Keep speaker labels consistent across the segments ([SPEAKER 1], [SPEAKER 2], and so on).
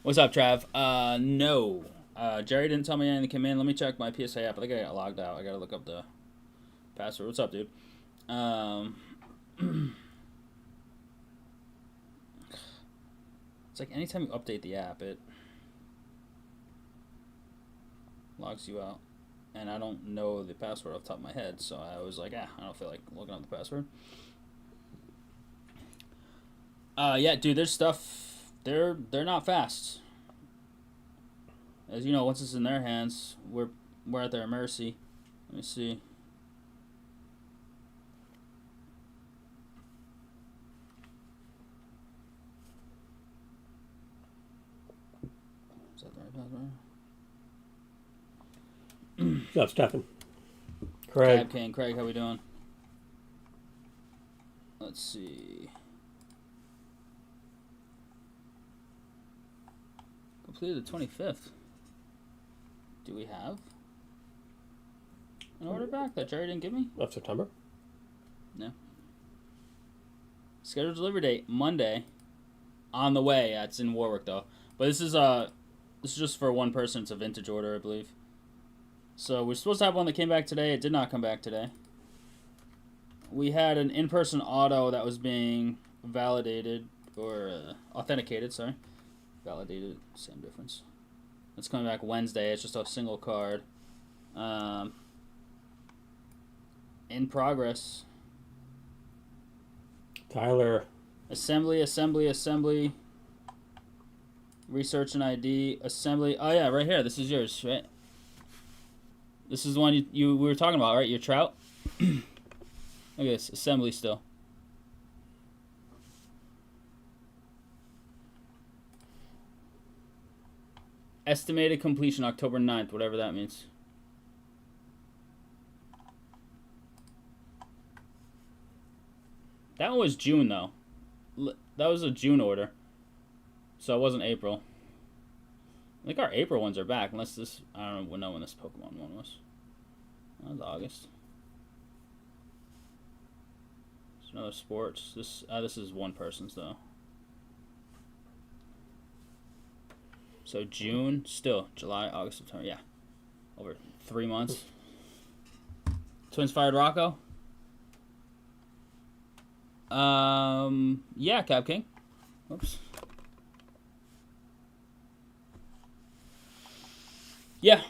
[SPEAKER 1] What's up, Trav? No. Jerry didn't tell me anything came in. Let me check my PSA app. I think I got logged out. I gotta look up the password. What's up, dude? It's like anytime you update the app, it logs you out. And I don't know the password off the top of my head, so I was like, I don't feel like looking up the password. Yeah, dude, there's stuff. They're not fast. As you know, once it's in their hands, we're at their mercy. Let me see. Is that the right password?
[SPEAKER 2] What's up, Stefan? Craig.
[SPEAKER 1] Cab King. Craig, how we doing? Let's see. Completed the 25th. Do we have an order back that Jerry didn't give me?
[SPEAKER 2] Of September?
[SPEAKER 1] No. Scheduled delivery date Monday. On the way. Yeah, it's in Warwick though. But this is just for one person. It's a vintage order, I believe. So we're supposed to have one that came back today. It did not come back today. We had an in-person auto that was being validated or authenticated. Sorry, validated. Same difference. It's coming back Wednesday. It's just a single card. In progress.
[SPEAKER 2] Tyler.
[SPEAKER 1] Assembly. Research and ID. Assembly. Oh, yeah, right here. This is yours, right? This is the one we were talking about, right? Your Trout? Look at this. Assembly still. Estimated completion October 9th, whatever that means. That one was June, though. That was a June order. So it wasn't April. I think our April ones are back, unless this... I don't know when this Pokemon one was. That was August. There's another sports. This is one person's, though. So June, still. July, August, September. Yeah. Over 3 months. Twins fired Rocco? Yeah, Cab King. Oops. Yeah,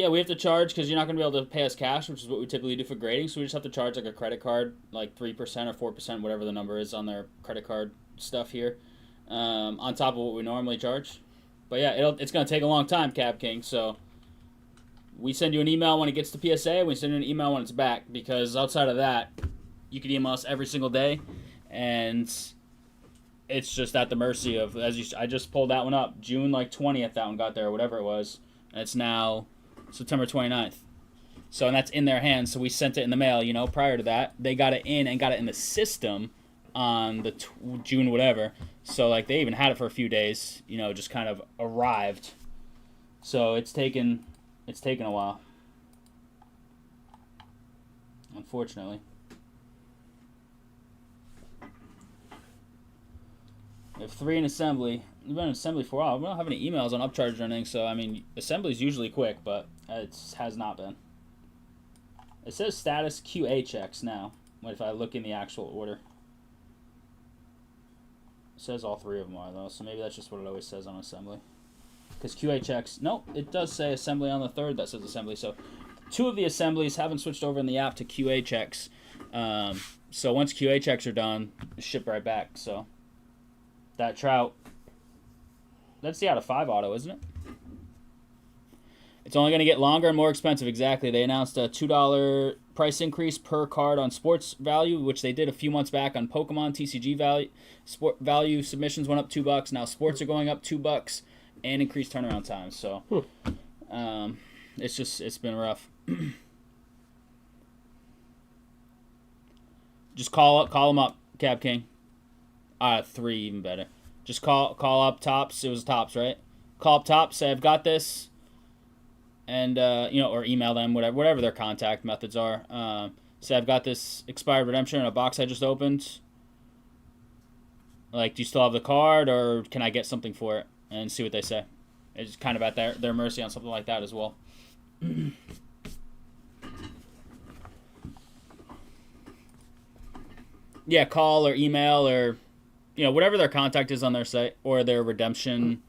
[SPEAKER 1] we have to charge because you're not going to be able to pay us cash, which is what we typically do for grading. So we just have to charge like a credit card, like 3% or 4%, whatever the number is on their credit card stuff here, on top of what we normally charge. But yeah, it's going to take a long time, Cab King. So we send you an email when it gets to PSA. We send you an email when it's back because outside of that, you can email us every single day, and it's just at the mercy of, I just pulled that one up, June like 20th, that one got there, or whatever it was, and it's now September 29th. So, and that's in their hands, so we sent it in the mail, prior to that. They got it in and got it in the system on the June whatever. So, like, they even had it for a few days, just kind of arrived. So, it's taken a while. Unfortunately. We have 3 in assembly. We've been in assembly for a while. We don't have any emails on upcharge or anything, so, I mean, assembly's usually quick, but it has not been. It says status QA checks now, if I look in the actual order. It says all 3 of them are, though, so maybe that's just what it always says on assembly. Because QA checks... Nope, it does say assembly on the 3rd that says assembly, so 2 of the assemblies haven't switched over in the app to QA checks. So once QA checks are done, ship right back, so... That Trout, that's the out of 5 auto, isn't it? It's only going to get longer and more expensive. Exactly. They announced a $2 price increase per card on sports value, which they did a few months back on Pokemon TCG value. Sport value submissions went up $2. Now sports are going up $2 and increased turnaround times. So it's been rough. Just call them up, Cab King. 3 even better. Just call up Tops. It was Tops, right? Call up Tops. Say I've got this, and or email them, whatever their contact methods are. Say I've got this expired redemption in a box I just opened. Like, do you still have the card, or can I get something for it? and see what they say. It's kind of at their mercy on something like that as well. Yeah, call or email or, whatever their contact is on their site or their redemption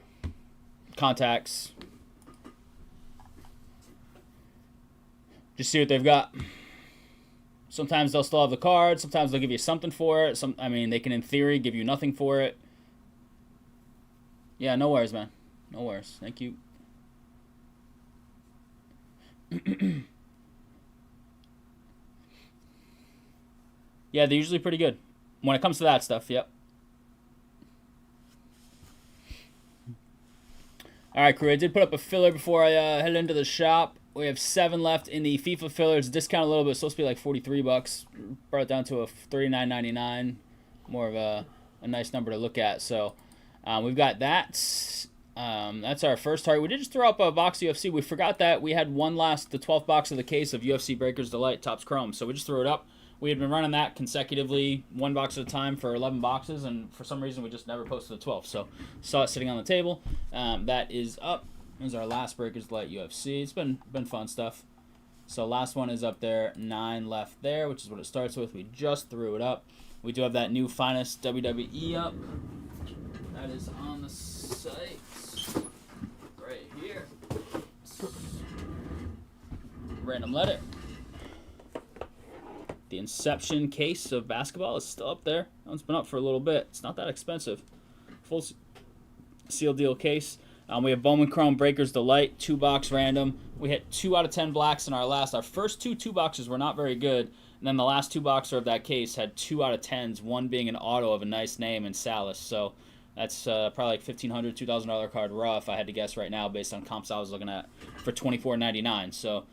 [SPEAKER 1] contacts. Just see what they've got. Sometimes they'll still have the card. Sometimes they'll give you something for it. They can, in theory, give you nothing for it. Yeah, no worries, man. No worries. Thank you. Yeah, they're usually pretty good when it comes to that stuff. Yep. All right, crew. I did put up a filler before I head into the shop. We have 7 left in the FIFA filler. It's discounted a little bit. It's supposed to be like $43. Brought it down to a $39.99. More of a nice number to look at. So we've got that. That's our first target. We did just throw up a box of UFC. We forgot that we had the 12th box of the case of UFC Breakers Delight Topps Chrome. So we just threw it up. We had been running that consecutively, 1 box at a time for 11 boxes, and for some reason we just never posted the 12th. So saw it sitting on the table. That is up. This is our last Breakers Delight UFC. It's been fun stuff. So last one is up there. 9 left there, which is what it starts with. We just threw it up. We do have that new Finest WWE up. That is on the site right here. Random letter. The Inception case of basketball is still up there. It's been up for a little bit. It's not that expensive. Full seal deal case. We have Bowman Chrome Breakers Delight, 2-box random. We hit 2 out of 10 blacks in our last. Our first 2 boxes were not very good. And then the last 2-boxer of that case had 2 out of 10s, one being an auto of a nice name in Salas. So that's probably like $1,500, $2,000 card raw if I had to guess right now based on comps I was looking at for $24.99. So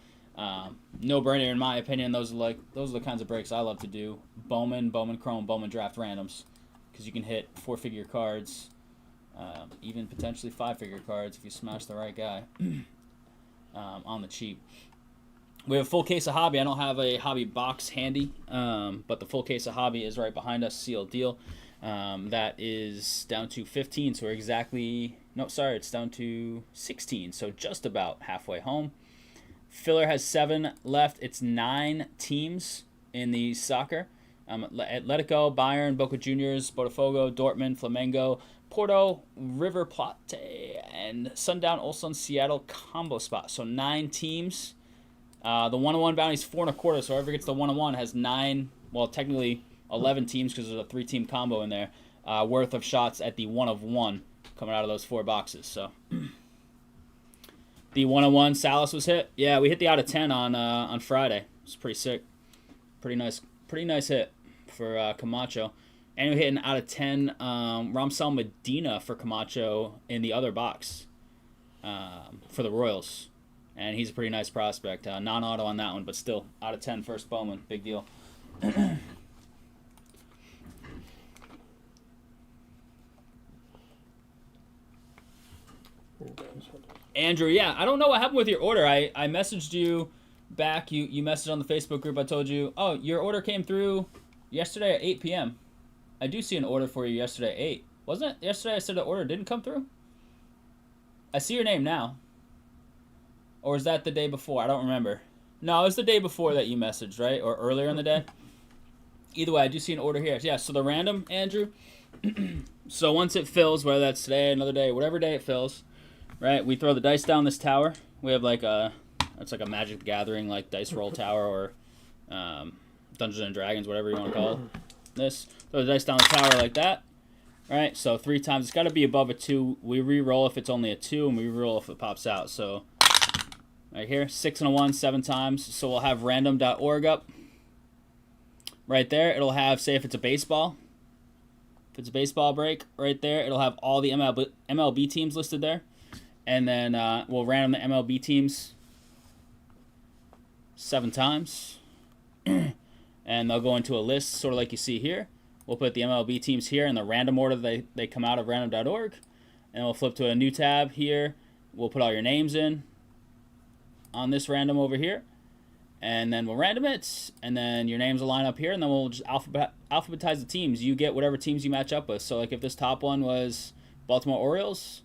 [SPEAKER 1] no brainer in my opinion. Those are the kinds of breaks I love to do. Bowman Chrome, Bowman Draft randoms, because you can hit 4-figure cards, even potentially 5-figure cards if you smash the right guy on the cheap. We have a full case of Hobby. I don't have a Hobby box handy, but the full case of Hobby is right behind us, sealed deal. That is down to 15, so we're it's down to 16, so just about halfway home. Filler has 7 left. It's 9 teams in the soccer. Atletico, Bayern, Boca Juniors, Botafogo, Dortmund, Flamengo, Porto, River Plate, and Sundown Ulsan Seattle combo spot. So 9 teams. The 1-on-1 bounty is 4.25, so whoever gets the 1-on-1 has 9, well, technically 11 teams because there's a 3-team combo in there, worth of shots at the 1-of-1 coming out of those 4 boxes. So the 1-on-1 Salas was hit. Yeah, we hit the out of 10 on Friday. It's pretty sick. Pretty nice hit for Camacho. And we hit an out of 10 Ramsel Medina for Camacho in the other box for the Royals. And he's a pretty nice prospect. Non-auto on that one, but still out of 10 first Bowman. Big deal. Andrew, yeah, I don't know what happened with your order. I messaged you back. You messaged on the Facebook group. I told you, oh, your order came through yesterday at 8 p.m. I do see an order for you yesterday at 8. Wasn't it yesterday I said the order didn't come through? I see your name now. Or was that the day before? I don't remember. No, it was the day before that you messaged, right? Or earlier in the day? Either way, I do see an order here. Yeah, so the random, Andrew. So once it fills, whether that's today, another day, whatever day it fills, right, we throw the dice down this tower. We have that's like a Magic the Gathering, like dice roll tower, or Dungeons and Dragons, whatever you want to call it. This. Throw the dice down the tower like that. Right, so 3 times. It's got to be above a 2. We re-roll if it's only a 2, and we re-roll if it pops out. So right here, 6 and a 1, 7 times. So we'll have random.org up. Right there, it'll have, say if it's a baseball. If it's a baseball break, right there, it'll have all the MLB teams listed there. And then we'll random the MLB teams 7 times. And they'll go into a list, sort of like you see here. We'll put the MLB teams here in the random order they come out of random.org. And we'll flip to a new tab here. We'll put all your names in on this random over here. And then we'll random it. And then your names will line up here. And then we'll just alphabetize the teams. You get whatever teams you match up with. So like if this top one was Baltimore Orioles,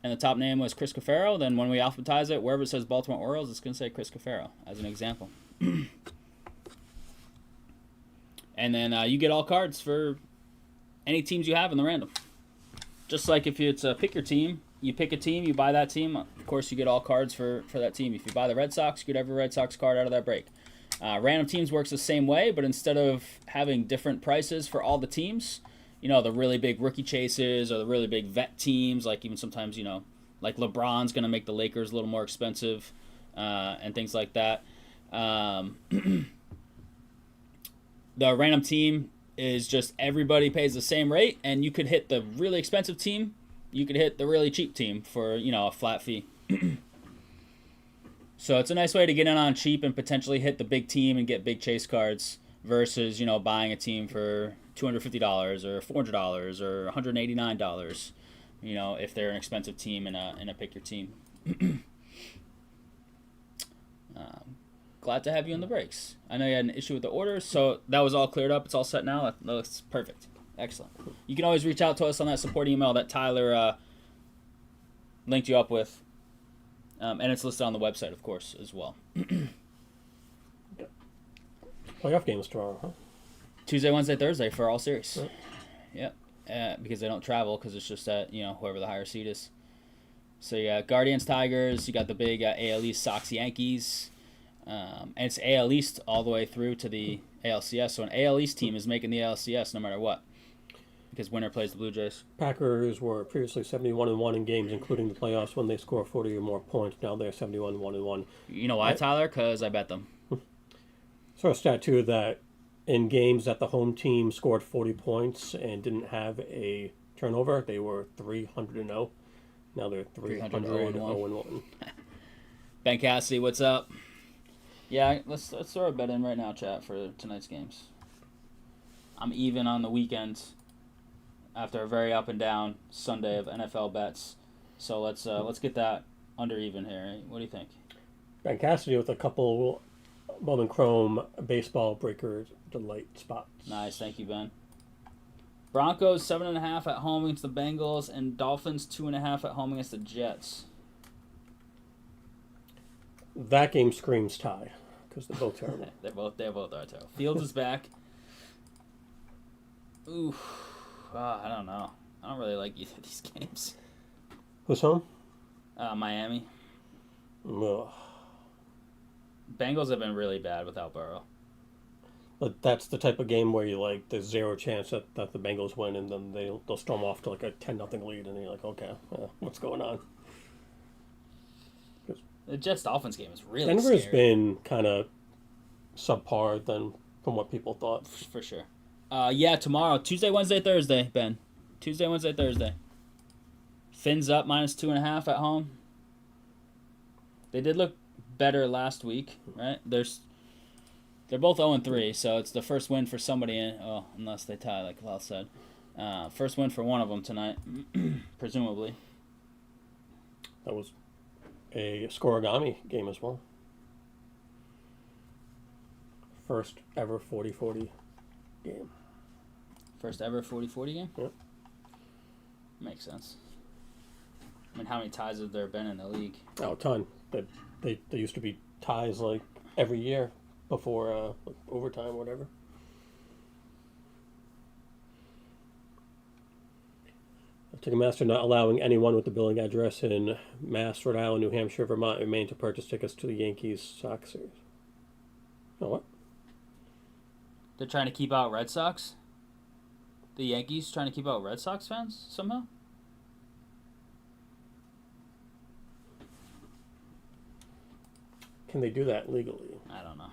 [SPEAKER 1] and the top name was Chris Cafaro, then when we alphabetize it, wherever it says Baltimore Orioles, it's going to say Chris Cafaro, as an example. And then you get all cards for any teams you have in the random. Just like if it's a pick your team, you pick a team, you buy that team. Of course, you get all cards for that team. If you buy the Red Sox, you get every Red Sox card out of that break. Random teams works the same way, but instead of having different prices for all the teams, the really big rookie chases or the really big vet teams, like even sometimes, like LeBron's going to make the Lakers a little more expensive and things like that. The random team is just everybody pays the same rate, and you could hit the really expensive team. You could hit the really cheap team for, a flat fee. So it's a nice way to get in on cheap and potentially hit the big team and get big chase cards versus, buying a team for $250 or $400 or $189, if they're an expensive team in a pick your team. Glad to have you on the breaks. I know you had an issue with the orders, so that was all cleared up. It's all set now. That looks perfect. Excellent. You can always reach out to us on that support email that Tyler linked you up with. And it's listed on the website, of course, as well.
[SPEAKER 2] Playoff games tomorrow, huh?
[SPEAKER 1] Tuesday, Wednesday, Thursday for all series. Yep. Because they don't travel because it's just at, whoever the higher seed is. So you got Guardians, Tigers. You got the big AL East Sox, Yankees. And it's AL East all the way through to the ALCS. So an AL East team is making the ALCS no matter what. Because winner plays the Blue Jays.
[SPEAKER 2] Packers were previously 71-1 in games, including the playoffs, when they score 40 or more points. Now they're 71-1.
[SPEAKER 1] You know why, Tyler? Because I bet them.
[SPEAKER 2] Saw a stat, too, that in games that the home team scored 40 points and didn't have a turnover, they were 300-0. Now they're 300-0-1.
[SPEAKER 1] Ben Cassidy, what's up? Yeah, let's throw a bet in right now, chat, for tonight's games. I'm even on the weekends after a very up and down Sunday of NFL bets. So let's get that under even here. What do you think?
[SPEAKER 2] Ben Cassidy with a couple Bowman Chrome baseball breaker delight spots.
[SPEAKER 1] Nice, thank you, Ben. Broncos 7.5 at home against the Bengals, and Dolphins 2.5 at home against the Jets.
[SPEAKER 2] That game screams tie because they're both terrible.
[SPEAKER 1] they both are terrible. Fields is back. Ooh. I don't know. I don't really like either of these games.
[SPEAKER 2] Who's home?
[SPEAKER 1] Miami.
[SPEAKER 2] Ugh.
[SPEAKER 1] Bengals have been really bad without Burrow.
[SPEAKER 2] But that's the type of game where there's zero chance that the Bengals win, and then they'll storm off to a 10-0 lead, and you're like, okay, what's going on?
[SPEAKER 1] The Jets-Dolphins game is really
[SPEAKER 2] Denver's
[SPEAKER 1] scary.
[SPEAKER 2] been kind of subpar from what people thought.
[SPEAKER 1] For sure. Yeah, tomorrow. Tuesday, Wednesday, Thursday, Ben. Tuesday, Wednesday, Thursday. Fins up -2.5 at home. They did look better last week, right? They're both 0-3, so it's the first win for somebody, unless they tie, like Lal said. First win for one of them tonight, presumably.
[SPEAKER 2] That was a scoregami game as well. First ever 40-40 game.
[SPEAKER 1] First ever 40-40 game?
[SPEAKER 2] Yep.
[SPEAKER 1] Makes sense. I mean, how many ties have there been in the league?
[SPEAKER 2] Oh, a ton. They used to be ties every year before overtime or whatever. Ticketmaster not allowing anyone with the billing address in Mass, Rhode Island, New Hampshire, Vermont, and Maine to purchase tickets to the Yankees Sox series. Oh, what?
[SPEAKER 1] They're trying to keep out Red Sox? The Yankees trying to keep out Red Sox fans somehow?
[SPEAKER 2] Can they do that legally?
[SPEAKER 1] I don't know.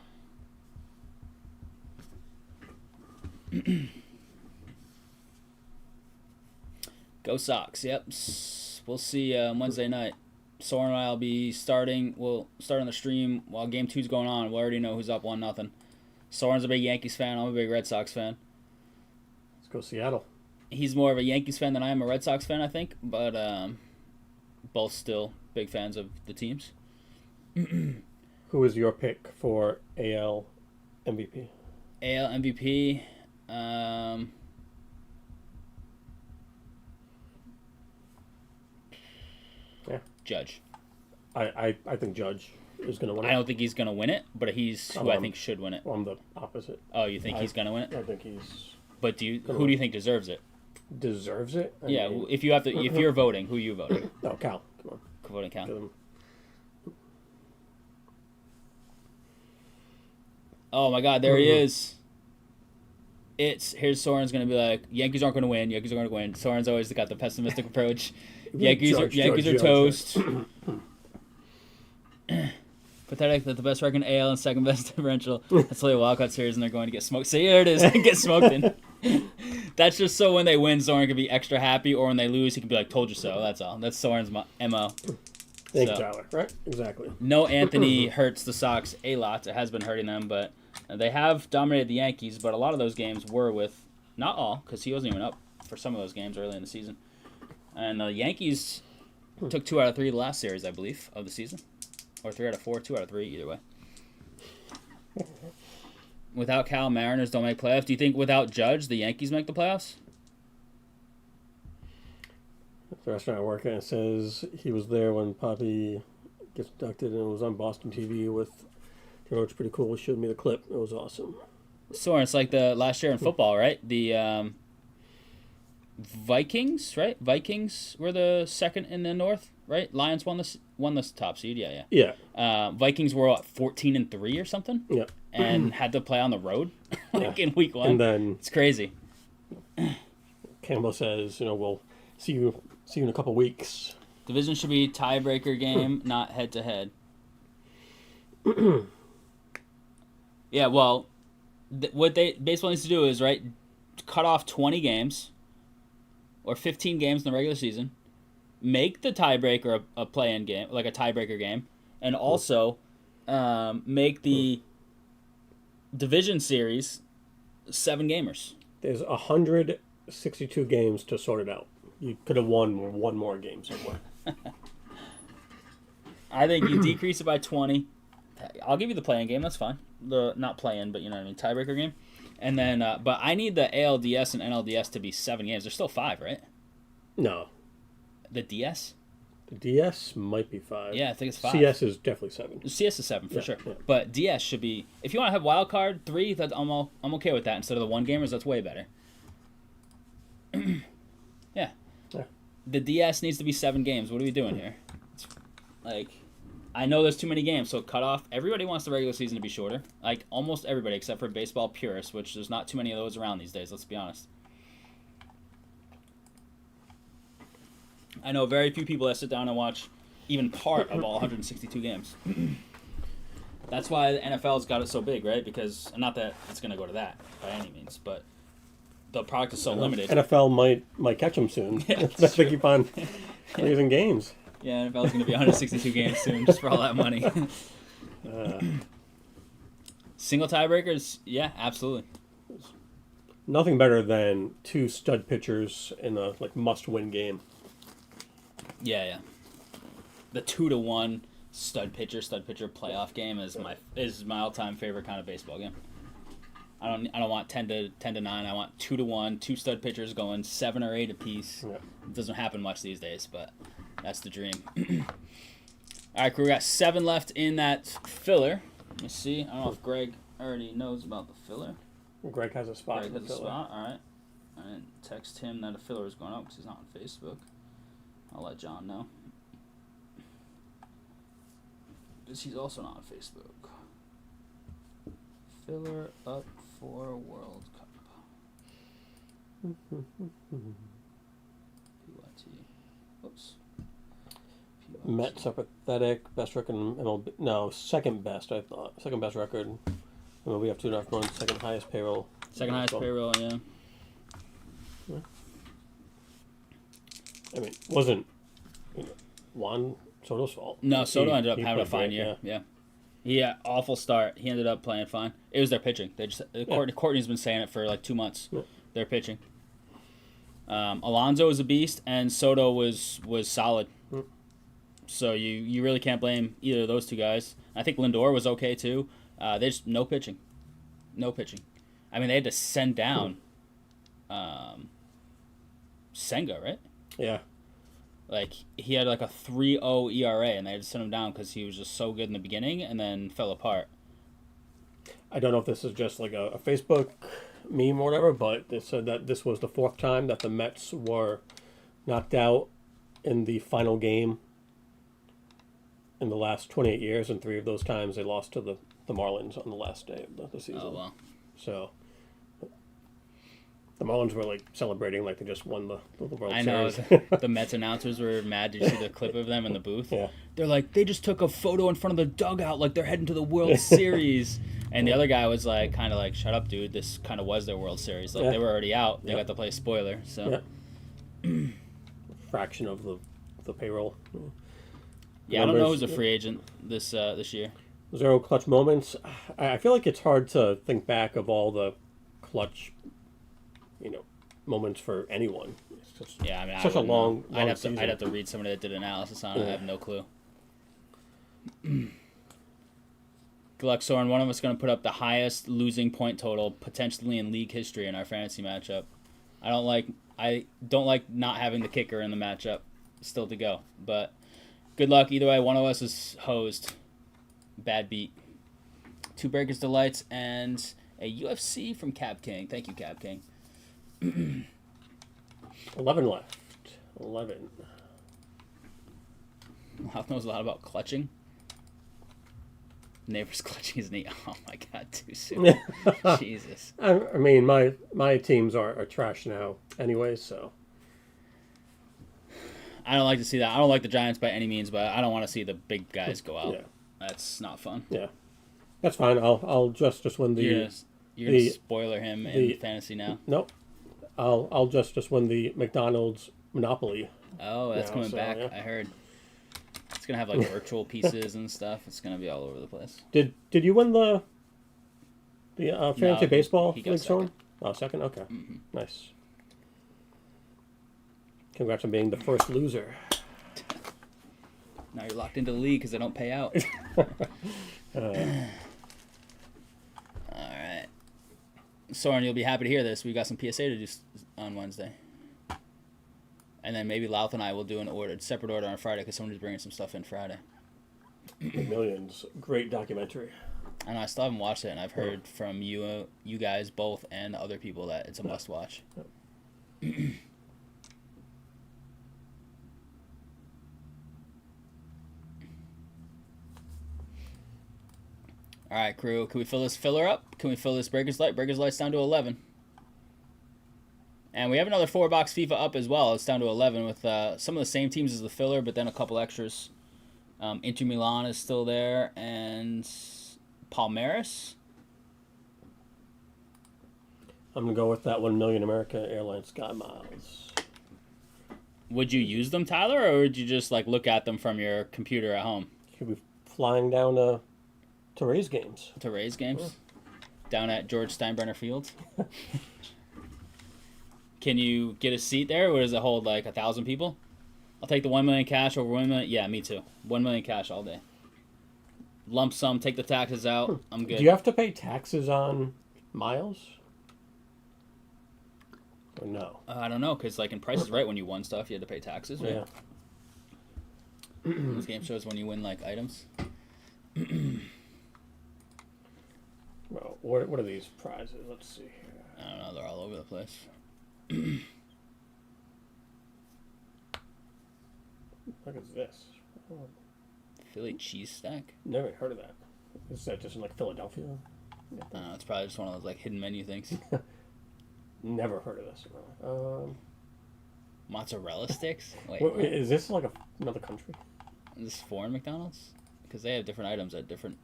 [SPEAKER 1] Go Sox, yep. We'll see Wednesday night. Soren and I will be starting. We'll start on the stream while Game 2's going on. We already know who's up 1-0. Soren's a big Yankees fan. I'm a big Red Sox fan.
[SPEAKER 2] Let's go Seattle.
[SPEAKER 1] He's more of a Yankees fan than I am a Red Sox fan, I think. But both still big fans of the teams.
[SPEAKER 2] Who is your pick for AL MVP?
[SPEAKER 1] AL MVP.
[SPEAKER 2] Yeah.
[SPEAKER 1] Judge.
[SPEAKER 2] I think Judge is going to win it.
[SPEAKER 1] I don't think he's going to win it, but he's who I think should win it.
[SPEAKER 2] I'm the opposite.
[SPEAKER 1] Oh, you think he's going to win it?
[SPEAKER 2] I think he's.
[SPEAKER 1] But who do you think deserves it?
[SPEAKER 2] Deserves it? I mean,
[SPEAKER 1] if you're voting, who are you voting?
[SPEAKER 2] Oh, Cal. Come on.
[SPEAKER 1] Voting Cal. Oh my God, there he is. Here's Soren's gonna be like, Yankees aren't gonna win. Yankees are gonna win. Soren's always got the pessimistic approach. Yankees are toast. Pathetic that the best record in AL and second best differential. That's only a wildcard series, and they're going to get smoked. See, there it is. Get smoked in. That's just so when they win, Soren can be extra happy, or when they lose, he can be like, "Told you so." That's all. That's Soren's MO.
[SPEAKER 2] Thank you, Tyler. Right? Exactly.
[SPEAKER 1] No, Anthony hurts the Sox a lot. It has been hurting them, but they have dominated the Yankees. But a lot of those games were with, not all, because he wasn't even up for some of those games early in the season. And the Yankees took 2 out of 3 the last series, I believe, of the season. Or 3 out of 4, 2 out of 3, either way. Without Cal, Mariners don't make playoffs. Do you think without Judge, the Yankees make the playoffs?
[SPEAKER 2] The restaurant I work at, it says he was there when Poppy gets inducted, and it was on Boston TV with, you know, it's pretty cool. He showed me the clip. It was awesome.
[SPEAKER 1] Soren, it's like the last year in football, right? The Vikings, right? Vikings were the second in the North, right? Lions won this top seed, yeah. Vikings were what, 14-3 or something?
[SPEAKER 2] Yeah.
[SPEAKER 1] And had to play on the road in week 1.
[SPEAKER 2] And then
[SPEAKER 1] it's crazy.
[SPEAKER 2] Campbell says, you know, we'll see you in a couple weeks.
[SPEAKER 1] Division should be tiebreaker game, not head to head. Yeah, well, what baseball needs to do is cut off 20 games or 15 games in the regular season, make the tiebreaker a play-in game, like a tiebreaker game, and also make the division series 7 gamers.
[SPEAKER 2] There's 162 games to sort it out. You could have won one more game somewhere.
[SPEAKER 1] I think you decrease it by 20. I'll give you the play-in game. That's fine. Not play-in, but you know what I mean, tiebreaker game. And then, but I need the ALDS and NLDS to be 7 games. There's still 5, right?
[SPEAKER 2] No.
[SPEAKER 1] The DS?
[SPEAKER 2] The DS might be 5.
[SPEAKER 1] Yeah, I think it's 5.
[SPEAKER 2] CS is definitely 7.
[SPEAKER 1] CS is 7 for sure.
[SPEAKER 2] Yeah.
[SPEAKER 1] But DS should be. If you want to have wild card 3, I'm okay with that. Instead of the 1 gamers, that's way better. Yeah. The DS needs to be 7 games. What are we doing here? I know there's too many games, so cut off. Everybody wants the regular season to be shorter. Like, almost everybody, except for baseball purists, which there's not too many of those around these days, let's be honest. I know very few people that sit down and watch even part of all 162 games. That's why the NFL's got it so big, right? Because, not that it's going to go to that by any means, but the product is so limited.
[SPEAKER 2] NFL might catch them soon.
[SPEAKER 1] Yeah,
[SPEAKER 2] That's they keep on using games.
[SPEAKER 1] Yeah, NFL's going to be 162 games soon just for all that money. Single tiebreakers? Yeah, absolutely.
[SPEAKER 2] Nothing better than 2 stud pitchers in a must-win game.
[SPEAKER 1] Yeah. The 2-1 stud pitcher playoff game is my all-time favorite kind of baseball game. I don't want 10-9. I want 2-1, 2 stud pitchers going 7 or 8 apiece. Yeah. It doesn't happen much these days, but that's the dream. All right, crew, we got 7 left in that filler. Let me see. I don't know if Greg already knows about the filler.
[SPEAKER 2] Greg has a spot.
[SPEAKER 1] Greg has a spot. All right. I didn't text him that a filler is going up because he's not on Facebook. I'll let John know. Because he's also not on Facebook. Filler up for World Cup. PYT. Whoops. PYT.
[SPEAKER 2] Mets are pathetic. Best record in MLB. No, second best, I thought. Second best record. We have 2.5 runs. Second highest payroll.
[SPEAKER 1] Second highest payroll, yeah.
[SPEAKER 2] I mean, wasn't Juan Soto's fault.
[SPEAKER 1] No, Soto ended up having a fine year. Yeah. He had awful start. He ended up playing fine. It was their pitching. They just Courtney's been saying it for 2 months. Yeah. Their pitching. Alonso was a beast, and Soto was solid. Mm. So you really can't blame either of those 2 guys. I think Lindor was okay too. They just no pitching. I mean, they had to send down Senga, right?
[SPEAKER 2] Yeah.
[SPEAKER 1] Like, he had like a 3.0 ERA, and they had to send him down because he was just so good in the beginning and then fell apart.
[SPEAKER 2] I don't know if this is just like a Facebook meme or whatever, but they said that this was the fourth time that the Mets were knocked out in the final game in the last 28 years, and 3 of those times they lost to the Marlins on the last day of the season.
[SPEAKER 1] Oh, well.
[SPEAKER 2] So the Marlins were like celebrating like they just won the World
[SPEAKER 1] I know.
[SPEAKER 2] Series.
[SPEAKER 1] The Mets announcers were mad. Did you see the clip of them in the booth?
[SPEAKER 2] Yeah.
[SPEAKER 1] They're like, they just took a photo in front of the dugout like they're heading to the World Series. And the other guy was like, kind of like, shut up, dude. This kind of was their World Series. Like, they were already out. They got to play spoiler. So,
[SPEAKER 2] Fraction of the payroll.
[SPEAKER 1] Yeah, I don't know who's a free agent this year.
[SPEAKER 2] 0 clutch moments. I feel like it's hard to think back of all the clutch, moments for anyone. It's just,
[SPEAKER 1] yeah, I mean,
[SPEAKER 2] such a long season.
[SPEAKER 1] I'd have to read somebody that did analysis on it. I have no clue. Good luck, Soren. One of us is going to put up the highest losing point total potentially in league history in our fantasy matchup. I don't like not having the kicker in the matchup still to go. But good luck. Either way, one of us is hosed. Bad beat. 2 Breakers Delights and a UFC from Cap King. Thank you, Cap King.
[SPEAKER 2] 11 left. 11.
[SPEAKER 1] Ralph knows a lot about clutching. Neighbor's clutching his knee. Oh my god, too soon. Jesus.
[SPEAKER 2] I mean, my teams are trash now anyway, so.
[SPEAKER 1] I don't like to see that. I don't like the Giants by any means, but I don't want to see the big guys go out.
[SPEAKER 2] Yeah.
[SPEAKER 1] That's not fun.
[SPEAKER 2] Yeah. That's fine. I'll just win the...
[SPEAKER 1] You're going to spoiler him in fantasy now?
[SPEAKER 2] Nope. I'll just win the McDonald's Monopoly.
[SPEAKER 1] Oh, that's coming back. Yeah. I heard. It's gonna have like virtual pieces and stuff. It's gonna be all over the place.
[SPEAKER 2] Did you win the fantasy baseball
[SPEAKER 1] league,
[SPEAKER 2] Sean? Oh, second. Okay, Nice. Congrats on being the first loser.
[SPEAKER 1] Now you're locked into the league because they don't pay out. All right, Soren, you'll be happy to hear this. We got some PSA to do on Wednesday. And then maybe Louth and I will do an separate order on Friday because someone is bringing some stuff in Friday.
[SPEAKER 2] Millions. Great documentary.
[SPEAKER 1] I know, I still haven't watched it, and I've heard from you guys both and other people that it's a must-watch. All right, crew. Can we fill this filler up? Can we fill this Breakers Light? Breakers Light's down to 11. And we have another 4-box FIFA up as well. It's down to 11 with some of the same teams as the filler, but then a couple extras. Inter Milan is still there, and Palmeiras.
[SPEAKER 2] I'm going to go with that 1 million America Airlines Sky Miles.
[SPEAKER 1] Would you use them, Tyler, or would you just like look at them from your computer at home?
[SPEAKER 2] Could be flying down to Rays games.
[SPEAKER 1] To Rays games? Down at George Steinbrenner Field? Can you get a seat there, or does it hold like 1,000 people? I'll take the 1 million cash over 1 million. Yeah, me too. 1 million cash all day. Lump sum, take the taxes out. I'm good.
[SPEAKER 2] Do you have to pay taxes on miles? Or no?
[SPEAKER 1] I don't know, because like in Price is Right, when you won stuff, you had to pay taxes, right?
[SPEAKER 2] Yeah.
[SPEAKER 1] This game shows when you win like items.
[SPEAKER 2] Well, what are these prizes? Let's see here.
[SPEAKER 1] I don't know. They're all over the place.
[SPEAKER 2] What is this?
[SPEAKER 1] Philly cheese stack?
[SPEAKER 2] Never heard of that. Is that just in like Philadelphia?
[SPEAKER 1] It's probably just one of those like hidden menu things.
[SPEAKER 2] Never heard of this.
[SPEAKER 1] Mozzarella sticks? Wait,
[SPEAKER 2] is this like another country?
[SPEAKER 1] Is this foreign McDonald's? Because they have different items in different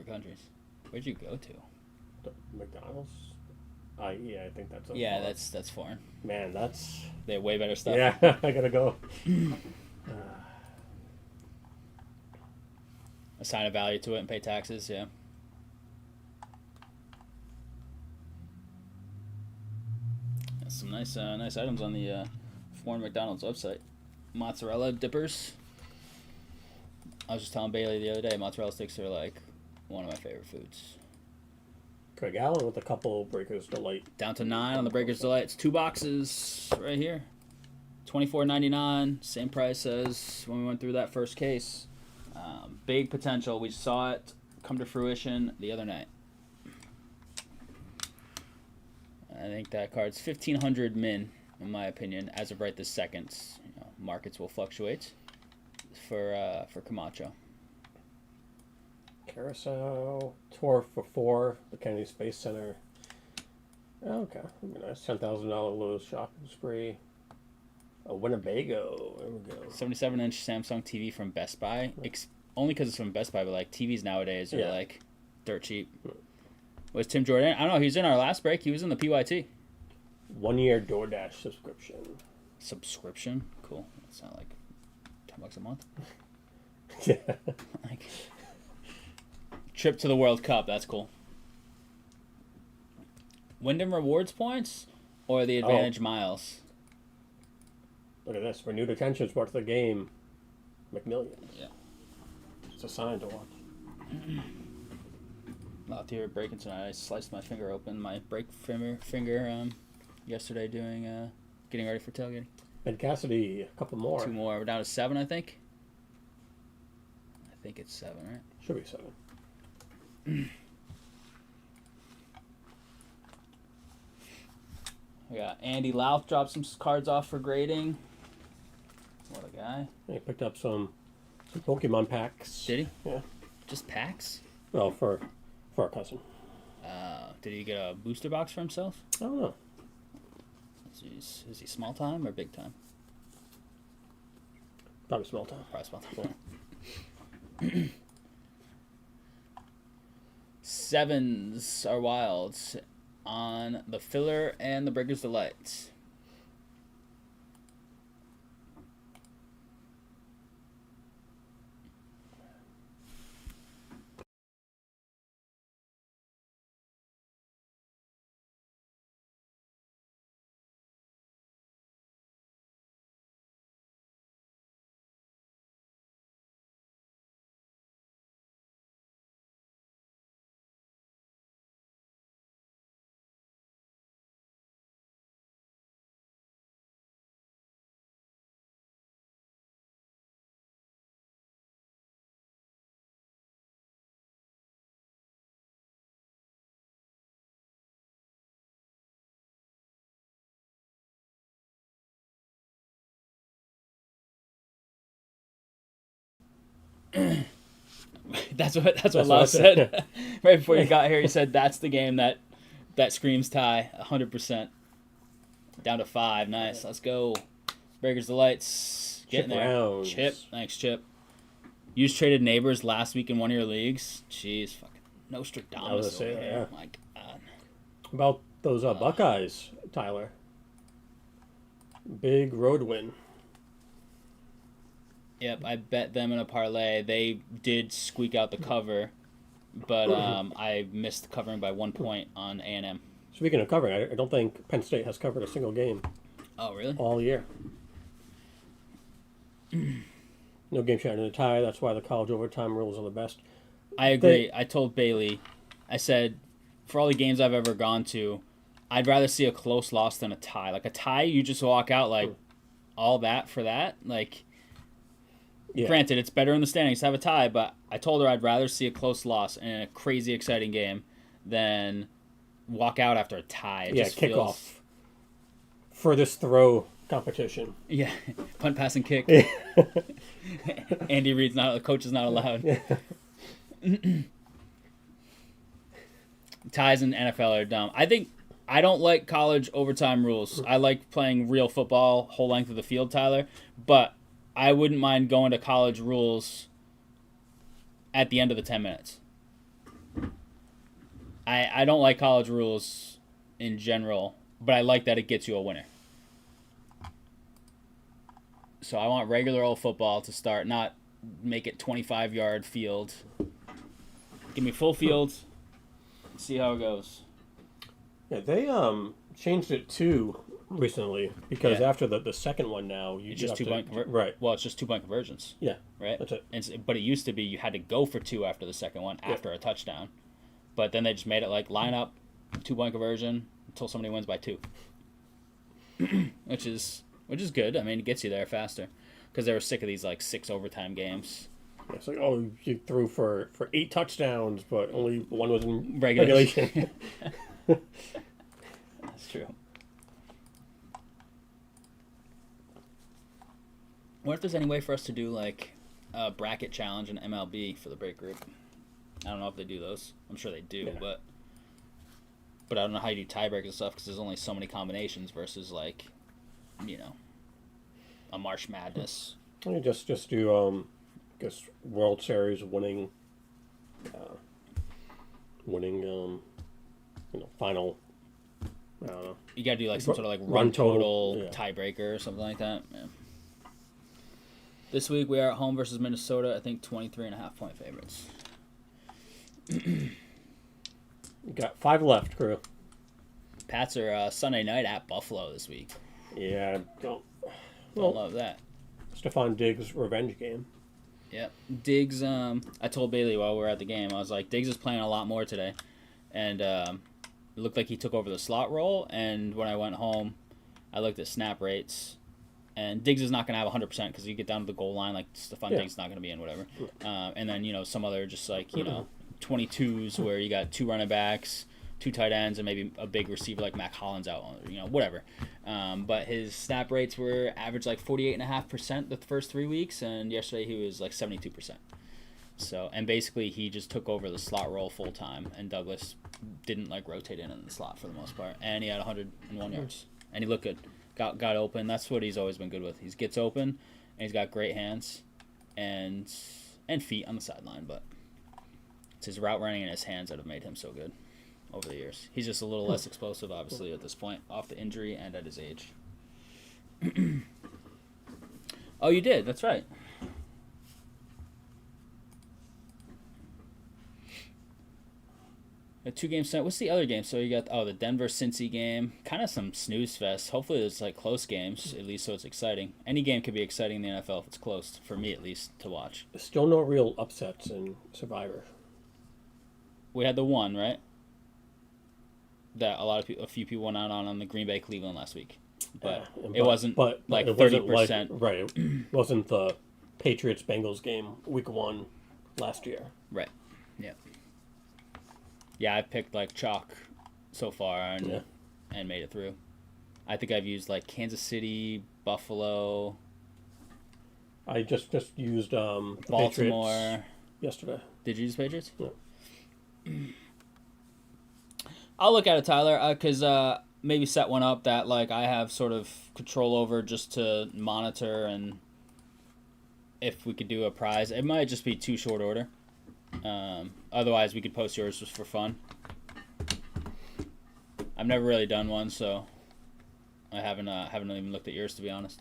[SPEAKER 1] countries. Where'd you go to?
[SPEAKER 2] The McDonald's? Yeah, I think that's.
[SPEAKER 1] Yeah, that's foreign.
[SPEAKER 2] Man,
[SPEAKER 1] they have way better stuff.
[SPEAKER 2] Yeah, I gotta go.
[SPEAKER 1] Assign a value to it and pay taxes. Yeah. That's some nice items on the foreign McDonald's website. Mozzarella dippers. I was just telling Bailey the other day, mozzarella sticks are like one of my favorite foods.
[SPEAKER 2] Craig Allen with a couple Breakers Delight.
[SPEAKER 1] Down to 9 on the Breakers Delight. It's 2 boxes right here. $24.99, same price as when we went through that first case. Big potential. We saw it come to fruition the other night. I think that card's 1,500 min, in my opinion, as of right this second. Markets will fluctuate for Camacho.
[SPEAKER 2] Carousel, tour for 4, the Kennedy Space Center. Okay, nice. $10,000 Lowe's shopping spree. A Winnebago. There we go.
[SPEAKER 1] 77-inch Samsung TV from Best Buy. Only because it's from Best Buy, but like TVs nowadays are like dirt cheap. Was Tim Jordan? I don't know. He was in our last break. He was in the PYT.
[SPEAKER 2] 1 year DoorDash subscription.
[SPEAKER 1] Subscription? Cool. That's not like $10 a month.
[SPEAKER 2] Yeah.
[SPEAKER 1] Like trip to the World Cup. That's cool. Wyndham Rewards points or the Advantage Miles?
[SPEAKER 2] Look at this. Renewed attention brought to the game. McMillian.
[SPEAKER 1] Yeah.
[SPEAKER 2] It's a sign to watch.
[SPEAKER 1] Out here breaking tonight. I sliced my finger open. My break finger yesterday doing getting ready for tailgating.
[SPEAKER 2] Ben Cassidy, a couple more.
[SPEAKER 1] 2 more. We're down to 7, I think. I think it's 7, right?
[SPEAKER 2] Should be 7.
[SPEAKER 1] We got Andy Louth dropped some cards off for grading. What a guy.
[SPEAKER 2] He picked up some Pokemon packs.
[SPEAKER 1] Did he?
[SPEAKER 2] Yeah.
[SPEAKER 1] Just packs?
[SPEAKER 2] Well, for our cousin.
[SPEAKER 1] Did he get a booster box for himself?
[SPEAKER 2] I don't know.
[SPEAKER 1] Is he small time or big time?
[SPEAKER 2] Probably small time.
[SPEAKER 1] Probably small time. Sevens are wilds on the filler and the Breaker's Delight. That's what Lau said. Right before you got here, he said that's the game that screams tie 100%. Down to 5. Nice. Let's go. Breakers Delights. Getting
[SPEAKER 2] Chip
[SPEAKER 1] there.
[SPEAKER 2] rounds.
[SPEAKER 1] Chip. Thanks, Chip. You traded neighbors last week in one of your leagues. Jeez, fucking Nostradamus over here. My God.
[SPEAKER 2] About those Buckeyes, Tyler. Big road win.
[SPEAKER 1] Yep, I bet them in a parlay. They did squeak out the cover, but I missed covering by 1 point on A&M.
[SPEAKER 2] Speaking of covering, I don't think Penn State has covered a single game.
[SPEAKER 1] Oh, really?
[SPEAKER 2] All year. No game shot in a tie. That's why the college overtime rules are the best.
[SPEAKER 1] I agree. I told Bailey, I said, for all the games I've ever gone to, I'd rather see a close loss than a tie. Like a tie, you just walk out like all that for that. Like, granted, it's better in the standings to have a tie, but I told her I'd rather see a close loss in a crazy exciting game than walk out after a tie. It just
[SPEAKER 2] kickoff.
[SPEAKER 1] Feels...
[SPEAKER 2] Furthest throw competition.
[SPEAKER 1] Yeah, punt, pass, and kick. Andy Reid's not. The coach is not allowed. Ties in NFL are dumb. I don't like college overtime rules. I like playing real football, whole length of the field, Tyler. But I wouldn't mind going to college rules at the end of the 10 minutes. I don't like college rules in general, but I like that it gets you a winner. So I want regular old football to start, not make it 25-yard field. Give me full field. See how it goes.
[SPEAKER 2] Yeah, they changed it too recently because after the second one now
[SPEAKER 1] it's just 2-point
[SPEAKER 2] right.
[SPEAKER 1] Well, it's just 2-point conversions.
[SPEAKER 2] Yeah,
[SPEAKER 1] right.
[SPEAKER 2] That's it.
[SPEAKER 1] But it used to be you had to go for 2 after the second one after a touchdown. But then they just made it like line up, 2-point conversion until somebody wins by 2, which is which is good. I mean, it gets you there faster because they were sick of these like 6 overtime games.
[SPEAKER 2] It's like, oh, you threw for 8 touchdowns, but only one was in
[SPEAKER 1] Regulation.
[SPEAKER 2] regulation.
[SPEAKER 1] That's true. I wonder if there's any way for us to do like a bracket challenge in MLB for the break group. I don't know if they do those. I'm sure they do, but I don't know how you do tiebreakers and stuff because there's only so many combinations versus like, a March Madness.
[SPEAKER 2] You just do I guess World Series winning final. I don't know.
[SPEAKER 1] You gotta do like some sort of like run total
[SPEAKER 2] yeah.
[SPEAKER 1] tiebreaker or something like that. Yeah. This week we are at home versus Minnesota. I think 23.5-point favorites.
[SPEAKER 2] You got 5 left, crew.
[SPEAKER 1] Pats are Sunday night at Buffalo this week.
[SPEAKER 2] Yeah,
[SPEAKER 1] don't love that.
[SPEAKER 2] Stephon Diggs' revenge game.
[SPEAKER 1] Yep. Diggs, I told Bailey while we were at the game, I was like, Diggs is playing a lot more today. And it looked like he took over the slot role. And when I went home, I looked at snap rates. And Diggs is not going to have 100% because you get down to the goal line, like Stephon Diggs is not going to be in, whatever. And then, some other just like, 22s where you got 2 running backs, 2 tight ends, and maybe a big receiver like Mac Hollins out, whatever. But his snap rates were average like 48.5% the first 3 weeks, and yesterday he was like 72%. So, and basically he just took over the slot role full time, and Douglas didn't like rotate in the slot for the most part, and he had 101 yards, and he looked good. Got open. That's what he's always been good with. He gets open, and he's got great hands, and feet on the sideline. But it's his route running and his hands that have made him so good over the years. He's just a little less explosive, obviously, at this point, off the injury and at his age. Oh, you did. That's right. A 2-game set. What's the other game? So you got the Denver-Cincy game. Kind of some snooze fest. Hopefully there's like close games, at least so it's exciting. Any game could be exciting in the NFL if it's close, for me at least, to watch.
[SPEAKER 2] There's still no real upsets in Survivor.
[SPEAKER 1] We had the one, right? That a few people went out on the Green Bay Cleveland last week, but it wasn't like 30%.
[SPEAKER 2] Right, it wasn't the Patriots Bengals game week 1 last year.
[SPEAKER 1] Right. Yeah. Yeah, I picked like chalk so far and made it through. I think I've used like Kansas City, Buffalo.
[SPEAKER 2] I just used
[SPEAKER 1] Baltimore
[SPEAKER 2] Patriots yesterday.
[SPEAKER 1] Did you use Patriots?
[SPEAKER 2] Yeah.
[SPEAKER 1] I'll look at it, Tyler, because maybe set one up that like I have sort of control over just to monitor, and if we could do a prize, it might just be too short order. Otherwise, we could post yours just for fun. I've never really done one, so I haven't even looked at yours, to be honest.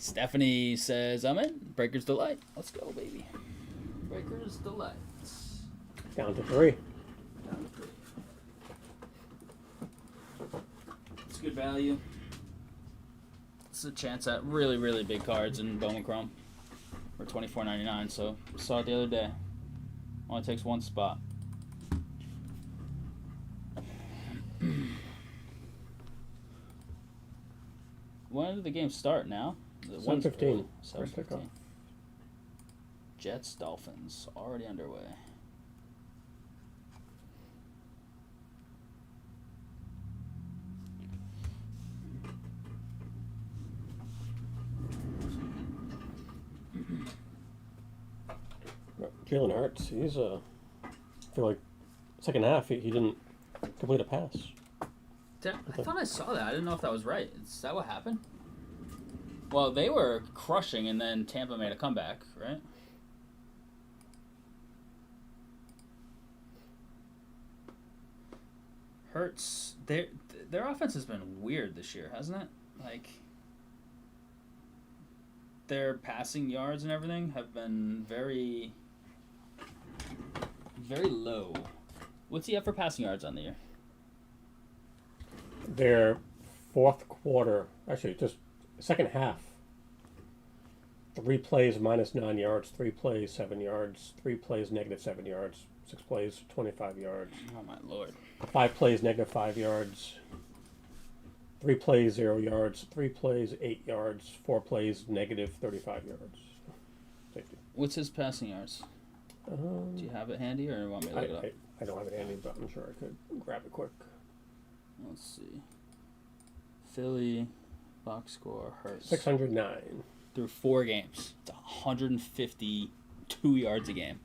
[SPEAKER 1] Stephanie says, I'm in. Breaker's Delight. Let's go, baby. Breaker's Delight.
[SPEAKER 2] Down to 3.
[SPEAKER 1] It's good value. It's a chance at really, really big cards in Bowman Chrome for $24.99. So saw it the other day. Only takes 1 spot. When did the game start now?
[SPEAKER 2] 7:15.
[SPEAKER 1] 7:15. Jets, Dolphins, already underway.
[SPEAKER 2] Jalen Hurts, he's I feel like second half he didn't complete a pass.
[SPEAKER 1] I thought I saw that. I didn't know if that was right. Is that what happened? Well, they were crushing, and then Tampa made a comeback, right? Hurts, their offense has been weird this year, hasn't it? Like, their passing yards and everything have been very, very low. What's he have for passing yards on the year?
[SPEAKER 2] Their fourth quarter, actually, just second half. 3 plays -9 yards, 3 plays 7 yards, 3 plays -7 yards, 6 plays 25 yards.
[SPEAKER 1] Oh my lord!
[SPEAKER 2] 5 plays -5 yards, 3 plays 0 yards, 3 plays 8 yards, 4 plays -35 yards. Safety.
[SPEAKER 1] What's his passing yards? Do you have it handy, or you want me to look it up?
[SPEAKER 2] I don't have it handy, but I'm sure I could grab it quick.
[SPEAKER 1] Let's see. Philly box score hurts.
[SPEAKER 2] 609.
[SPEAKER 1] Through 4 games. It's 152 yards a game.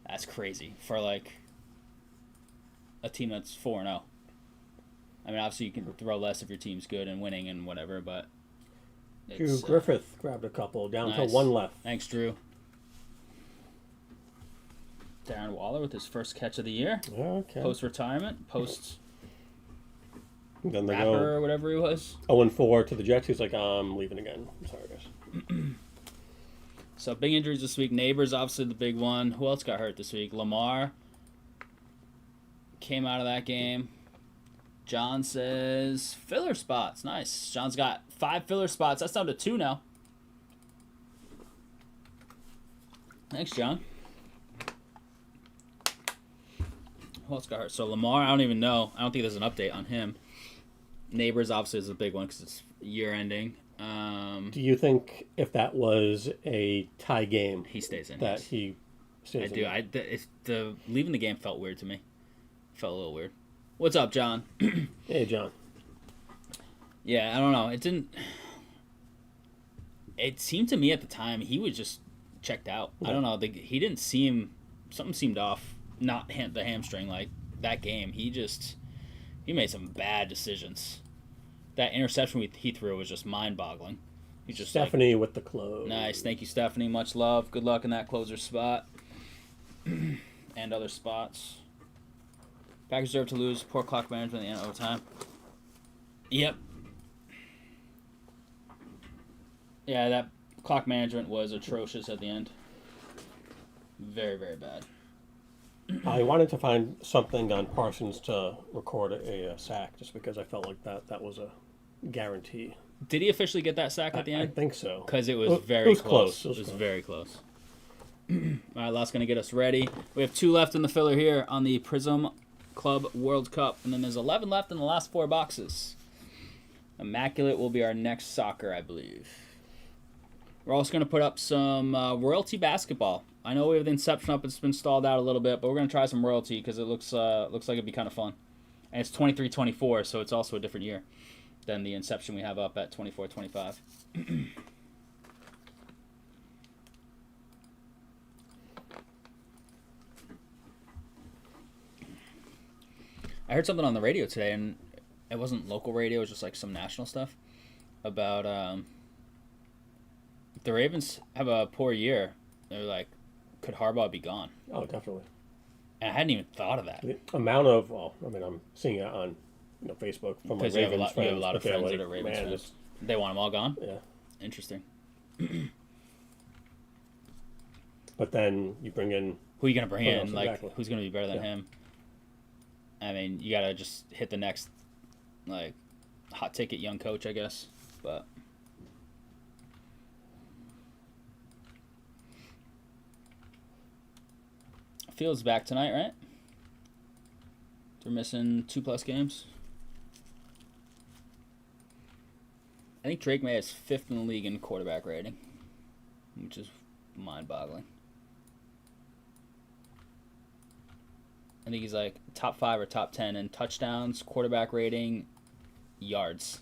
[SPEAKER 1] That's crazy for like a team that's 4-0. I mean, obviously you can throw less if your team's good and winning and whatever, but
[SPEAKER 2] Drew Griffith grabbed a couple down
[SPEAKER 1] nice.
[SPEAKER 2] to 1 left.
[SPEAKER 1] Thanks, Drew. Darren Waller with his first catch of the year.
[SPEAKER 2] Okay.
[SPEAKER 1] Post-retirement,
[SPEAKER 2] Then they
[SPEAKER 1] rapper
[SPEAKER 2] go
[SPEAKER 1] or whatever he was.
[SPEAKER 2] 0-4 to the Jets. He's like, I'm leaving again. I'm sorry, guys.
[SPEAKER 1] So big injuries this week. Neighbors, obviously the big one. Who else got hurt this week? Lamar came out of that game. John says filler spots. Nice. John's got 5 filler spots. That's down to 2 now. Thanks, John. Who else got hurt? So Lamar, I don't even know. I don't think there's an update on him. Neighbors obviously is a big one because it's year ending.
[SPEAKER 2] Do you think if that was a tie game,
[SPEAKER 1] He stays in.
[SPEAKER 2] that
[SPEAKER 1] yes.
[SPEAKER 2] he stays
[SPEAKER 1] I
[SPEAKER 2] in?
[SPEAKER 1] do. The leaving the game felt weird to me. Felt a little weird. What's up, John?
[SPEAKER 2] Hey, John.
[SPEAKER 1] Yeah, I don't know. It didn't. It seemed to me at the time he was just checked out.
[SPEAKER 2] Yeah.
[SPEAKER 1] I don't know. He didn't seem. Something seemed off. Not the hamstring like that game. He made some bad decisions. That interception he threw was just mind-boggling. He just
[SPEAKER 2] Stephanie with the close.
[SPEAKER 1] Nice. Thank you, Stephanie. Much love. Good luck in that closer spot. And other spots. Packers deserve to lose. Poor clock management at the end of overtime. Yep. Yeah, that clock management was atrocious at the end. Very, very bad.
[SPEAKER 2] I wanted to find something on Parsons to record a sack, just because I felt like that was a guarantee.
[SPEAKER 1] Did he officially get that sack at the end?
[SPEAKER 2] I think so.
[SPEAKER 1] Because it was very close.
[SPEAKER 2] It was
[SPEAKER 1] very close. All right, last going to get us ready. We have 2 left in the filler here on the Prizm Club World Cup, and then there's 11 left in the last 4 boxes. Immaculate will be our next soccer, I believe. We're also going to put up some royalty basketball. I know we have the Inception up. It's been stalled out a little bit, but we're going to try some royalty because it looks like it'd be kind of fun. And it's 23-24, so it's also a different year than the Inception we have up at 24-25. I heard something on the radio today, and it wasn't local radio. It was just like some national stuff about if the Ravens have a poor year, they're like, could Harbaugh be gone?
[SPEAKER 2] Oh, definitely.
[SPEAKER 1] And I hadn't even thought of that.
[SPEAKER 2] The amount of, I'm seeing it on Facebook from my
[SPEAKER 1] Because
[SPEAKER 2] Ravens
[SPEAKER 1] you have
[SPEAKER 2] friends.
[SPEAKER 1] a lot of
[SPEAKER 2] but they're
[SPEAKER 1] friends
[SPEAKER 2] like,
[SPEAKER 1] that are Ravens
[SPEAKER 2] man,
[SPEAKER 1] fans. They want them all gone?
[SPEAKER 2] Yeah.
[SPEAKER 1] Interesting.
[SPEAKER 2] But then you bring in...
[SPEAKER 1] Who are you going to bring in?
[SPEAKER 2] else?
[SPEAKER 1] Like,
[SPEAKER 2] Exactly.
[SPEAKER 1] who's going to be better than
[SPEAKER 2] Yeah.
[SPEAKER 1] him? I mean, you got to just hit the next, like, hot ticket young coach, I guess. But... Fields back tonight, right? They're missing 2+ games. I think Drake May is 5th in the league in quarterback rating, which is mind-boggling. I think he's like top 5 or top 10 in touchdowns, quarterback rating, yards.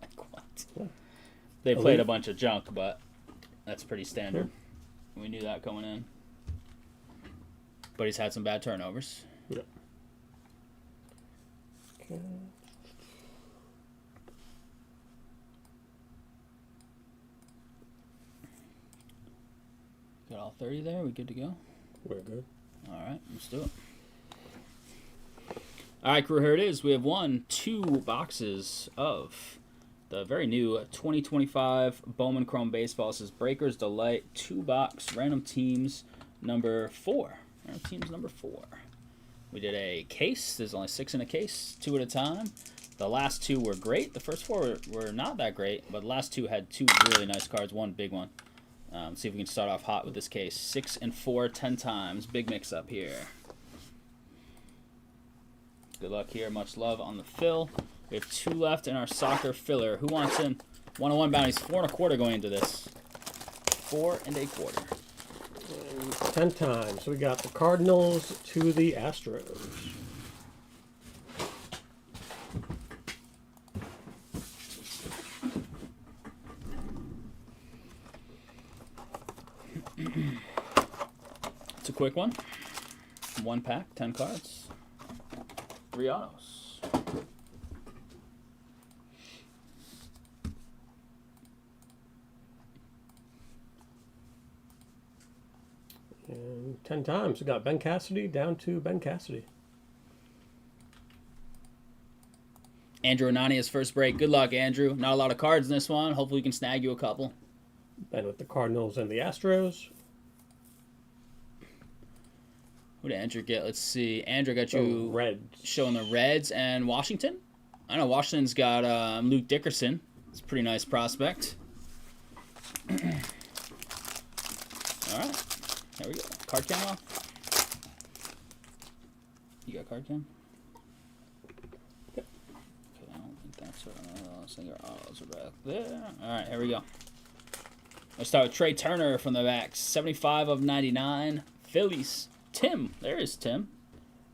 [SPEAKER 1] Like what?
[SPEAKER 2] Yeah.
[SPEAKER 1] They played a bunch of junk, but that's pretty standard.
[SPEAKER 2] Yeah.
[SPEAKER 1] We knew that going in. But he's had some bad turnovers.
[SPEAKER 2] Yeah. Okay.
[SPEAKER 1] Got all 30 there? We good to go?
[SPEAKER 2] We're good.
[SPEAKER 1] All right, let's do it. All right, crew, here it is. We have 2 boxes of the very new 2025 Bowman Chrome Baseball. This is Breakers Delight 2-box random teams number 4. Random teams number 4. We did a case. There's only 6 in a case, 2 at a time. The last 2 were great. The first 4 were not that great, but the last 2 had 2 really nice cards, 1 big one. Let's see if we can start off hot with this case. 6 and 4, 10 times. Big mix up here. Good luck here. Much love on the fill. We have 2 left in our soccer filler. Who wants in? 101 bounties. 4 1/4 going into this. 4 1/4.
[SPEAKER 2] 10 times. We got the Cardinals to the Astros.
[SPEAKER 1] It's a quick one. 1 pack, 10 cards. 3 autos.
[SPEAKER 2] And 10 times. We got Ben Cassidy down to Ben Cassidy.
[SPEAKER 1] Andrew Anania's first break. Good luck, Andrew. Not a lot of cards in this one. Hopefully we can snag you a couple.
[SPEAKER 2] Ben with the Cardinals and the Astros.
[SPEAKER 1] What did Andrew get? Let's see. Andrew got you
[SPEAKER 2] Reds.
[SPEAKER 1] Showing the Reds and Washington. I know Washington's got Luke Dickerson. It's a pretty nice prospect. All right. There we go. Card cam off. You got card cam?
[SPEAKER 2] Yep.
[SPEAKER 1] Okay, I don't think that's what I was thinking. Autos are back there. All right, here we go. Let's start with Trey Turner from the backs. 75 of 99. Phillies. Tim. There is Tim.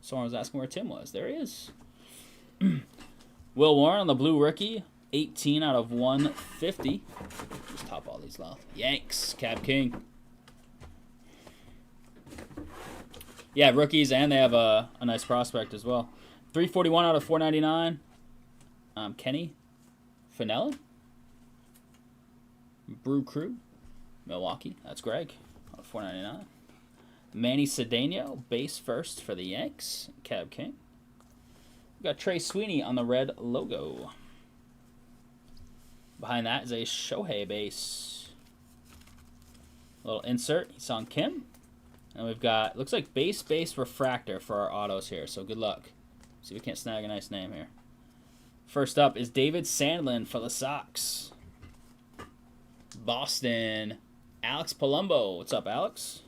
[SPEAKER 1] Someone was asking where Tim was. There he is. Will Warren on the blue rookie. 18 out of 150. Just top all these left. Yanks. Cab King. Yeah, rookies, and they have a nice prospect as well. 341 out of 499. Kenny Fennella. Brew Crew. Milwaukee. That's Greg. Out of 499. Manny Cedeno, base first for the Yanks. Cab King. We got Trey Sweeney on the red logo. Behind that is a Shohei base. A little insert. He's-Sung Kim. And we've got, looks like base refractor for our autos here. So good luck. See if we can't snag a nice name here. First up is David Sandlin for the Sox. Boston. Alex Palumbo. What's up, Alex?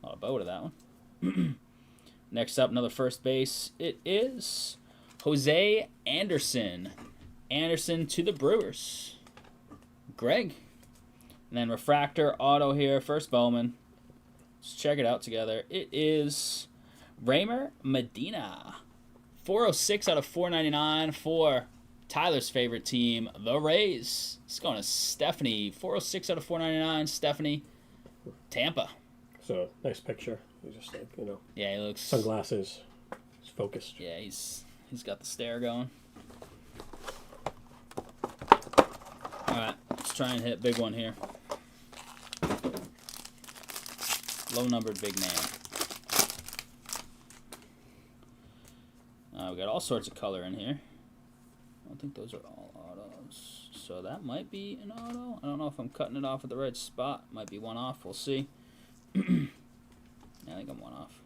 [SPEAKER 1] A lot of bow to that one. Next up, another first base. It is Jose Anderson. Anderson to the Brewers. Greg. And then refractor auto here. First Bowman. Let's check it out together. It is Raymer Medina. 406 out of 499 for Tyler's favorite team, the Rays. It's going to Stephanie. 406 out of 499, Stephanie. Tampa.
[SPEAKER 2] So, nice picture. He's just like, you know.
[SPEAKER 1] Yeah, he looks...
[SPEAKER 2] Sunglasses. He's focused.
[SPEAKER 1] Yeah, he's got the stare going. Alright, let's try and hit big one here. Low-numbered big name. We got all sorts of color in here. I don't think those are all autos. So that might be an auto. I don't know if I'm cutting it off at the right spot. Might be one off. We'll see. Yeah, I think I'm one off.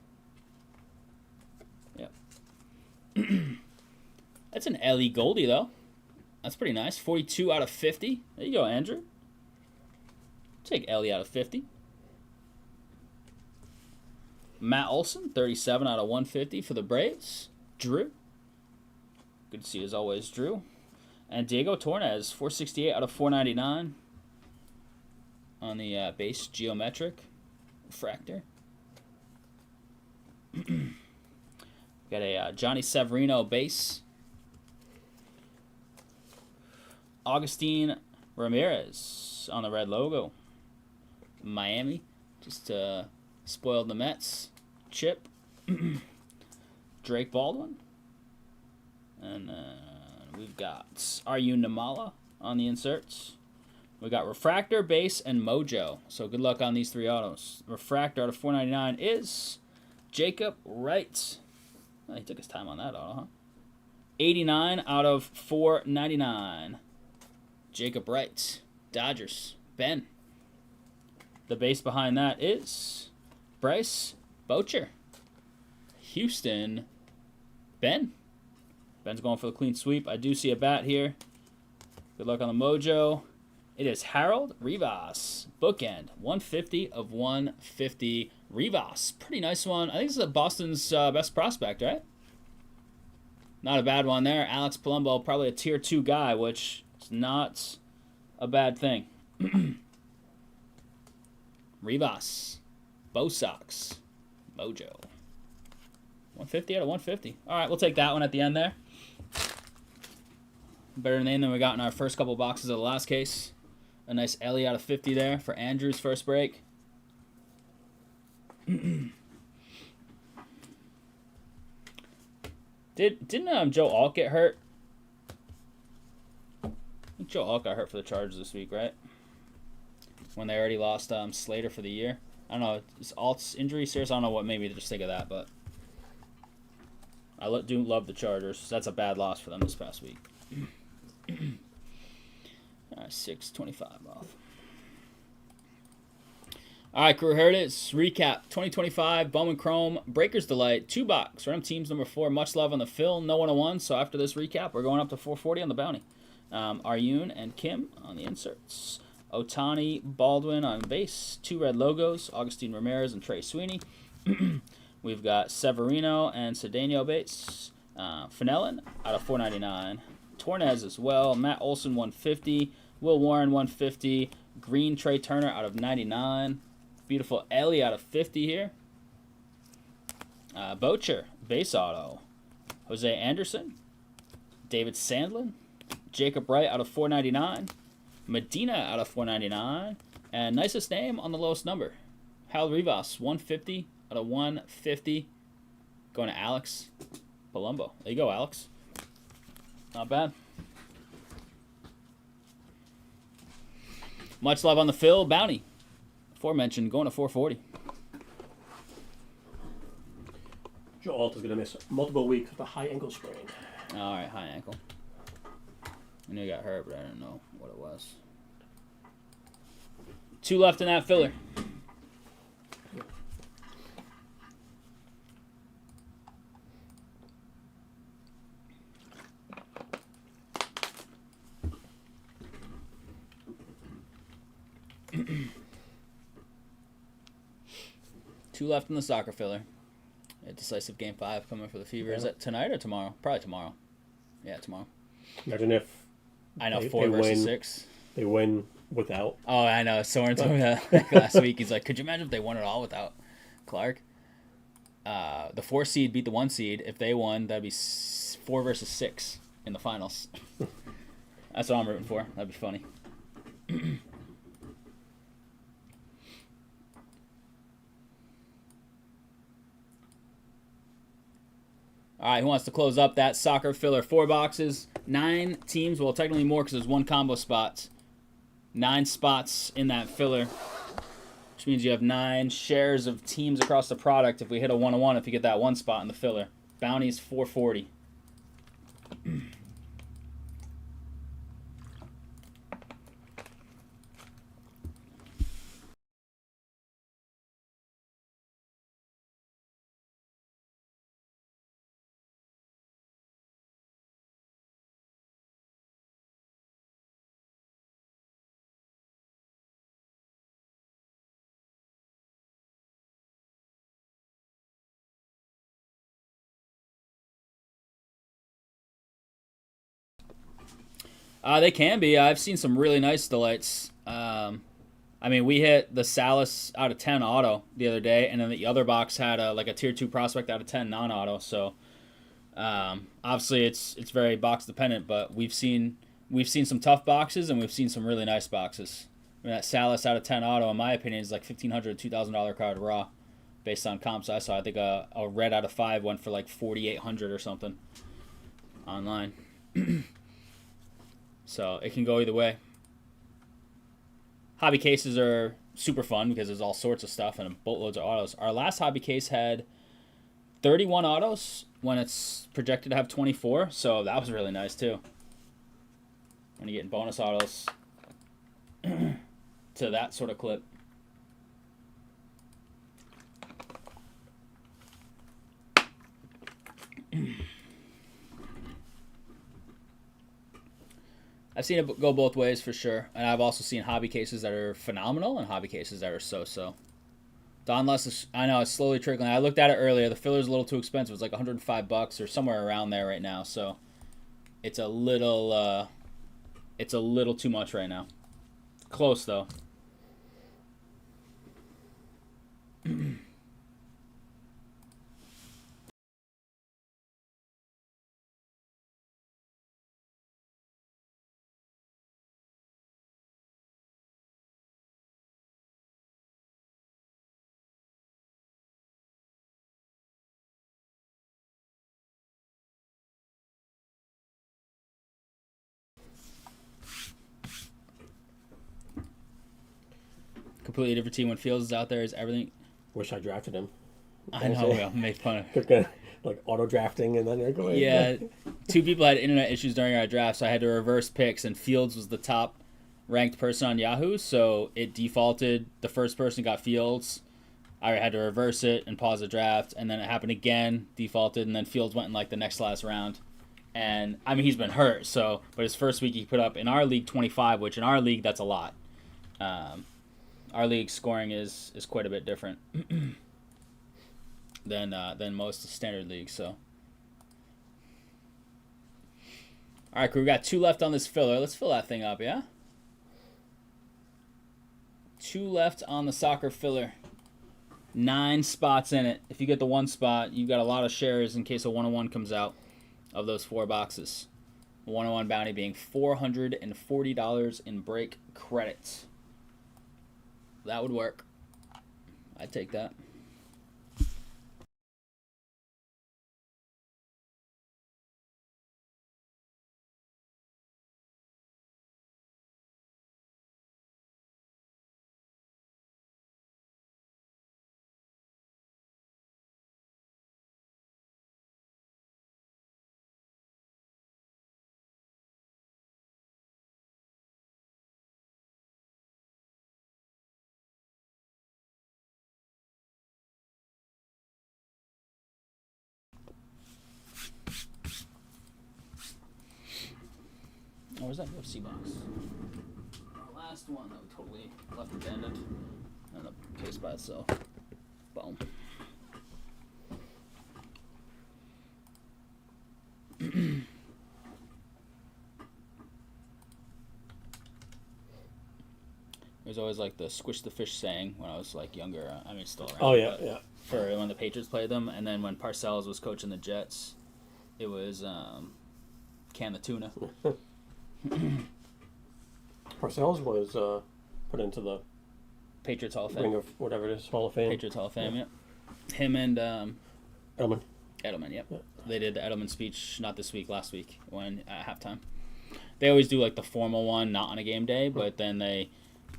[SPEAKER 1] Yep. That's an Ellie Goldie, though. That's pretty nice. 42 out of 50. There you go, Andrew. Take Ellie out of 50. Matt Olson, 37 out of 150 for the Braves. Drew. Good to see as always, Drew. And Diego Torres, 468 out of 499 on the base geometric refractor. Got a Johnny Severino base. Augustine Ramirez on the red logo. Miami. Just spoiled the Mets. Chip. Drake Baldwin. And we've got R.U. Namala on the inserts. We got Refractor, Base, and Mojo. So good luck on these 3 autos. Refractor out of 499 is Jacob Wright. Oh, he took his time on that auto, huh? 89 out of 499. Jacob Wright. Dodgers. Ben. The base behind that is Bryce Boucher. Houston, Ben. Ben's going for the clean sweep. I do see a bat here. Good luck on the mojo. It is Harold Rivas. Bookend. 150 of 150. Rivas. Pretty nice one. I think this is Boston's best prospect, right? Not a bad one there. Alex Palumbo, probably a tier 2 guy, which is not a bad thing. Rivas. Bo Sox. Mojo. 150 out of 150. All right, we'll take that one at the end there. Better name than we got in our first couple boxes of the last case. A nice Ellie out of 50 there for Andrew's first break. Didn't Joe Alt get hurt? I think Joe Alt got hurt for the Chargers this week, right? When they already lost Slater for the year. I don't know. Is Alt's injury serious? I don't know what made me just think of that, but I do love the Chargers. That's a bad loss for them this past week. All right, 625 off. All right, crew, here it is. Recap 2025 Bowman Chrome Breakers Delight 2-box. Random teams number 4. Much love on the fill. No 101. So after this recap, we're going up to 440 on the bounty. Aryun and Kim on the inserts. Otani, Baldwin on base. 2 red logos. Augustine Ramirez and Trey Sweeney. We've got Severino and Cedeno base. Finellin out of 499. Tornez as well. Matt Olson 150. Will Warren 150. Green Trey Turner out of 99. Beautiful Ellie out of 50 here. Bocher base auto. Jose Anderson. David Sandlin. Jacob Wright out of 499. Medina out of 499. And nicest name on the lowest number. Hal Rivas 150 out of 150. Going to Alex Palumbo. There you go, Alex. Not bad. Much love on the fill. Bounty. Aforementioned, going to 440.
[SPEAKER 2] Joe Alt is going to miss multiple weeks with a high ankle sprain.
[SPEAKER 1] All right, high ankle. I knew he got hurt, but I didn't know what it was. 2 left in that filler. Two left in the soccer filler. A decisive game 5 coming for the Fever. Yeah. Is that tonight or tomorrow? Probably tomorrow. Yeah, tomorrow.
[SPEAKER 2] Imagine if
[SPEAKER 1] I know 4 versus 6.
[SPEAKER 2] They win without.
[SPEAKER 1] Oh, I know. Soren told me that last week. He's like, could you imagine if they won it all without Clark? The 4 seed beat the 1 seed. If they won, that'd be 4 versus 6 in the finals. That's what I'm rooting for. That'd be funny. All right, who wants to close up that soccer filler? 4 boxes, 9 teams. Well, technically more because there's 1 combo spot. 9 spots in that filler, which means you have 9 shares of teams across the product. If we hit a 1-1, if you get that 1 spot in the filler, bounty's 440. They can be. I've seen some really nice delights. I mean, we hit the Salas out of 10 auto the other day, and then the other box had like a tier 2 prospect out of 10 non-auto. So obviously it's very box dependent, but we've seen some tough boxes and we've seen some really nice boxes. I mean, that Salas out of 10 auto, in my opinion, is like $1,500, $2,000 card raw, based on comps I saw. I think a red out of 5 went for like $4,800 or something online. So it can go either way. Hobby cases are super fun because there's all sorts of stuff and boatloads of autos. Our last hobby case had 31 autos when it's projected to have 24, so that was really nice too. When you're getting bonus autos to that sort of clip. I've seen it go both ways for sure, and I've also seen hobby cases that are phenomenal and hobby cases that are so-so. Donruss is, I know, it's slowly trickling. I looked at it earlier. The filler's a little too expensive. It's like $105 or somewhere around there right now. So it's a little too much right now. Close though. Completely different team when Fields is out there. Is everything?
[SPEAKER 2] Wish I drafted him.
[SPEAKER 1] I know. We'll make fun of.
[SPEAKER 2] Like auto drafting and then they're going.
[SPEAKER 1] Yeah, 2 people had internet issues during our draft, so I had to reverse picks, and Fields was the top ranked person on Yahoo, so it defaulted. The first person got Fields. I had to reverse it and pause the draft, and then it happened again, defaulted, and then Fields went in like the next last round. And I mean, he's been hurt, so but his first week he put up in our league 25, which in our league that's a lot. Our league scoring is quite a bit different than most standard leagues. So, all right, crew, we got 2 left on this filler. Let's fill that thing up, yeah. 2 left on the soccer filler. 9 spots in it. If you get the 1 spot, you got a lot of shares in case a 1-on-1 comes out of those 4 boxes. 1-on-1 bounty being $440 in break credits. That would work. I'd take that. Oh, where's that UFC box? Our last one that we totally left abandoned. And a case by itself. Boom. There's always like the squish the fish saying when I was like younger. I mean, it's still around.
[SPEAKER 2] Oh, yeah, yeah.
[SPEAKER 1] For when the Patriots played them, and then when Parcells was coaching the Jets, it was can the tuna.
[SPEAKER 2] Parcells was put into the
[SPEAKER 1] Patriots Hall of Fame.
[SPEAKER 2] Ring of whatever it is, Hall of Fame.
[SPEAKER 1] Patriots Hall of Fame, yeah. Him and
[SPEAKER 2] Edelman.
[SPEAKER 1] Edelman, yep. Yeah. They did the Edelman speech, not this week, last week, when at halftime. They always do like the formal one, not on a game day, but then they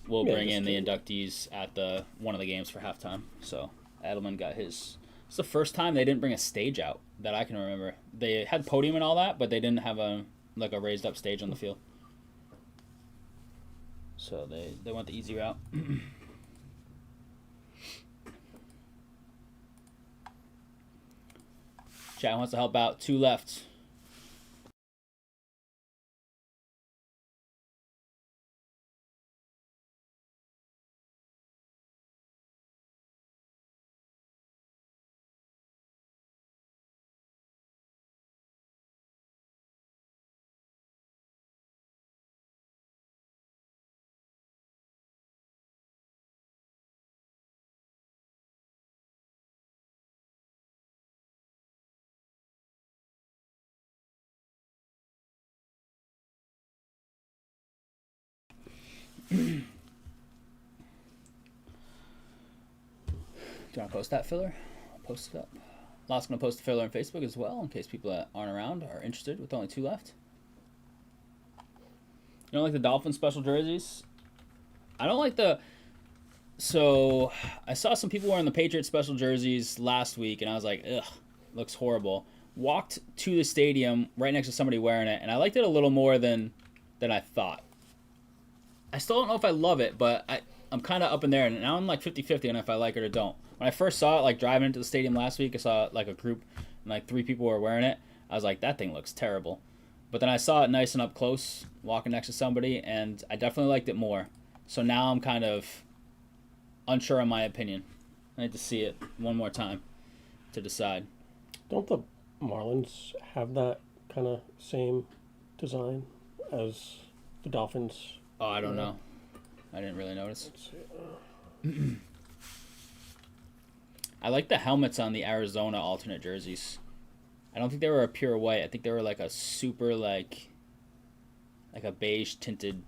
[SPEAKER 1] will bring in the inductees at the one of the games for halftime. So Edelman got his. It's the first time they didn't bring a stage out that I can remember. They had podium and all that, but they didn't have a raised up stage on the field. So they went the easy route. Chad wants to help out. 2 left. Do you want to post that filler? I'll post it up. Lot's going to post the filler on Facebook as well in case people that aren't around are interested with only 2 left. You don't like the Dolphins special jerseys? I don't like the... So, I saw some people wearing the Patriots special jerseys last week, and I was like, ugh, looks horrible. Walked to the stadium right next to somebody wearing it, and I liked it a little more than I thought. I still don't know if I love it, but I'm kind of up in there, and now I'm like 50-50 on if I like it or don't. When I first saw it, like driving into the stadium last week, I saw like a group, and like 3 people were wearing it. I was like, that thing looks terrible. But then I saw it nice and up close, walking next to somebody, and I definitely liked it more. So now I'm kind of unsure on my opinion. I need to see it one more time to decide.
[SPEAKER 2] Don't the Marlins have that kind of same design as the Dolphins?
[SPEAKER 1] Oh, I don't know. I didn't really notice. I like the helmets on the Arizona alternate jerseys. I don't think they were a pure white. I think they were like a super like a beige tinted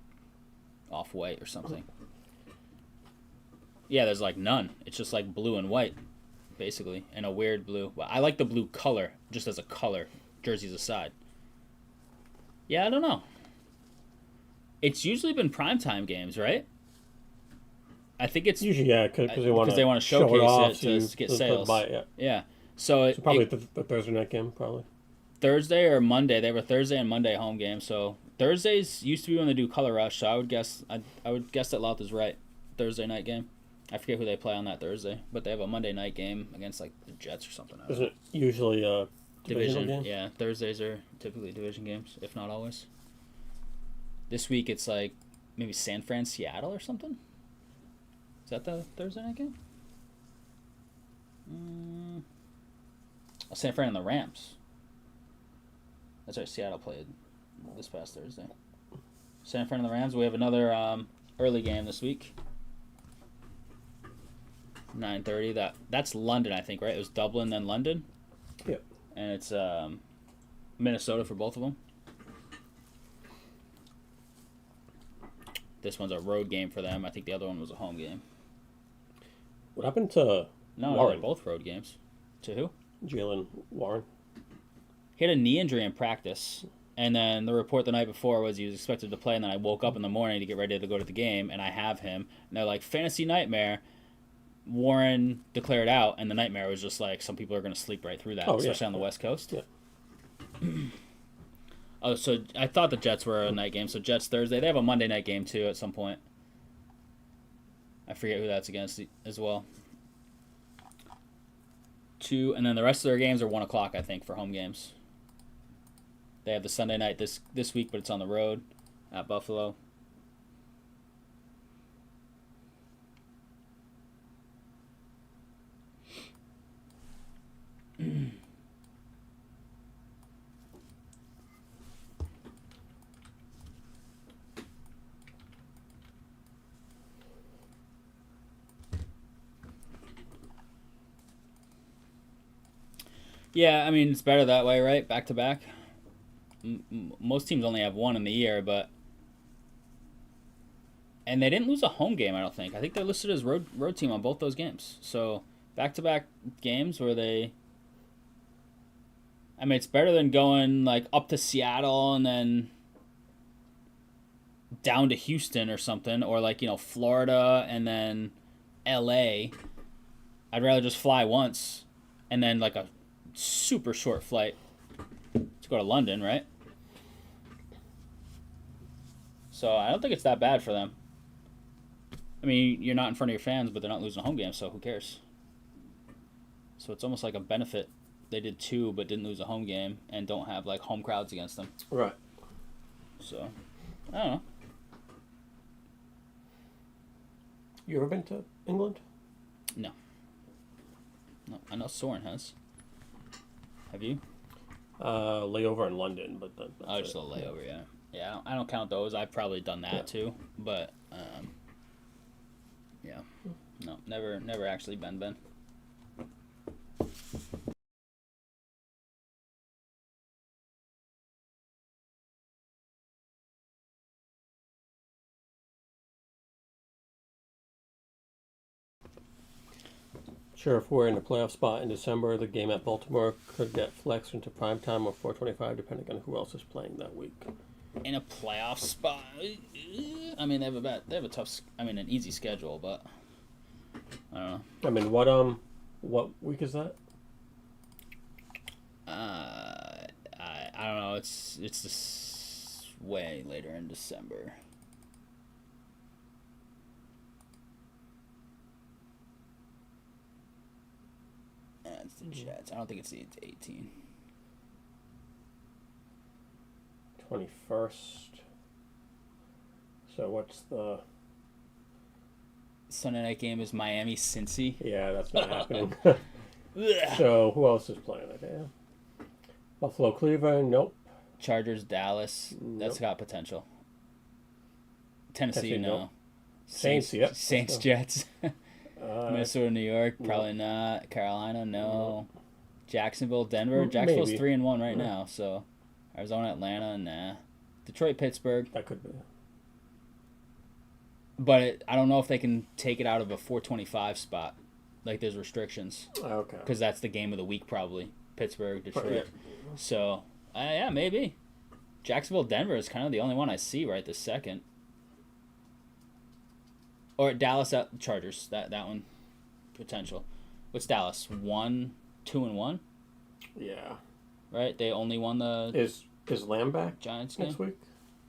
[SPEAKER 1] off-white or something. Yeah, there's like none. It's just like blue and white, basically, and a weird blue. Well, I like the blue color, just as a color, jerseys aside. Yeah, I don't know. It's usually been primetime games, right? I think it's
[SPEAKER 2] usually because they
[SPEAKER 1] want to showcase
[SPEAKER 2] it off
[SPEAKER 1] to get sales.
[SPEAKER 2] Buy it,
[SPEAKER 1] yeah. So
[SPEAKER 2] probably the Thursday night game, probably.
[SPEAKER 1] Thursday or Monday. They have a Thursday and Monday home game. So Thursdays used to be when they do Color Rush. So I would guess that Louth is right. Thursday night game. I forget who they play on that Thursday, but they have a Monday night game against like the Jets or something.
[SPEAKER 2] Isn't it usually a division game?
[SPEAKER 1] Yeah, Thursdays are typically division games, if not always. This week it's like maybe San Fran, Seattle or something. Is that the Thursday night game? San Fran and the Rams. That's right, Seattle played this past Thursday. San Fran and the Rams. We have another early game this week. 9:30. That's London, I think, right? It was Dublin, then London.
[SPEAKER 2] Yep.
[SPEAKER 1] And it's Minnesota for both of them. This one's a road game for them. I think the other one was a home game.
[SPEAKER 2] What happened to
[SPEAKER 1] No,
[SPEAKER 2] Warren?
[SPEAKER 1] they're both road games. To who?
[SPEAKER 2] Jalen Warren.
[SPEAKER 1] He had a knee injury in practice, and then the report the night before was he was expected to play, and then I woke up in the morning to get ready to go to the game, and I have him, and they're like, fantasy nightmare. Warren declared out, and the nightmare was just like some people are going to sleep right through that, especially on the West Coast.
[SPEAKER 2] Yeah.
[SPEAKER 1] Oh, so I thought the Jets were a night game. So Jets Thursday. They have a Monday night game too at some point. I forget who that's against as well. And then the rest of their games are 1 o'clock, I think, for home games. They have the Sunday night this week, but it's on the road at Buffalo. Yeah, I mean, it's better that way, right? Back to back. Most teams only have one in the year, but... And they didn't lose a home game, I don't think. I think they're listed as road team on both those games. So, back-to-back games where they... I mean, it's better than going, like, up to Seattle and then down to Houston or something. Or, like, Florida and then L.A. I'd rather just fly once and then, like, a super short flight to go to London, right? So I don't think it's that bad for them. I mean, you're not in front of your fans, but they're not losing a home game, so who cares? So it's almost like a benefit. They did 2 but didn't lose a home game and don't have like home crowds against them.
[SPEAKER 2] Right.
[SPEAKER 1] So, I don't know.
[SPEAKER 2] You ever been to England?
[SPEAKER 1] No, I know Soren has. Have you?
[SPEAKER 2] Layover in London, but that's
[SPEAKER 1] just a layover, yeah. Yeah, I don't count those. I've probably done that too, but yeah, no, never actually been.
[SPEAKER 2] Sure, if we're in a playoff spot in December, the game at Baltimore could get flexed into primetime or 4:25, depending on who else is playing that week.
[SPEAKER 1] In a playoff spot, I mean, they have a tough, an easy schedule, but I don't know.
[SPEAKER 2] I mean, what week is that?
[SPEAKER 1] I don't know. It's this way later in December. It's the Jets. I don't think it's 18.
[SPEAKER 2] 21st. So what's the...
[SPEAKER 1] Sunday night game is Miami-Cincy.
[SPEAKER 2] Yeah, that's not happening.
[SPEAKER 1] Ugh.
[SPEAKER 2] So who else is playing that day? Buffalo, Cleveland, nope.
[SPEAKER 1] Chargers, Dallas. That's got potential. Tennessee, no.
[SPEAKER 2] Nope. Saints, yep.
[SPEAKER 1] Saints, Jets. Minnesota, New York, probably not. Carolina, no. Jacksonville, Denver. Jacksonville's
[SPEAKER 2] Maybe.
[SPEAKER 1] 3-1 right now, so Arizona, Atlanta, nah. Detroit, Pittsburgh.
[SPEAKER 2] That could be.
[SPEAKER 1] But I don't know if they can take it out of a 425 spot. Like, there's restrictions.
[SPEAKER 2] Okay.
[SPEAKER 1] Because that's the game of the week, probably. Pittsburgh, Detroit.
[SPEAKER 2] Yeah.
[SPEAKER 1] So, yeah, maybe. Jacksonville, Denver is kind of the only one I see right this second. Or Dallas Chargers. That one, potential. What's Dallas? 2-1?
[SPEAKER 2] Yeah.
[SPEAKER 1] Right? They only won the
[SPEAKER 2] Is Lamb back
[SPEAKER 1] Giants game.
[SPEAKER 2] next week?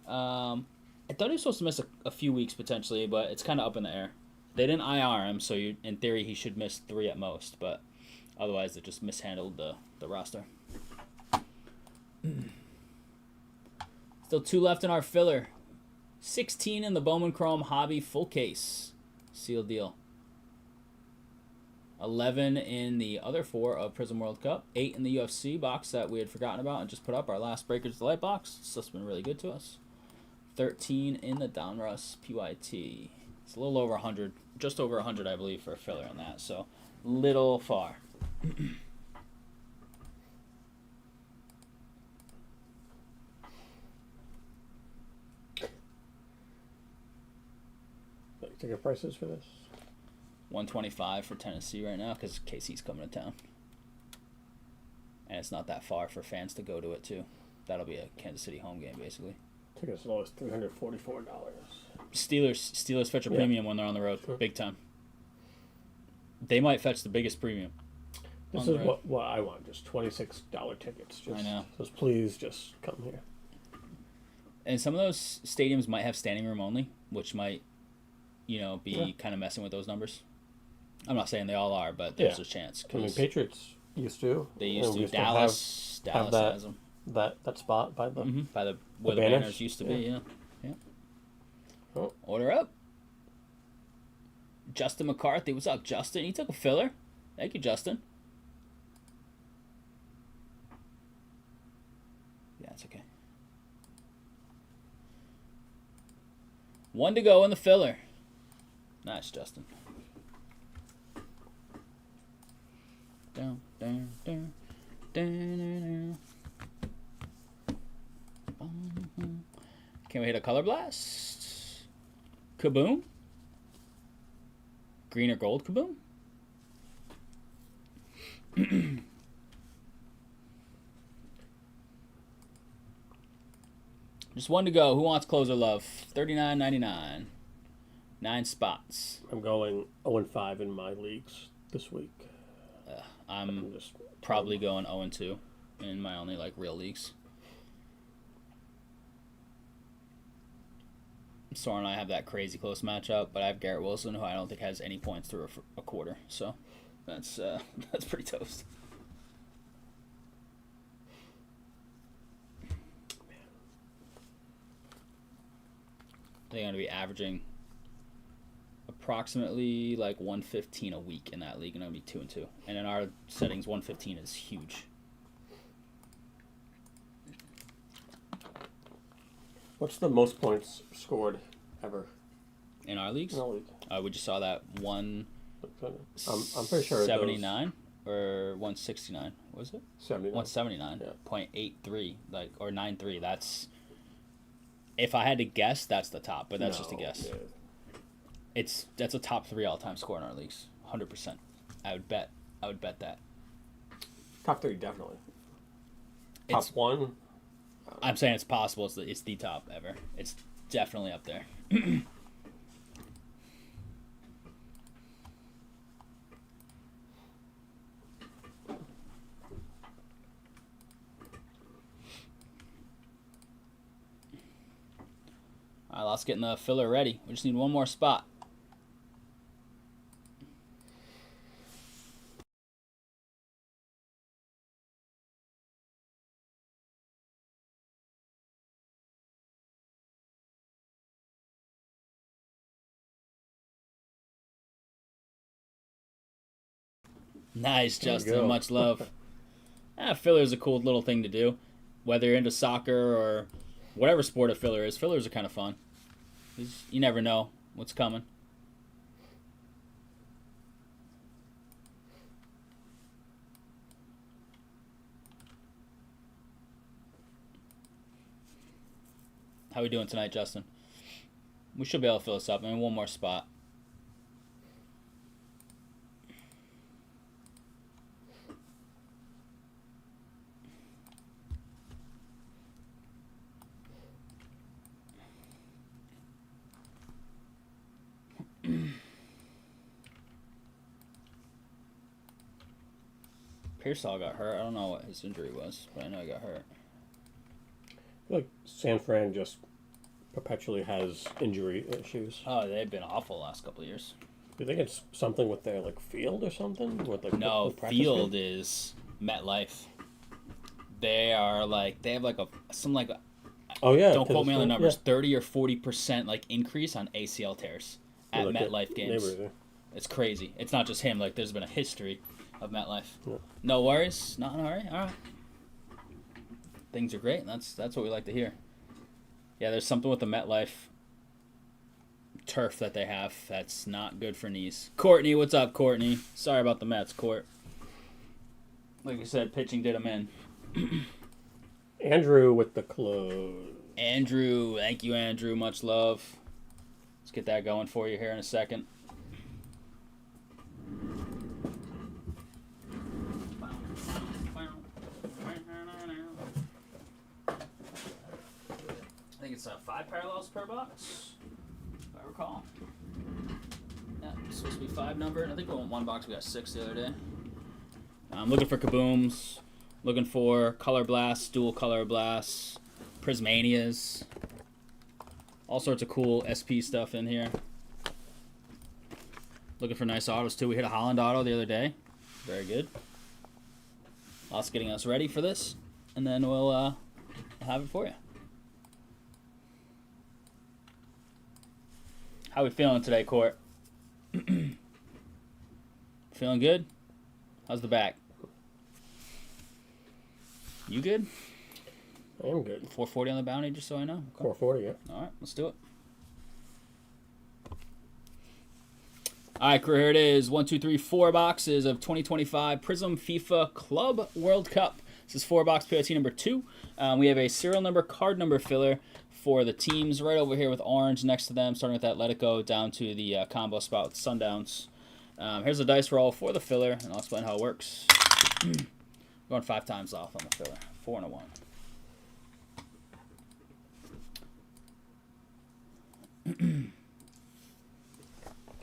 [SPEAKER 1] I thought he was supposed to miss a few weeks potentially, but it's kind of up in the air. They didn't IR him, so in theory he should miss 3 at most, but otherwise they just mishandled the roster. Still 2 left in our filler. 16 in the Bowman Chrome Hobby full case. Sealed deal. 11 in the other 4 of Prizm World Cup. 8 in the UFC box that we had forgotten about and just put up, our last Breakers Delight box. It's just been really good to us. 13 in the Donruss PYT. It's a little over 100. Just over 100, I believe, for a filler on that. So, little far.
[SPEAKER 2] Ticket prices for this?
[SPEAKER 1] $125 for Tennessee right now because KC's coming to town. And it's not that far for fans to go to it, too. That'll be a Kansas City home game, basically.
[SPEAKER 2] Tickets as low as $344.
[SPEAKER 1] Steelers fetch a premium when they're on the road.
[SPEAKER 2] Sure.
[SPEAKER 1] Big time. They might fetch the biggest premium.
[SPEAKER 2] This is what I want. Just $26 tickets. Just,
[SPEAKER 1] I know.
[SPEAKER 2] So please just come here.
[SPEAKER 1] And some of those stadiums might have standing room only, which might, be kind of messing with those numbers. I'm not saying they all are, but there's a chance.
[SPEAKER 2] I mean, Patriots used to.
[SPEAKER 1] They used to. Dallas has them.
[SPEAKER 2] That spot by the
[SPEAKER 1] where the banners used to be. Yeah.
[SPEAKER 2] Oh.
[SPEAKER 1] Order up. Justin McCarthy, what's up, Justin? He took a filler. Thank you, Justin. Yeah, it's okay. 1 to go in the filler. Nice, Justin. Down. Can we hit a color blast? Kaboom. Green or gold kaboom? Just 1 to go. Who wants closer love? $39.99. 9 spots.
[SPEAKER 2] I'm going 0-5 in my leagues this week.
[SPEAKER 1] I'm just probably going 0-2 in my only real leagues. Soren and I have that crazy close matchup, but I have Garrett Wilson, who I don't think has any points through a quarter. So that's pretty toast. They're going to be averaging approximately 115 a week in that league, and it'll be 2-2. And in our settings, 115 is huge.
[SPEAKER 2] What's the most points scored ever
[SPEAKER 1] in our leagues?
[SPEAKER 2] In our league.
[SPEAKER 1] We just saw that
[SPEAKER 2] I'm pretty sure
[SPEAKER 1] 79 or 169. What was it?
[SPEAKER 2] 79.
[SPEAKER 1] 179. Yeah. 0.83 or 93. That's, if I had to guess, that's the top, but that's just a guess. Yeah. That's a top 3 all-time score in our leagues, 100%. I would bet that.
[SPEAKER 2] Top 3 definitely. Top 1.
[SPEAKER 1] I'm saying it's possible. It's the top ever. It's definitely up there. All right, let's get the filler ready. We just need 1 more spot. Nice,
[SPEAKER 2] There you
[SPEAKER 1] Justin.
[SPEAKER 2] go.
[SPEAKER 1] Much love. Filler is a cool little thing to do. Whether you're into soccer or whatever sport a filler is, fillers are kind of fun. You never know what's coming. How we doing tonight, Justin? We should be able to fill this up. I mean, one more spot. Pearsall got hurt. I don't know what his injury was, but I know he got hurt.
[SPEAKER 2] I feel like San Fran just perpetually has injury issues.
[SPEAKER 1] Oh, they've been awful the last couple of years.
[SPEAKER 2] Do you think it's something with their field or something? With,
[SPEAKER 1] No,
[SPEAKER 2] the practice
[SPEAKER 1] field
[SPEAKER 2] field?
[SPEAKER 1] is MetLife. They have
[SPEAKER 2] Oh yeah.
[SPEAKER 1] don't quote me on the numbers,
[SPEAKER 2] Yeah.
[SPEAKER 1] 30 or 40% increase on ACL tears at MetLife games.
[SPEAKER 2] Neighbors, yeah.
[SPEAKER 1] It's crazy. It's not just him. There's been a history of MetLife.
[SPEAKER 2] Yeah.
[SPEAKER 1] No worries. Not in a hurry. All right. Things are great. That's what we like to hear. Yeah, there's something with the MetLife turf that they have that's not good for knees. Courtney, what's up, Courtney? Sorry about the Mets, Court. Like I said, pitching did them in.
[SPEAKER 2] Andrew with the close.
[SPEAKER 1] Andrew, thank you, Andrew. Much love. Let's get that going for you here in a second. I think it's 5 parallels per box, if I recall. Yeah, it's supposed to be 5 numbered. I think we went 1 box. We got 6 the other day. I'm looking for kabooms. Looking for color blasts, dual color blasts, Prismanias. All sorts of cool SP stuff in here. Looking for nice autos too. We hit a Holland auto the other day. Very good. Lots getting us ready for this. And then we'll have it for you. How we feeling today, Court? Feeling good? How's the back? You good?
[SPEAKER 2] I am good.
[SPEAKER 1] 440 on the bounty, just so I know. Okay.
[SPEAKER 2] 440, yeah.
[SPEAKER 1] All right, let's do it. All right, crew, here it is. 1, 2, 3, 4 boxes of 2025 Prizm FIFA Club World Cup. This is 4-box POT number 2. We have a serial number, card number filler for the teams right over here with orange next to them, starting with Atletico down to the combo spot with Sundowns. Here's the dice roll for the filler, and I'll explain how it works. Going 5 times off on the filler. 4 and a 1.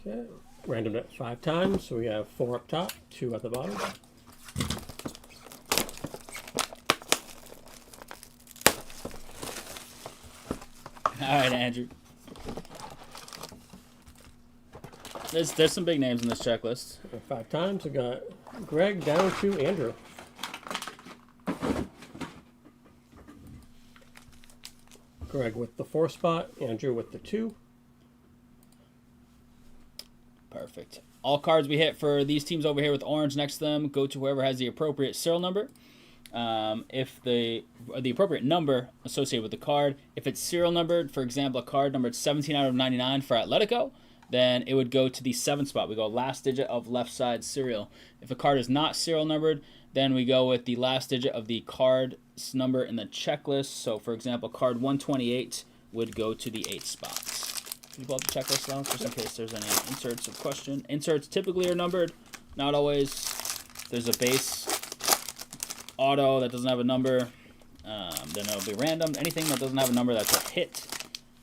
[SPEAKER 2] Okay. Random at 5 times, so we have 4 up top, 2 at the bottom.
[SPEAKER 1] All right, Andrew. There's some big names in this checklist.
[SPEAKER 2] 5 times, we got Greg down to Andrew. Greg with the 4 spot, Andrew with the 2.
[SPEAKER 1] Perfect. All cards we hit for these teams over here with orange next to them go to whoever has the appropriate serial number. If the appropriate number associated with the card, if it's serial numbered, for example, a card numbered 17 out of 99 for Atletico, then it would go to the 7th spot. We go last digit of left side serial. If a card is not serial numbered, then we go with the last digit of the card's number in the checklist. So, for example, card 128 would go to the 8th spot. Can you pull up the checklist now, just in case there's any inserts of question? Inserts typically are numbered, not always. There's a base auto that doesn't have a number, then it'll be random. Anything that doesn't have a number, that's a hit.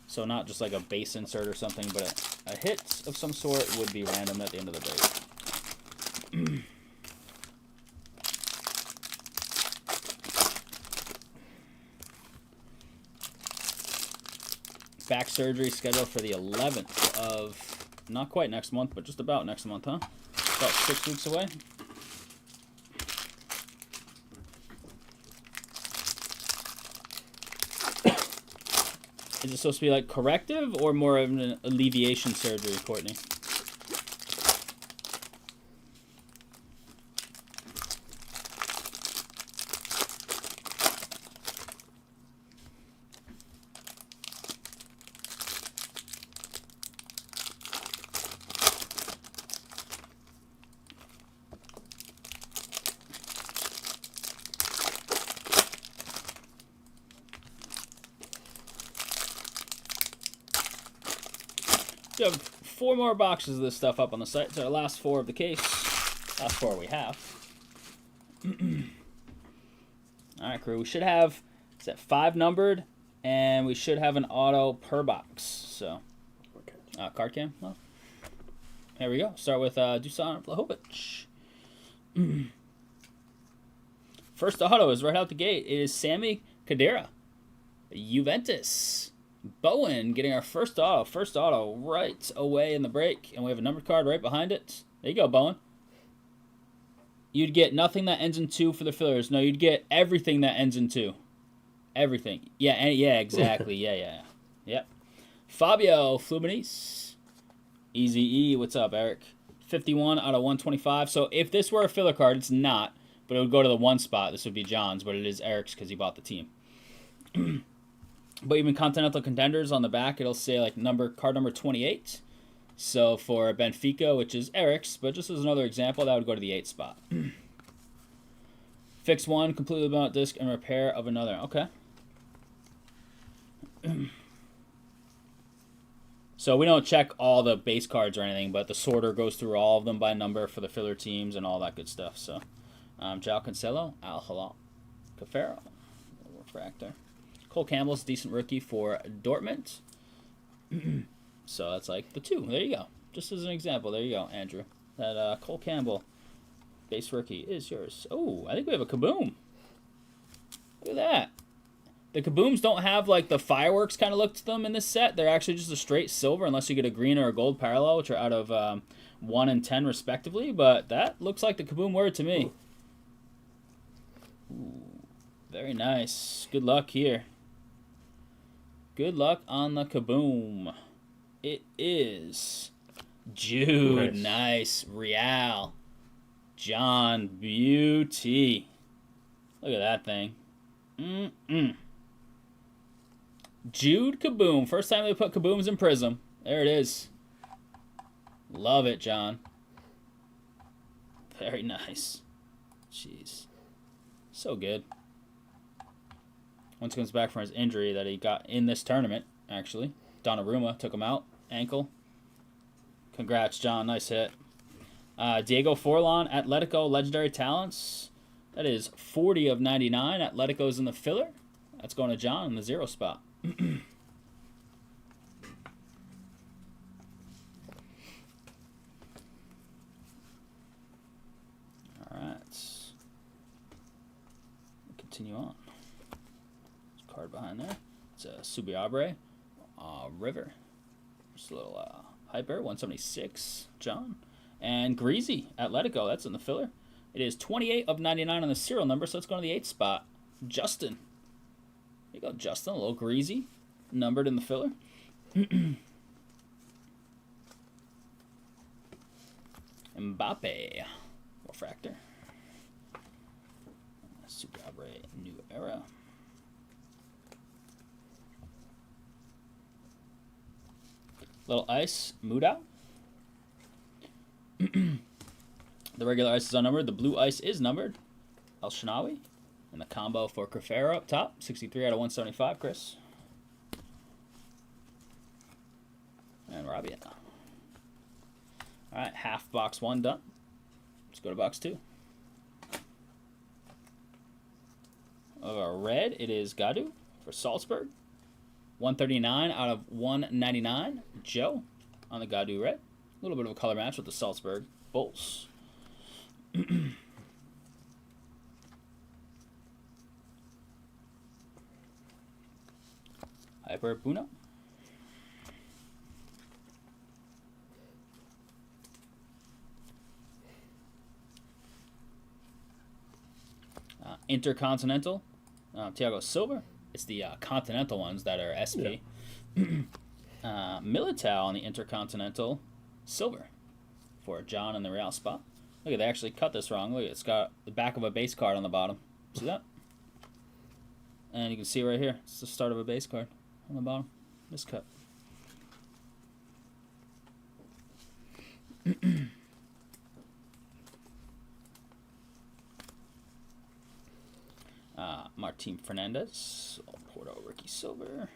[SPEAKER 1] So not just like a base insert or something, but a hit of some sort would be random at the end of the day. Back surgery scheduled for the 11th of, not quite next month, but just about next month, huh? About 6 weeks away. Is it supposed to be like corrective or more of an alleviation surgery, Courtney? We have 4 more boxes of this stuff up on the site. It's our last 4 of the case. Last 4 we have. All right, crew. We should have, is that 5 numbered? And we should have an auto per box. So, card cam. Well, here we go. Start with Dusan Vlahovic. First auto is right out the gate. It is Sammy Khedira, Juventus. Bowen getting our first auto. First auto right away in the break. And we have a numbered card right behind it. There you go, Bowen. You'd get nothing that ends in 2 for the fillers. No, you'd get everything that ends in 2. Everything. Yeah, exactly. Yeah. Yep. Fabio Fluminense. Easy E. What's up, Eric? 51 out of 125. So if this were a filler card, it's not. But it would go to the 1 spot. This would be John's, but it is Eric's because he bought the team. But even Continental Contenders on the back, it'll say like card number 28. So for Benfica, which is Eric's, but just as another example, that would go to the 8 spot. Fix 1, completely without disc, and repair of another. Okay. So we don't check all the base cards or anything, but the sorter goes through all of them by number for the filler teams and all that good stuff. So, João Cancelo, Al Hilal, Cafaro, refractor. Cole Campbell's decent rookie for Dortmund. So that's like the 2. There you go. Just as an example, there you go, Andrew. That Cole Campbell base rookie is yours. Oh, I think we have a Kaboom. Look at that. The Kabooms don't have like the fireworks kind of look to them in this set. They're actually just a straight silver unless you get a green or a gold parallel, which are out of 1 and 10 respectively. But that looks like the Kaboom word to me. Ooh, very nice. Good luck here. Good luck on the Kaboom. It is Jude. Nice. Real. John. Beauty. Look at that thing. Jude Kaboom. First time they put Kabooms in Prizm. There it is. Love it, John. Very nice. Jeez. So good. Once he comes back from his injury that he got in this tournament, actually. Donnarumma took him out. Ankle. Congrats, John. Nice hit. Diego Forlan, Atletico Legendary Talents. That is 40 of 99. Atletico's in the filler. That's going to John in the 0 spot. All right. Continue on. There's a card behind there. It's a Subiabre. River. Just a little hyper. 176. John. And Greasy. Atletico. That's in the filler. It is 28 of 99 on the serial number, so let's go to the 8th spot. Justin. There you go, Justin. A little greasy. Numbered in the filler. Mbappe. Refractor. Sugabre. New Era. Little ice. Muda. The regular ice is unnumbered. The blue ice is numbered. El Shanawi. And the combo for Cafaro up top. 63 out of 175, Chris. And Rabia. All right, half box 1 done. Let's go to box 2. Of our red, it is Gadu for Salzburg. 139 out of 199. Joe on the Gadu red. A little bit of a color match with the Salzburg Bulls. Hyper Buno. Intercontinental. Thiago Silva. It's the Continental ones that are SP. Yeah. Militao on the Intercontinental Silver for John in the Real spot. Look at, they actually cut this wrong. Look, it's got the back of a base card on the bottom. See that? And you can see right here, it's the start of a base card on the bottom. Miscut. Martin Fernandez, Porto Ricky Silver.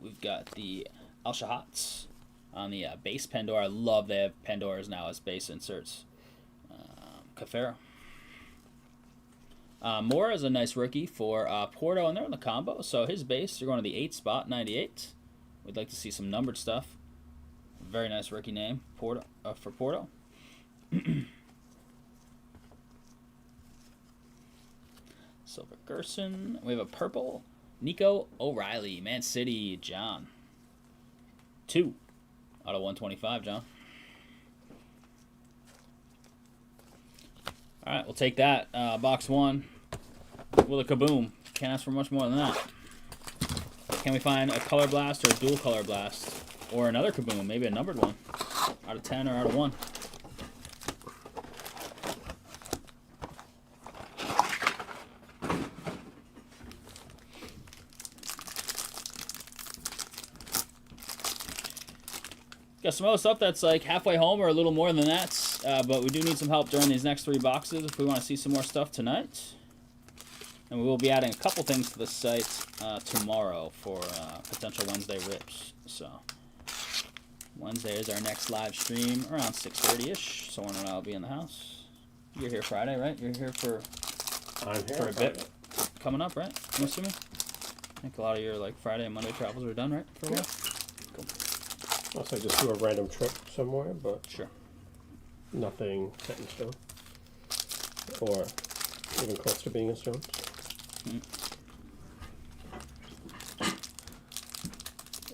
[SPEAKER 1] we've got the Al-Shahats on the base Pandora. I love they have Pandoras now as base inserts. Cafera. Moore is a nice rookie for Porto, and they're in the combo. So his base, you're going to the 8 spot, 98. We'd like to see some numbered stuff. Very nice rookie name, Porto for Porto. Silver Gerson. We have a purple. Nico O'Reilly, Man City, John. 2 out of 125, John. All right, we'll take that. Box 1 with a kaboom. Can't ask for much more than that. Can we find a color blast or a dual color blast? Or another kaboom, maybe a numbered one. Out of 10 or out of 1. Got some other stuff that's like halfway home or a little more than that. But we do need some help during these next 3 boxes if we want to see some more stuff tonight. And we will be adding a couple things to the site tomorrow for potential Wednesday rips. So Wednesday is our next live stream around 6:30ish. Someone and I will be in the house. You're here Friday, right? You're here for a bit coming up, right? I'm assuming. I think a lot of your like Friday and Monday travels are done, right? For a while. Cool.
[SPEAKER 2] Also, just do a random trip somewhere, but
[SPEAKER 1] sure.
[SPEAKER 2] Nothing set in stone, or even close to being in stone.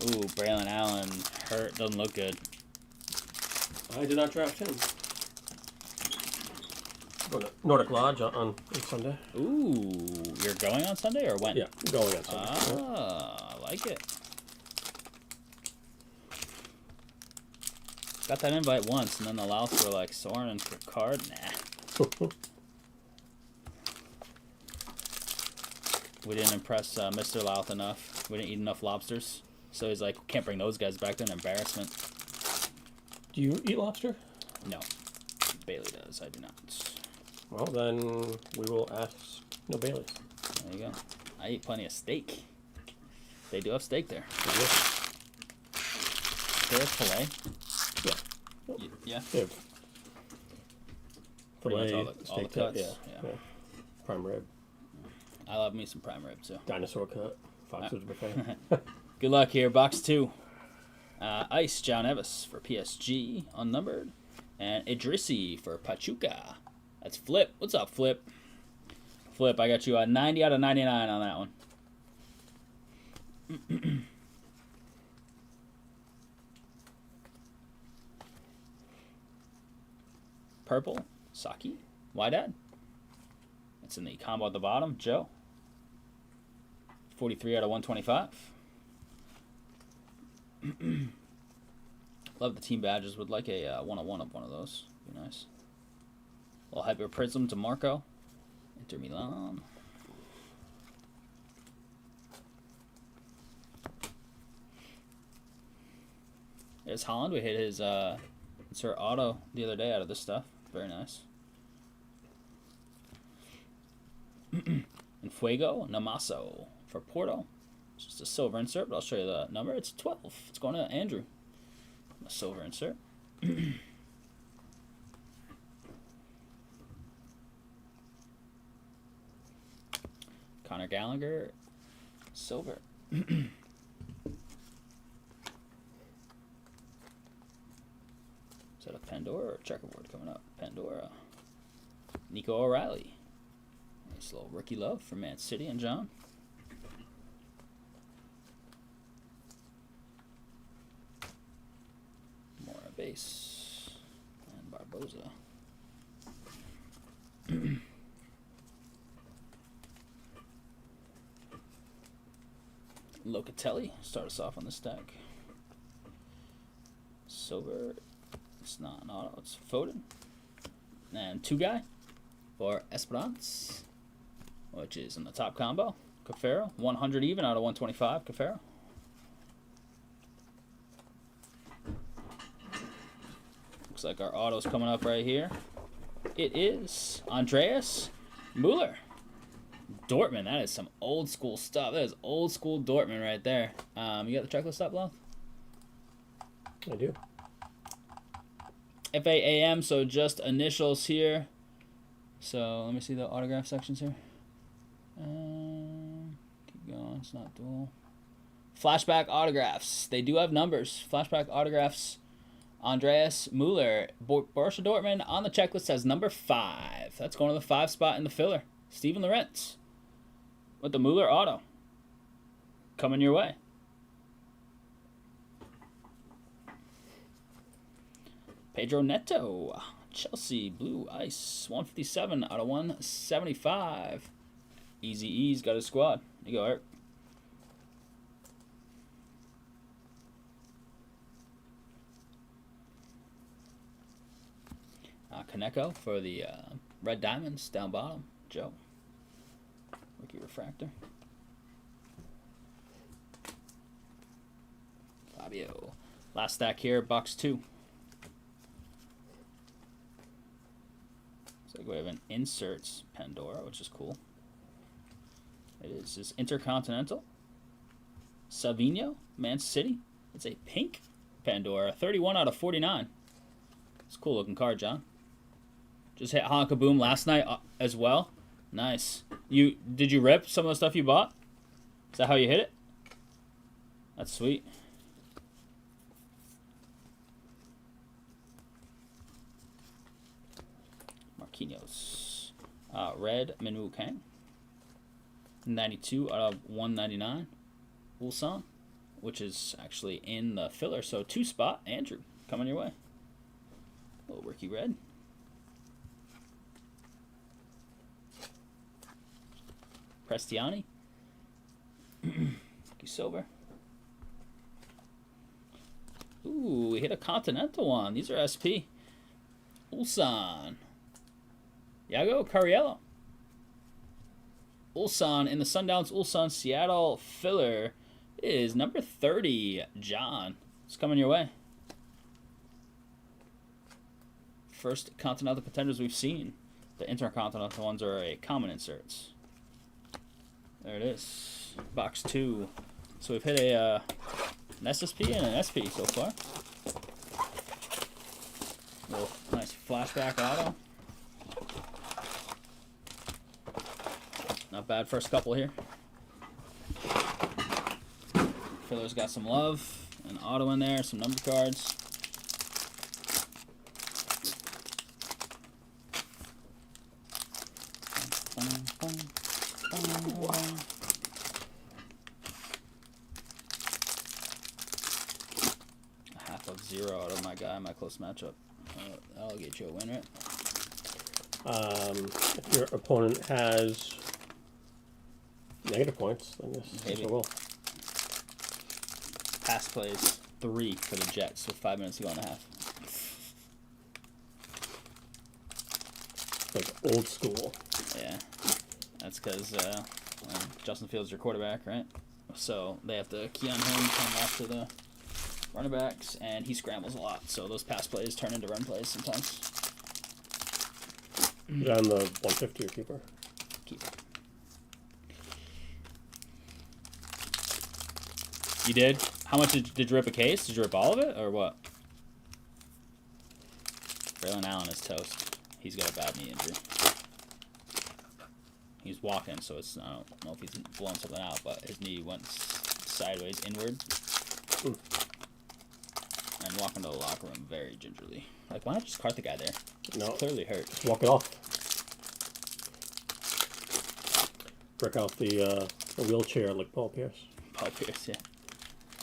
[SPEAKER 1] Ooh, Braylon Allen hurt. Doesn't look good.
[SPEAKER 2] I did not draft him. Go to Nordic Lodge on Sunday.
[SPEAKER 1] Ooh, you're going on Sunday or when?
[SPEAKER 2] Yeah, going on Sunday.
[SPEAKER 1] Ah, I like it. Got that invite once, and then the Louths were like, Soren and card? Nah. We didn't impress Mr. Louth enough. We didn't eat enough lobsters. So he's like, can't bring those guys back. They're an embarrassment.
[SPEAKER 2] Do you eat lobster?
[SPEAKER 1] No. Bailey does. I do not.
[SPEAKER 2] Well, then we will ask no Bailey.
[SPEAKER 1] There you go. I eat plenty of steak. They do have steak there. They have filet?
[SPEAKER 2] Yeah.
[SPEAKER 1] Yeah?
[SPEAKER 2] Yeah.
[SPEAKER 1] Pretty
[SPEAKER 2] Filet,
[SPEAKER 1] much all the
[SPEAKER 2] steak
[SPEAKER 1] cuts.
[SPEAKER 2] Yeah. Prime rib.
[SPEAKER 1] I love me some prime rib, too.
[SPEAKER 2] Dinosaur cut. Fox's buffet.
[SPEAKER 1] Good luck here. Box 2. Ice, John Evis for PSG, unnumbered. And Idrissi for Pachuca. That's Flip. What's up, Flip? Flip, I got you a 90 out of 99 on that one. Purple, Saki, Wydad. It's in the combo at the bottom, Joe. 43 out of 125. Love the team badges. Would like a 101 of one of those. Be nice. A little hyper Prizm to Marco. Inter Milan. There's Holland. We hit his insert auto the other day out of this stuff. Very nice. And Fuego Namaso for Porto. It's just a silver insert, but I'll show you the number. It's 12. It's going to Andrew. A silver insert. Connor Gallagher, silver. Is that a Pandora or a checkerboard coming up? Pandora. Nico O'Reilly. Nice little rookie love for Man City and John. Mora base. And Barboza. Locatelli. Start us off on the stack. Silver. It's not an auto. It's Foden. And 2-guy for Esperance, which is in the top combo. Cafero. 100 even out of 125. Cafero. Looks like our auto's coming up right here. It is Andreas Mueller. Dortmund. That is some old school stuff. That is old school Dortmund right there. You got the checklist up, Blau?
[SPEAKER 2] I do.
[SPEAKER 1] FAAM, so just initials here. So let me see the autograph sections here. Keep going. It's not dual. Flashback autographs. They do have numbers. Flashback autographs. Andreas Mueller, Borussia Dortmund on the checklist has number 5. That's going to the 5 spot in the filler. Steven Lorentz with the Mueller auto. Coming your way. Pedro Neto, Chelsea, Blue Ice, 157 out of 175. Easy E's got his squad. You go, Eric. Kaneko for the Red Diamonds down bottom. Joe. Rookie refractor. Fabio. Last stack here, box 2. Looks like we have an inserts Pandora, which is cool. It is this Intercontinental. Savinho, Man City. It's a pink Pandora, 31 out of 49. It's a cool looking card, John. Just hit Honka Boom last night as well. Nice. Did you rip some of the stuff you bought? Is that how you hit it? That's sweet. Marquinhos. Red Minwoo Kang. 92 out of 199. Ulsan, which is actually in the filler. So 2 spot. Andrew, coming your way. Little Ricky Red. Prestiani. Silver. Ooh, we hit a Continental one. These are SP. Ulsan. Yago Cariello. Ulsan in the Sundowns Ulsan Seattle filler is number 30. John. It's coming your way. First Continental contenders we've seen. The Intercontinental ones are a common inserts. There it is. Box 2. So we've hit an SSP and an SP so far. Little nice flashback auto. Not bad first couple here. Filler's got some love. An auto in there, some number cards. A half of 0 out of my guy, my close matchup. That'll get you a win, right?
[SPEAKER 2] If your opponent has negative points, then yes, it will.
[SPEAKER 1] Pass plays 3 for the Jets with 5 minutes to go in the half.
[SPEAKER 2] Like old school.
[SPEAKER 1] Yeah, that's because Justin Fields is your quarterback, right? So they have to key on him, come after the running backs, and he scrambles a lot. So those pass plays turn into run plays sometimes.
[SPEAKER 2] Is that on the 150 or keeper?
[SPEAKER 1] Keeper. You did? How much did you rip a case? Did you rip all of it, or what? Braylon Allen is toast. He's got a bad knee injury. He's walking, so it's, I don't know if he's blowing something out, but his knee went sideways inward.
[SPEAKER 2] Ooh.
[SPEAKER 1] And walking to the locker room very gingerly. Like, why not just cart the guy there?
[SPEAKER 2] No.
[SPEAKER 1] It's clearly hurt.
[SPEAKER 2] Just walk it off. Break out the wheelchair like Paul Pierce.
[SPEAKER 1] Paul Pierce, yeah.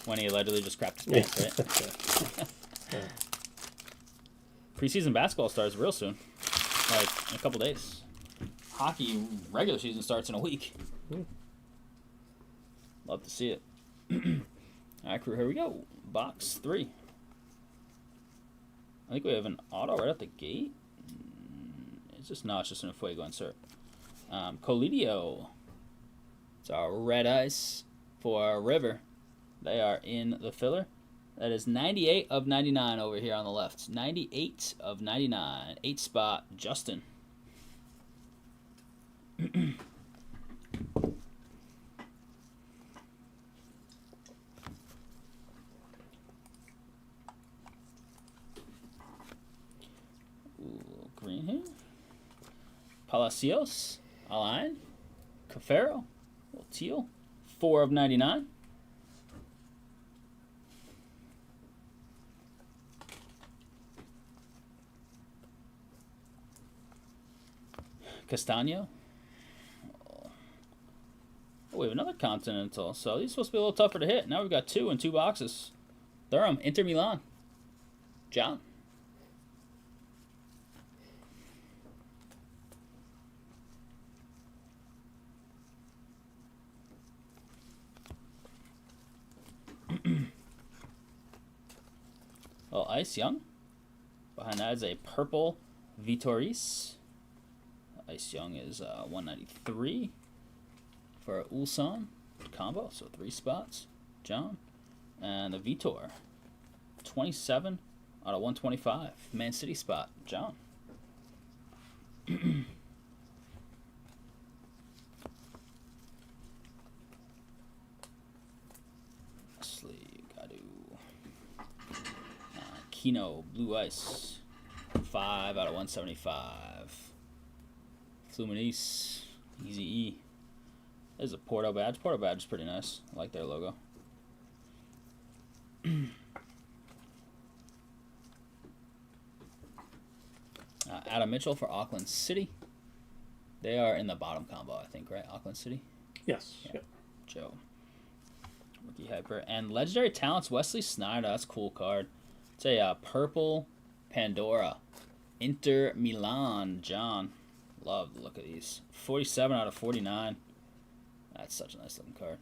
[SPEAKER 1] When he allegedly just crapped his pants, right?
[SPEAKER 2] Yeah.
[SPEAKER 1] Preseason basketball starts real soon. Like, in a couple days. Hockey regular season starts in a week. Love to see it. Alright, crew, here we go. Box 3. I think we have an auto right at the gate. It's just no, it's just an Fuego insert. Colidio. It's our red ice for River. They are in the filler. That is 98 of 99 over here on the left. 98 of 99. 8 spot, Justin. Palacios, Alain, Cafaro, little teal, 4 of 99. Castano. Oh, we have another Continental, so these are supposed to be a little tougher to hit. Now we've got 2 in 2 boxes. Durham, Inter Milan. John. Well, Ice Young. Behind that is a purple Vitoris. Ice Young is 193 for Ulsan combo, so 3 spots. John. And the Vitor, 27 out of 125. Man City spot. John. Kino, Blue Ice, 5 out of 175. Fluminense, Easy E. There's a Porto badge. Porto badge is pretty nice. I like their logo. Adam Mitchell for Auckland City. They are in the bottom combo, I think, right? Auckland City?
[SPEAKER 2] Yes.
[SPEAKER 1] Yeah. Yep. Joe. Rookie Hyper. And Legendary Talents, Wesley Sneijder. That's a cool card. It's a purple Pandora. Inter Milan, John. Love the look of these. 47 out of 49. That's such a nice looking card.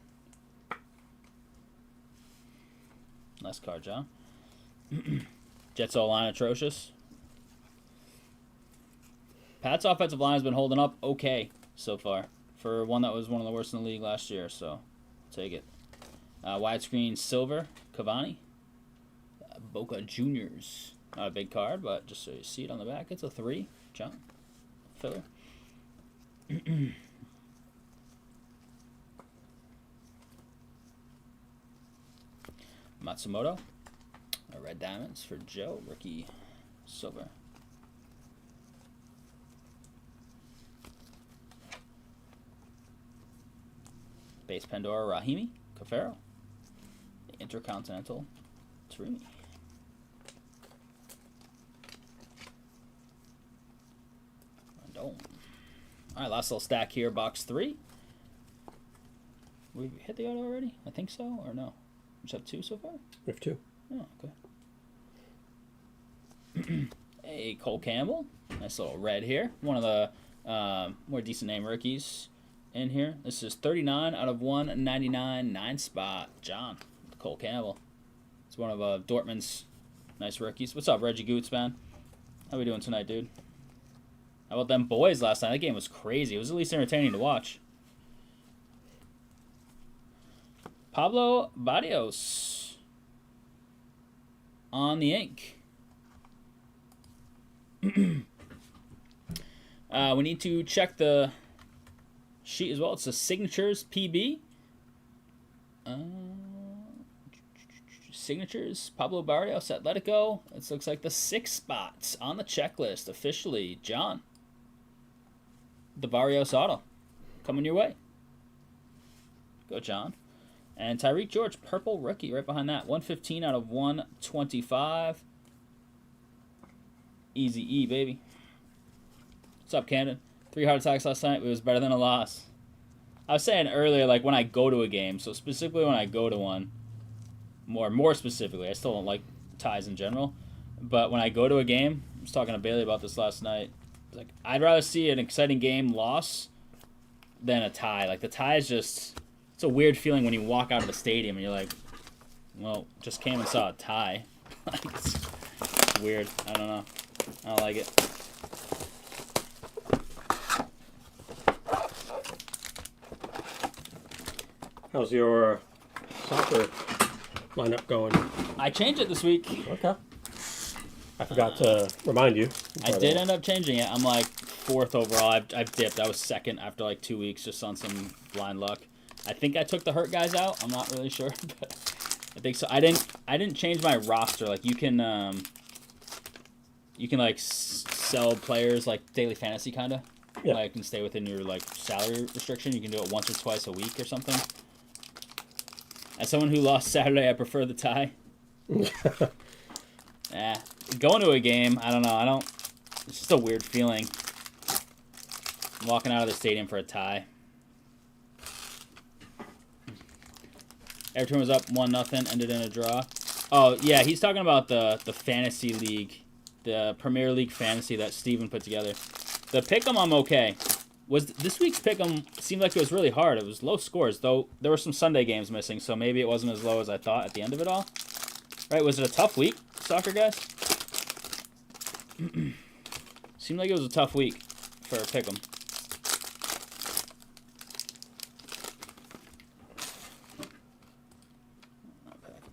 [SPEAKER 1] Nice card, John. Jets O-line atrocious. Pat's offensive line has been holding up okay so far for one that was one of the worst in the league last year, so take it. Widescreen silver, Cavani. Boca Juniors. Not a big card, but just so you see it on the back, it's a 3. John. Filler. Matsumoto. Red Diamonds for Joe. Rookie silver. Base Pandora Rahimi. Cafaro. Intercontinental Tarimi. Alright, last little stack here, box 3. We've hit the auto already? I think so, or no? We just have 2 so far?
[SPEAKER 2] We have 2.
[SPEAKER 1] Oh, okay. Hey, Cole Campbell. Nice little red here. One of the more decent name rookies in here. This is 39 out of 199, 9 spot. John, Cole Campbell. It's one of Dortmund's nice rookies. What's up, Reggie Goots, man? How we doing tonight, dude? How about them boys last night? That game was crazy. It was at least entertaining to watch. Pablo Barrios on the ink. We need to check the sheet as well. It's a Signatures PB. Signatures, Pablo Barrios, Atletico. This looks like the 6 spots on the checklist officially. John. The Barrios auto coming your way. Go, John. And Tyreek George, purple rookie right behind that. 115 out of 125. Easy E, baby. What's up, Camden? 3 heart attacks last night. It was better than a loss. I was saying earlier, like when I go to a game, so specifically when I go to one, more specifically, I still don't like ties in general, but when I go to a game, I was talking to Bailey about this last night. Like, I'd rather see an exciting game loss than a tie. Like, the tie is just, it's a weird feeling when you walk out of the stadium and you're like, well, just came and saw a tie. Like, it's weird. I don't know. I don't like it.
[SPEAKER 2] How's your soccer lineup going?
[SPEAKER 1] I changed it this week.
[SPEAKER 2] Okay. I forgot to remind you.
[SPEAKER 1] I did end up changing it. I'm like 4th overall. I've dipped. I was 2nd after like 2 weeks just on some blind luck. I think I took the hurt guys out. I'm not really sure, but I think so. I didn't change my roster. Like you can like sell players like daily fantasy kind of.
[SPEAKER 2] Yeah.
[SPEAKER 1] Like, and stay within your like salary restriction. You can do it once or twice a week or something. As someone who lost Saturday, I prefer the tie. Going to a game, I don't know. It's just a weird feeling. Walking out of the stadium for a tie. Everton was up 1-0, ended in a draw. Oh, yeah, he's talking about the fantasy league, the Premier League fantasy that Steven put together. The pick'em, I'm okay. This week's pick'em seemed like it was really hard. It was low scores, though there were some Sunday games missing, so maybe it wasn't as low as I thought at the end of it all. Right, was it a tough week, soccer guys? Seemed like it was a tough week for a pick'em.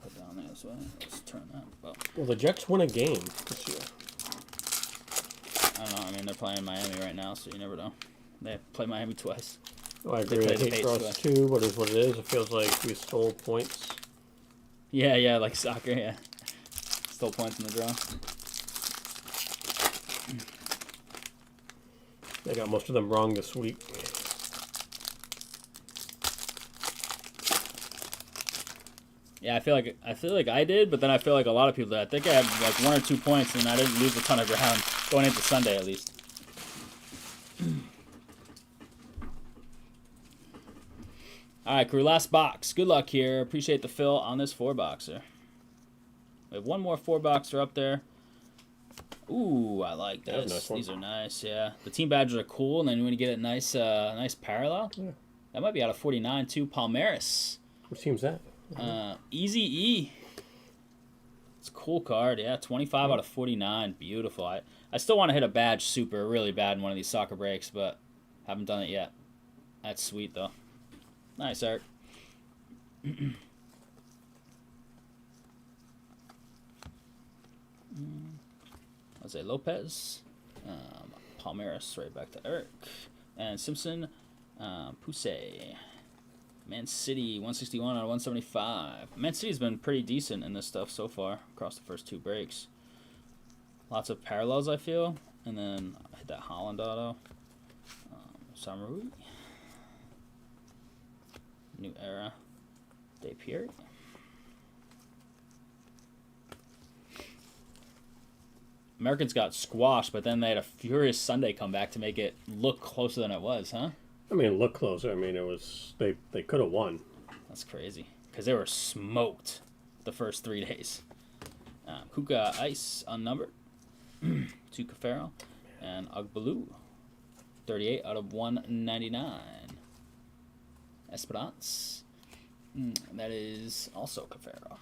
[SPEAKER 1] Put down there as well. Let's turn that.
[SPEAKER 2] Well, the Jets win a game this year.
[SPEAKER 1] I don't know. I mean, they're playing Miami right now, so you never know. They play Miami twice.
[SPEAKER 2] Oh, I agree. I hate draws too, but it is what it is. It feels like we stole points.
[SPEAKER 1] Yeah, like soccer, yeah. Stole points in the draw.
[SPEAKER 2] They got most of them wrong this week.
[SPEAKER 1] Yeah, I feel like I did, but then I feel like a lot of people did. I think I had like 1 or 2 points, and I didn't lose a ton of ground going into Sunday at least. All right, crew, last box. Good luck here. Appreciate the fill on this 4-boxer. We have one more 4-boxer up there. Ooh, I like this.
[SPEAKER 2] Nice.
[SPEAKER 1] These are nice, yeah. The team badges are cool, and then when you get a nice parallel. Yeah. That might be out of 49 too. Palmeiras.
[SPEAKER 2] What team's that?
[SPEAKER 1] Easy E. It's a cool card, yeah. 25 out of 49. Beautiful. I still want to hit a badge super really bad in one of these soccer breaks, but haven't done it yet. That's sweet though. Nice art. Jose Lopez. Palmeiras right back to Eric. And Simpson. Pousse. Man City, 161 out of 175. Man City's been pretty decent in this stuff so far across the first 2 breaks. Lots of parallels, I feel. And then I hit that Holland auto. Samaru. New Era. Day Pierre. Americans got squashed, but then they had a furious Sunday comeback to make it look closer than it was, huh?
[SPEAKER 2] I mean, look closer. I mean, it was they could have won.
[SPEAKER 1] That's crazy because they were smoked the first 3 days. Kuka Ice unnumbered. To Cafaro and Agbalu. 38 out of 199. Esperance. That is also Cafaro.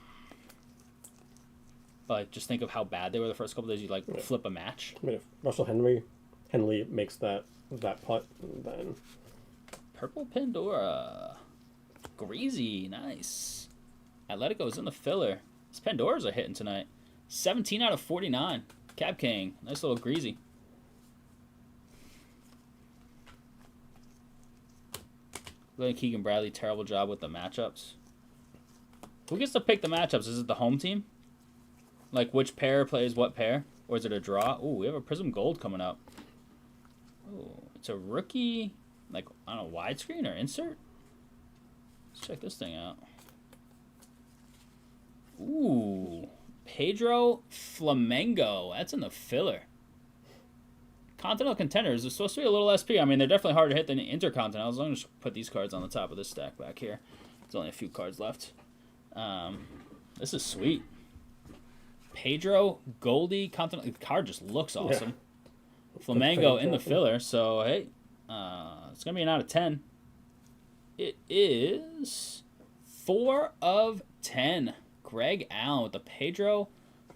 [SPEAKER 1] But just think of how bad they were the first couple days. You flip a match.
[SPEAKER 2] I mean, if Russell Henley makes that putt, then
[SPEAKER 1] Purple Pandora. Greasy, nice. Atletico's in the filler. These Pandoras are hitting tonight. 17 out of 49. Cab King. Nice little greasy. Look at Keegan Bradley. Terrible job with the matchups. Who gets to pick the matchups? Is it the home team? Like which pair plays what pair? Or is it a draw? Ooh, we have a Prizm Gold coming up. Ooh, it's a rookie, like, I don't know, widescreen or insert? Let's check this thing out. Ooh, Pedro Flamengo. That's in the filler. Continental Contenders is supposed to be a little SP. I mean, they're definitely harder to hit than Intercontinental. As long as you put these cards on the top of this stack back here. There's only a few cards left. This is sweet. Pedro Goldie Continental. The card just looks awesome. Yeah. Flamengo in the filler. So, hey, it's going to be an out of 10. It is 4 of 10. Greg Allen with the Pedro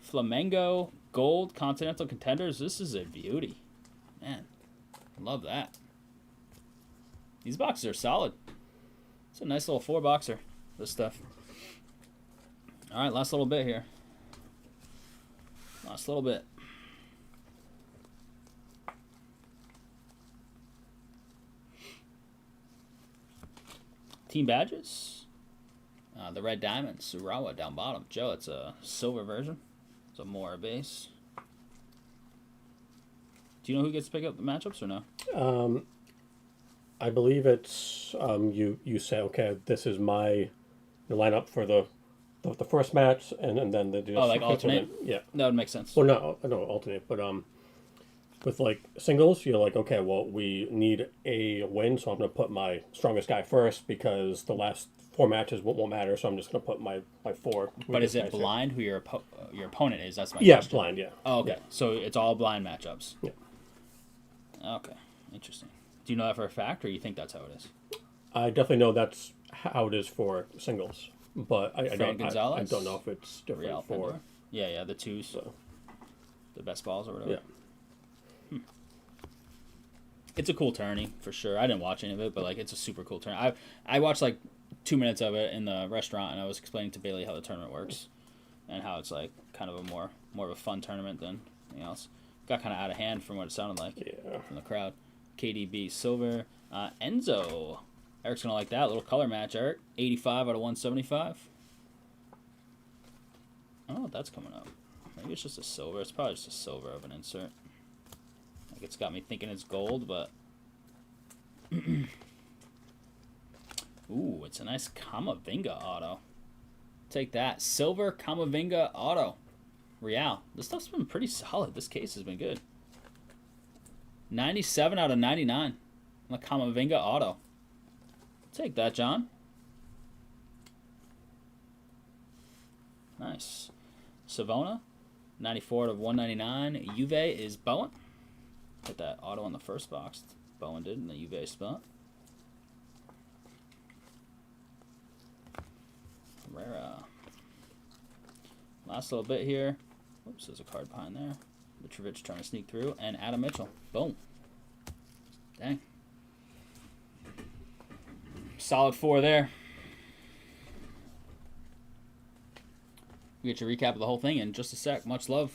[SPEAKER 1] Flamengo Gold Continental Contenders. This is a beauty. Man, love that. These boxes are solid. It's a nice little 4-boxer, this stuff. All right, last little bit here. Last little bit. Team badges. The Red Diamond, Surawa down bottom. Joe, it's a silver version. It's a Mora base. Do you know who gets to pick up the matchups or no?
[SPEAKER 2] I believe it's you say, okay, this is my lineup for the first match, and then the
[SPEAKER 1] like alternate.
[SPEAKER 2] Yeah,
[SPEAKER 1] That would make sense.
[SPEAKER 2] well, no alternate, but with like singles, you're like, okay, well, we need a win, so I'm going to put my strongest guy first because the last 4 matches won't matter, so I'm just going to put my 4.
[SPEAKER 1] But is it blind who your opponent is? That's my
[SPEAKER 2] Yeah,
[SPEAKER 1] question.
[SPEAKER 2] blind, yeah.
[SPEAKER 1] Oh, okay.
[SPEAKER 2] Yeah.
[SPEAKER 1] So it's all blind matchups.
[SPEAKER 2] Yeah.
[SPEAKER 1] Okay, interesting. Do you know that for a fact, or you think that's how it is?
[SPEAKER 2] I definitely know that's how it is for singles, but I don't know if it's different
[SPEAKER 1] Real
[SPEAKER 2] for...
[SPEAKER 1] Pandora? Yeah, the twos,
[SPEAKER 2] So.
[SPEAKER 1] the best balls or whatever.
[SPEAKER 2] Yeah.
[SPEAKER 1] It's a cool tourney for sure. I didn't watch any of it, but like it's a super cool tourney. I watched like 2 minutes of it in the restaurant, and I was explaining to Bailey how the tournament works and how it's like kind of a more of a fun tournament than anything else. Got kind of out of hand from what it sounded like from the crowd. KDB Silver, Enzo. Eric's gonna like that little color match. Eric, 85 out of 175. I don't know what that's coming up. Maybe it's just a silver. It's probably just a silver of an insert. Like it's got me thinking it's gold, but ooh, it's a nice Kamavinga auto. Take that. Silver Kamavinga auto. Real. This stuff's been pretty solid. This case has been good. 97 out of 99 on the Kamavinga auto. Take that, John. Nice. Savona, 94 out of 199. Juve is Bowen. Put that auto on the first box. Bowen did in the Juve spot. Herrera. Last little bit here. Oops, there's a card behind there. Mitrovic trying to sneak through. And Adam Mitchell. Boom. Dang. Solid 4 there. We get your recap of the whole thing in just a sec. Much love.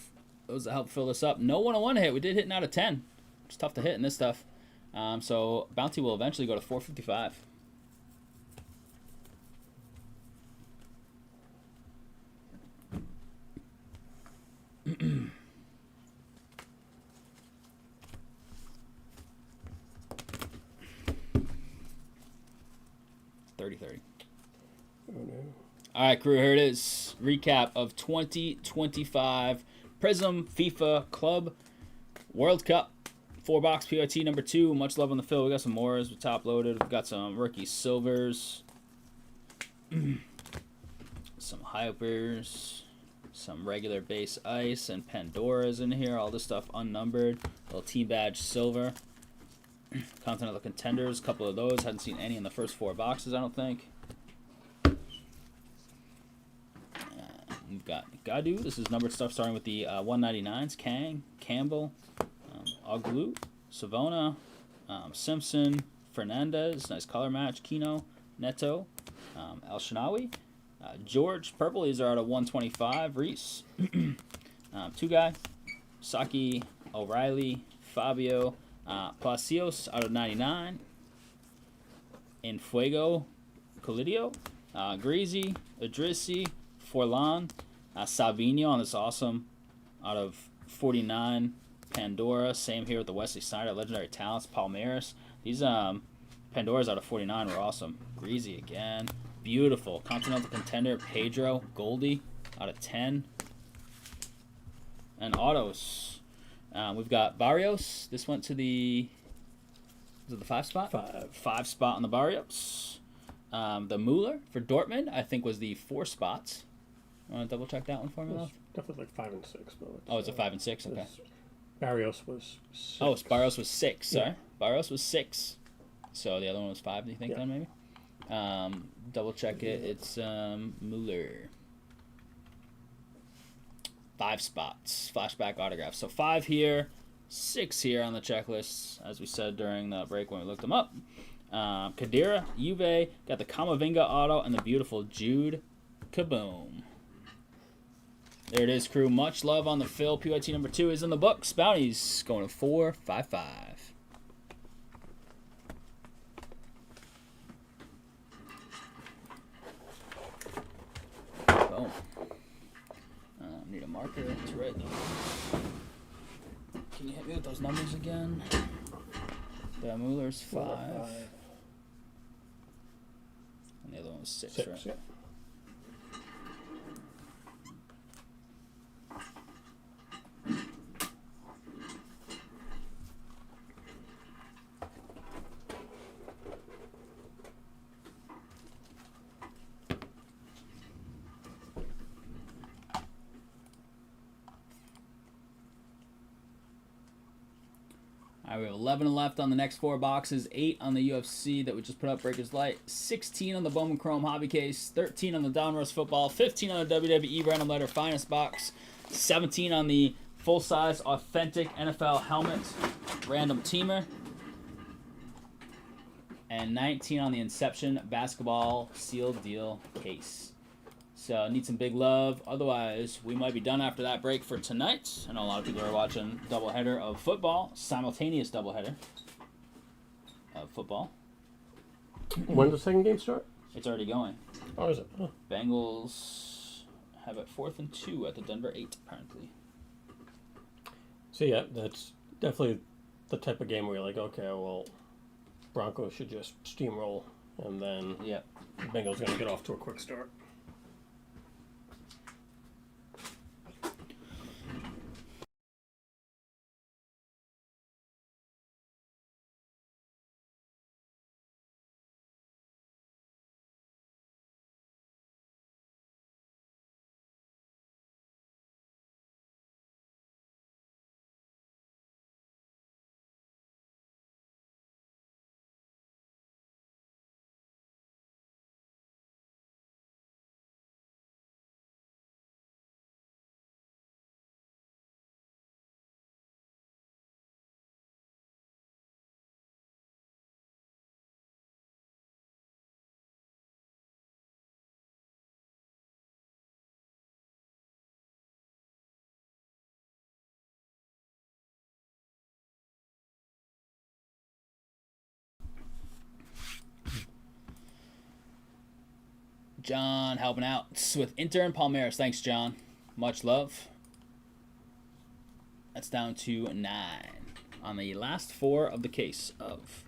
[SPEAKER 1] Those that helped fill this up. No 101 hit. We did hit 9 out of 10. It's tough to hit in this stuff. So bounty will eventually go to 455. $30.
[SPEAKER 2] Oh, no.
[SPEAKER 1] All right, crew, here it is. Recap of 2025 Prizm FIFA Club World Cup. 4-box PYT number 2. Much love on the fill. We got some Moras. We top loaded. We've got some rookie silvers. Some hypers. Some regular base ice and Pandoras in here. All this stuff unnumbered. Little T-badge silver. Continental Contenders. A couple of those. Hadn't seen any in the first 4 boxes, I don't think. We've got Gadu. This is numbered stuff starting with the 199s. Kang, Campbell, Oglu, Savona, Simpson, Fernandez. Nice color match. Kino, Neto, El Shanawi, George. Purple. These are out of 125. Reese. 2-guy. Saki, O'Reilly, Fabio, Palacios out of 99. In Fuego, Colidio, Greasy, Idrissi, Forlan, Savino on this awesome out of 49. Pandora, same here with the Wesley Snyder, Legendary Talents, Palmeiras. These Pandoras out of 49 were awesome. Greasy again. Beautiful. Continental Contender, Pedro, Goldie out of 10. And autos. We've got Barrios. This went to the... Was it the 5 spot? 5 spot on the Barrios. The Mueller for Dortmund, I think, was the 4 spots. Want to double check that one for me, love?
[SPEAKER 2] Definitely like 5 and 6. But
[SPEAKER 1] oh, it's a 5 and 6? Okay.
[SPEAKER 2] Barrios was 6.
[SPEAKER 1] Oh, Barrios was 6, sorry.
[SPEAKER 2] Yeah.
[SPEAKER 1] Barrios was 6. So the other one was 5, do you think,
[SPEAKER 2] yeah.
[SPEAKER 1] then, maybe? Double check it. It's Mueller. 5 spots. Flashback autographs. So 5 here, 6 here on the checklist, as we said during the break when we looked them up. Kadira, Juve, got the Kamavinga auto, and the beautiful Jude Kaboom. There it is, crew. Much love on the fill. PYT number 2 is in the books. Bounties going to 455. Boom. Need a marker to write them. Can you hit me with those those numbers again. The Muller's 5. And the other one was 6, right?
[SPEAKER 2] Yeah.
[SPEAKER 1] All right, we have 11 left on the next 4 boxes. 8 on the UFC that we just put up, Breakers Light. 16 on the Bowman Chrome Hobby Case. 13 on the Donruss Football. 15 on the WWE Random Letter Finest Box. 17 on the full-size authentic NFL helmet Random Teamer. And 19 on the Inception Basketball Sealed Deal Case. So need some big love. Otherwise, we might be done after that break for tonight. I know a lot of people are watching doubleheader of football, simultaneous doubleheader of football.
[SPEAKER 2] When does the second game start?
[SPEAKER 1] It's already going.
[SPEAKER 2] Oh, is it? Oh.
[SPEAKER 1] Bengals have it 4th and 2 at the Denver 8, apparently.
[SPEAKER 2] So yeah, that's definitely the type of game where you're like, okay, well, Broncos should just steamroll, and then
[SPEAKER 1] the
[SPEAKER 2] Bengals going to get off to a quick start.
[SPEAKER 1] John helping out with Inter and Palmeiras. Thanks, John. Much love. That's down to 9 on the last 4 of the case of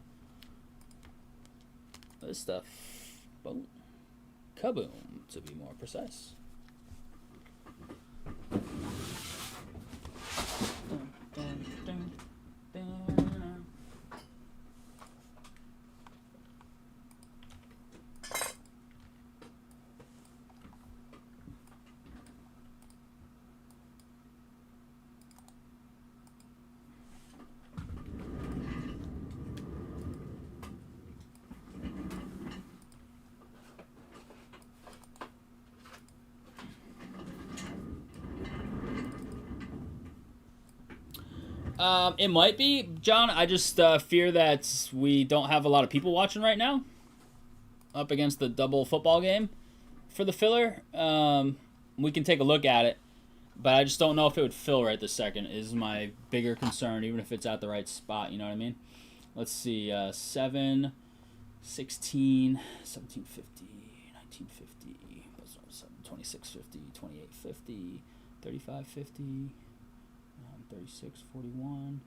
[SPEAKER 1] this stuff. Boom. Kaboom, to be more precise. Dun, dun, dun, dun. It might be, John. I just fear that we don't have a lot of people watching right now. Up against the double football game for the filler. We can take a look at it, but I just don't know if it would fill right this second is my bigger concern, even if it's at the right spot, you know what I mean? Let's see, 7, 16, 1750, 1950, 2650, 2850, 3550. 36, 41.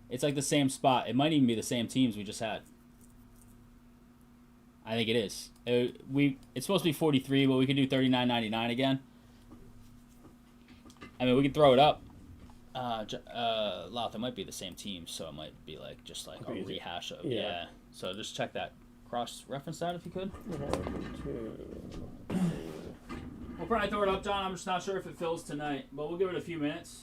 [SPEAKER 1] It's like the same spot. It might even be the same teams we just had. I think it is. It's supposed to be 43, but we can do 39.99 again. I mean, we can throw it up. Louth, it might be the same team, so it might be like just like a rehash of yeah. So just check that. Cross-reference that if you could.
[SPEAKER 2] 1, 2, 3.
[SPEAKER 1] We'll probably throw it up, John. I'm just not sure if it fills tonight, but we'll give it a few minutes.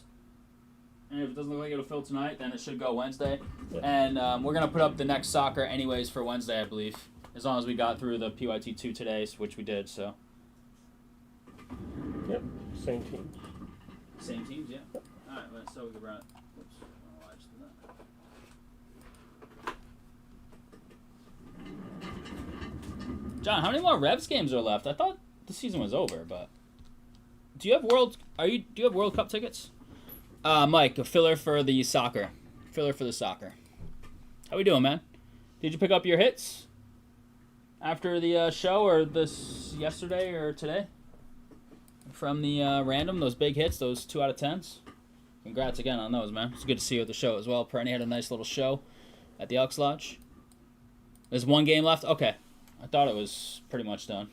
[SPEAKER 1] And if it doesn't look like it'll fill tonight, then it should go Wednesday. Yeah. And we're going to put up the next soccer anyways for Wednesday, I believe. As long as we got through the PYT2 today, which we did, so.
[SPEAKER 2] Yep, same teams.
[SPEAKER 1] Same teams, yeah.
[SPEAKER 2] Yep.
[SPEAKER 1] All right, so we can run it. Oops, I just did that. John, how many more Revs games are left? I thought the season was over, but do you have World Cup tickets? Mike, a filler for the soccer. Filler for the soccer. How we doing, man? Did you pick up your hits after the show or this yesterday or today? From the random, those big hits, those 2 out of 10s? Congrats again on those, man. It's good to see you at the show as well. Perenni had a nice little show at the Elks Lodge. There's one game left? Okay. I thought it was pretty much done.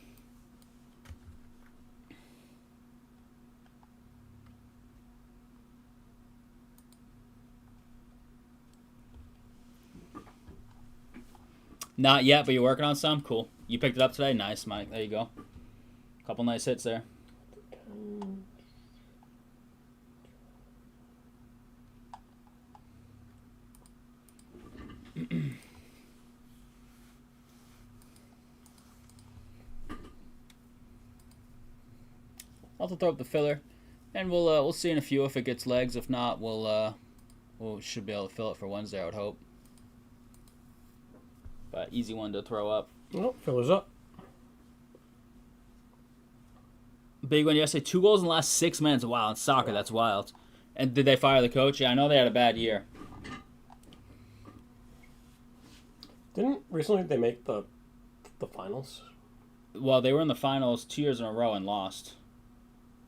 [SPEAKER 1] Not yet, but you're working on some? Cool. You picked it up today? Nice, Mike. There you go. Couple nice hits there. I'll have to throw up the filler, and we'll see in a few if it gets legs. If not, we should be able to fill it for Wednesday, I would hope. But easy one to throw up.
[SPEAKER 2] Oh, filler's up.
[SPEAKER 1] Big one yesterday. 2 goals in the last 6 minutes. Wow, in soccer, that's wild. And did they fire the coach? Yeah, I know they had a bad year.
[SPEAKER 2] Didn't recently they make the finals?
[SPEAKER 1] Well, they were in the finals 2 years in a row and lost.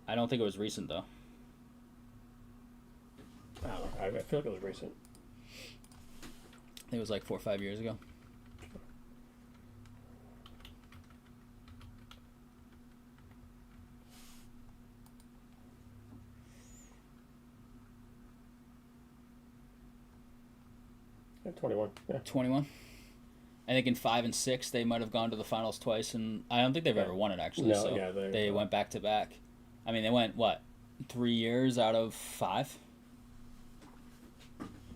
[SPEAKER 1] I don't think it was recent, though.
[SPEAKER 2] I don't know. I feel like it was recent.
[SPEAKER 1] I think it was like 4 or 5 years ago.
[SPEAKER 2] Yeah, 21. Yeah.
[SPEAKER 1] 21. I think in 5 and 6 they might have gone to the finals twice, and I don't think they've ever won it actually.
[SPEAKER 2] No,
[SPEAKER 1] so
[SPEAKER 2] yeah,
[SPEAKER 1] they went back to back. I mean, they went what, 3 years out of 5.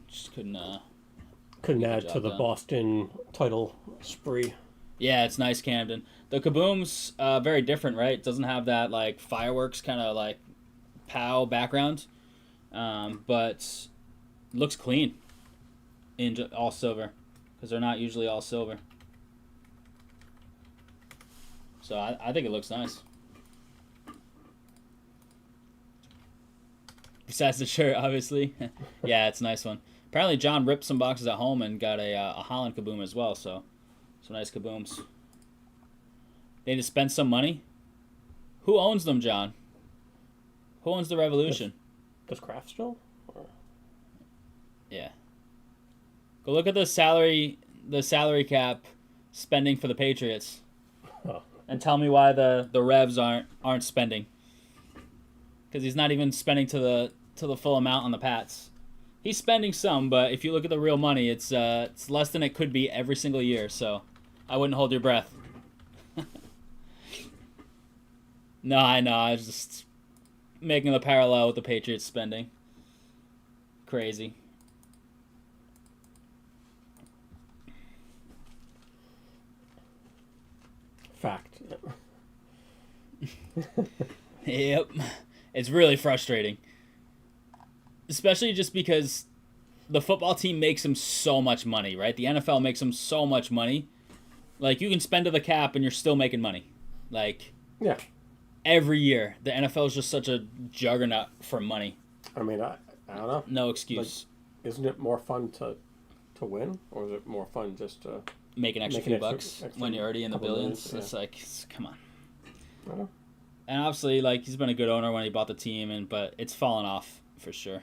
[SPEAKER 1] Just couldn't
[SPEAKER 2] add to the
[SPEAKER 1] done.
[SPEAKER 2] Boston title spree.
[SPEAKER 1] Yeah, it's nice, Camden. The Kaboom's very different, right? It doesn't have that like fireworks kind of like pow background, but looks clean in all silver because they're not usually all silver. So I think it looks nice. Besides the shirt, obviously. Yeah, it's a nice one. Apparently, John ripped some boxes at home and got a Holland Kaboom as well, so some nice Kabooms. They need to spend some money. Who owns them, John? Who owns the Revolution?
[SPEAKER 2] Does Kraft still? Or?
[SPEAKER 1] Yeah. Go look at the salary cap spending for the Patriots.
[SPEAKER 2] Oh.
[SPEAKER 1] And tell me why the Revs aren't spending. Because he's not even spending to the full amount on the Pats. He's spending some, but if you look at the real money, it's less than it could be every single year. So I wouldn't hold your breath. No, I know. I was just making the parallel with the Patriots spending. Crazy.
[SPEAKER 2] Fact.
[SPEAKER 1] Yep. It's really frustrating. Especially just because the football team makes them so much money, right? The NFL makes them so much money. Like, you can spend to the cap and you're still making money. Like,
[SPEAKER 2] yeah.
[SPEAKER 1] Every year. The NFL is just such a juggernaut for money.
[SPEAKER 2] I mean, I don't know.
[SPEAKER 1] No excuse.
[SPEAKER 2] Like, isn't it more fun to win? Or is it more fun just to
[SPEAKER 1] make an extra few bucks when you're already in the billions?
[SPEAKER 2] Yeah.
[SPEAKER 1] It's like, come on.
[SPEAKER 2] I don't know.
[SPEAKER 1] And obviously, like, he's been a good owner when he bought the team, but it's fallen off for sure.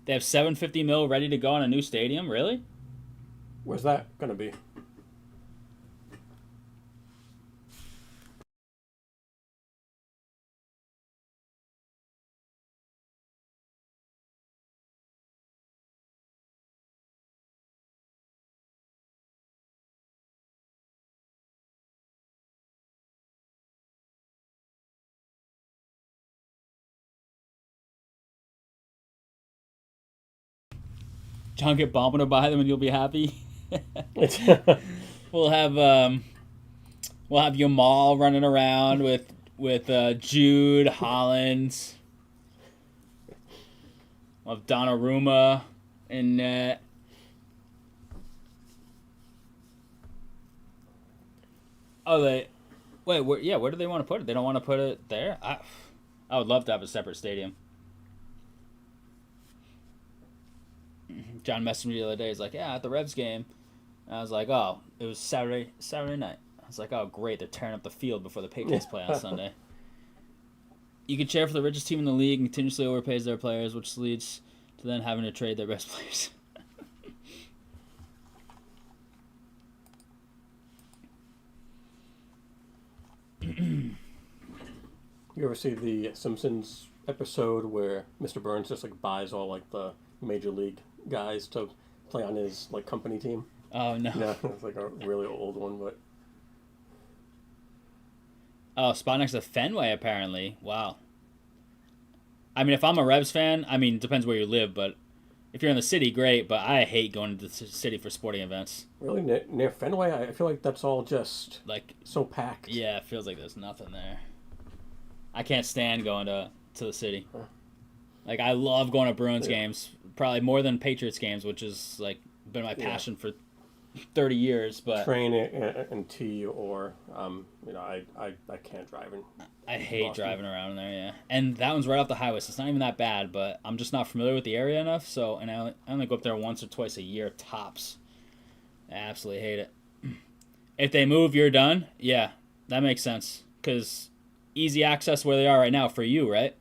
[SPEAKER 1] They have $750 million ready to go on a new stadium? Really?
[SPEAKER 2] Where's that going to be?
[SPEAKER 1] John, get Bowman to buy them and you'll be happy. We'll have Yamal running around with Jude, Holland. We'll have Donnarumma in net. Where do they want to put it? They don't want to put it there? I would love to have a separate stadium. John messaged me the other day. He's like, yeah, at the Revs game. And I was like, oh, it was Saturday night. I was like, oh, great. They're tearing up the field before the Patriots play on Sunday. You can cheer for the richest team in the league and continuously overpays their players, which leads to then having to trade their best players.
[SPEAKER 2] You ever see the Simpsons episode where Mr. Burns just like buys all like the major league guys to play on his like company team?
[SPEAKER 1] Oh no.
[SPEAKER 2] Yeah, it's like a really old one, but
[SPEAKER 1] Oh, spot next to Fenway apparently. Wow. I mean, if I'm a Revs fan, I mean, it depends where you live, but if you're in the city, great. But I hate going to the city for sporting events.
[SPEAKER 2] really near Fenway, I feel like that's all just
[SPEAKER 1] Like,
[SPEAKER 2] so packed.
[SPEAKER 1] yeah, it feels like there's nothing there. I can't stand going to the city.
[SPEAKER 2] Huh.
[SPEAKER 1] Like, I love going to Bruins games, probably more than Patriots games, which is like been my passion for 30 years. But
[SPEAKER 2] Train in T or I can't drive in.
[SPEAKER 1] I hate
[SPEAKER 2] Boston.
[SPEAKER 1] driving around in there. Yeah, and that one's right off the highway, so it's not even that bad. But I'm just not familiar with the area enough. So, and I only go up there once or twice a year tops. I absolutely hate it. If they move, you're done. Yeah, that makes sense because easy access where they are right now for you, right?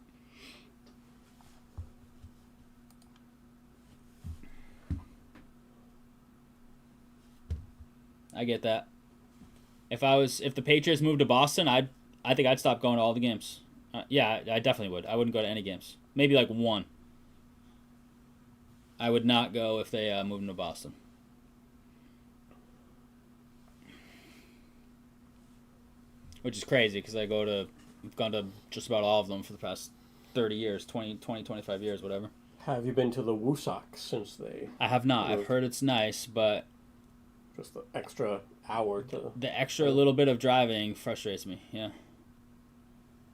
[SPEAKER 1] I get that. If the Patriots moved to Boston, I think I'd stop going to all the games. Yeah, I definitely would. I wouldn't go to any games. Maybe like one. I would not go if they moved to Boston. Which is crazy because I've gone to just about all of them for the past 30 years, 20, 25 years, whatever.
[SPEAKER 2] Have you been to the Woosok since they?
[SPEAKER 1] I have not. I've heard it's nice, but
[SPEAKER 2] just the extra hour to
[SPEAKER 1] the extra little bit of driving frustrates me. Yeah.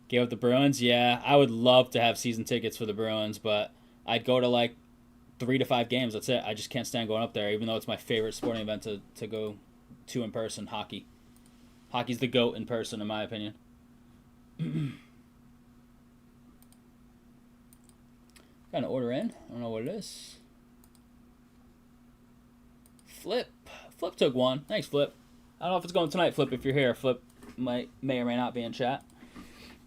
[SPEAKER 1] Gave up the Bruins. Yeah, I would love to have season tickets for the Bruins, but I'd go to like 3 to 5 games. That's it. I just can't stand going up there, even though it's my favorite sporting event to go to in person. Hockey. Hockey's the GOAT in person, in my opinion. Got an order in. I don't know what it is. Flip took one. Thanks, Flip. I don't know if it's going tonight, Flip. If you're here, Flip may or may not be in chat.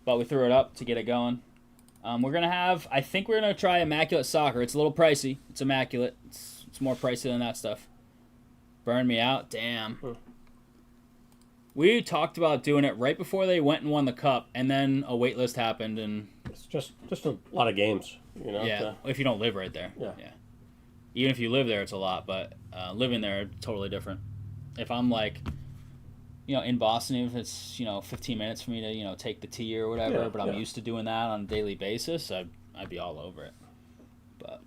[SPEAKER 1] But we threw it up to get it going. I think we're going to try Immaculate Soccer. It's a little pricey. It's Immaculate. It's more pricey than that stuff. Burn me out. Damn. We talked about doing it right before they went and won the cup, and then a wait list happened, and
[SPEAKER 2] it's just a lot of games, you know.
[SPEAKER 1] Yeah, if you don't live right there.
[SPEAKER 2] Yeah.
[SPEAKER 1] Even if you live there, it's a lot, but living there, totally different. If I'm like, in Boston, even if it's 15 minutes for me to take the T or whatever, but I'm used to doing that on a daily basis, I'd be all over it. But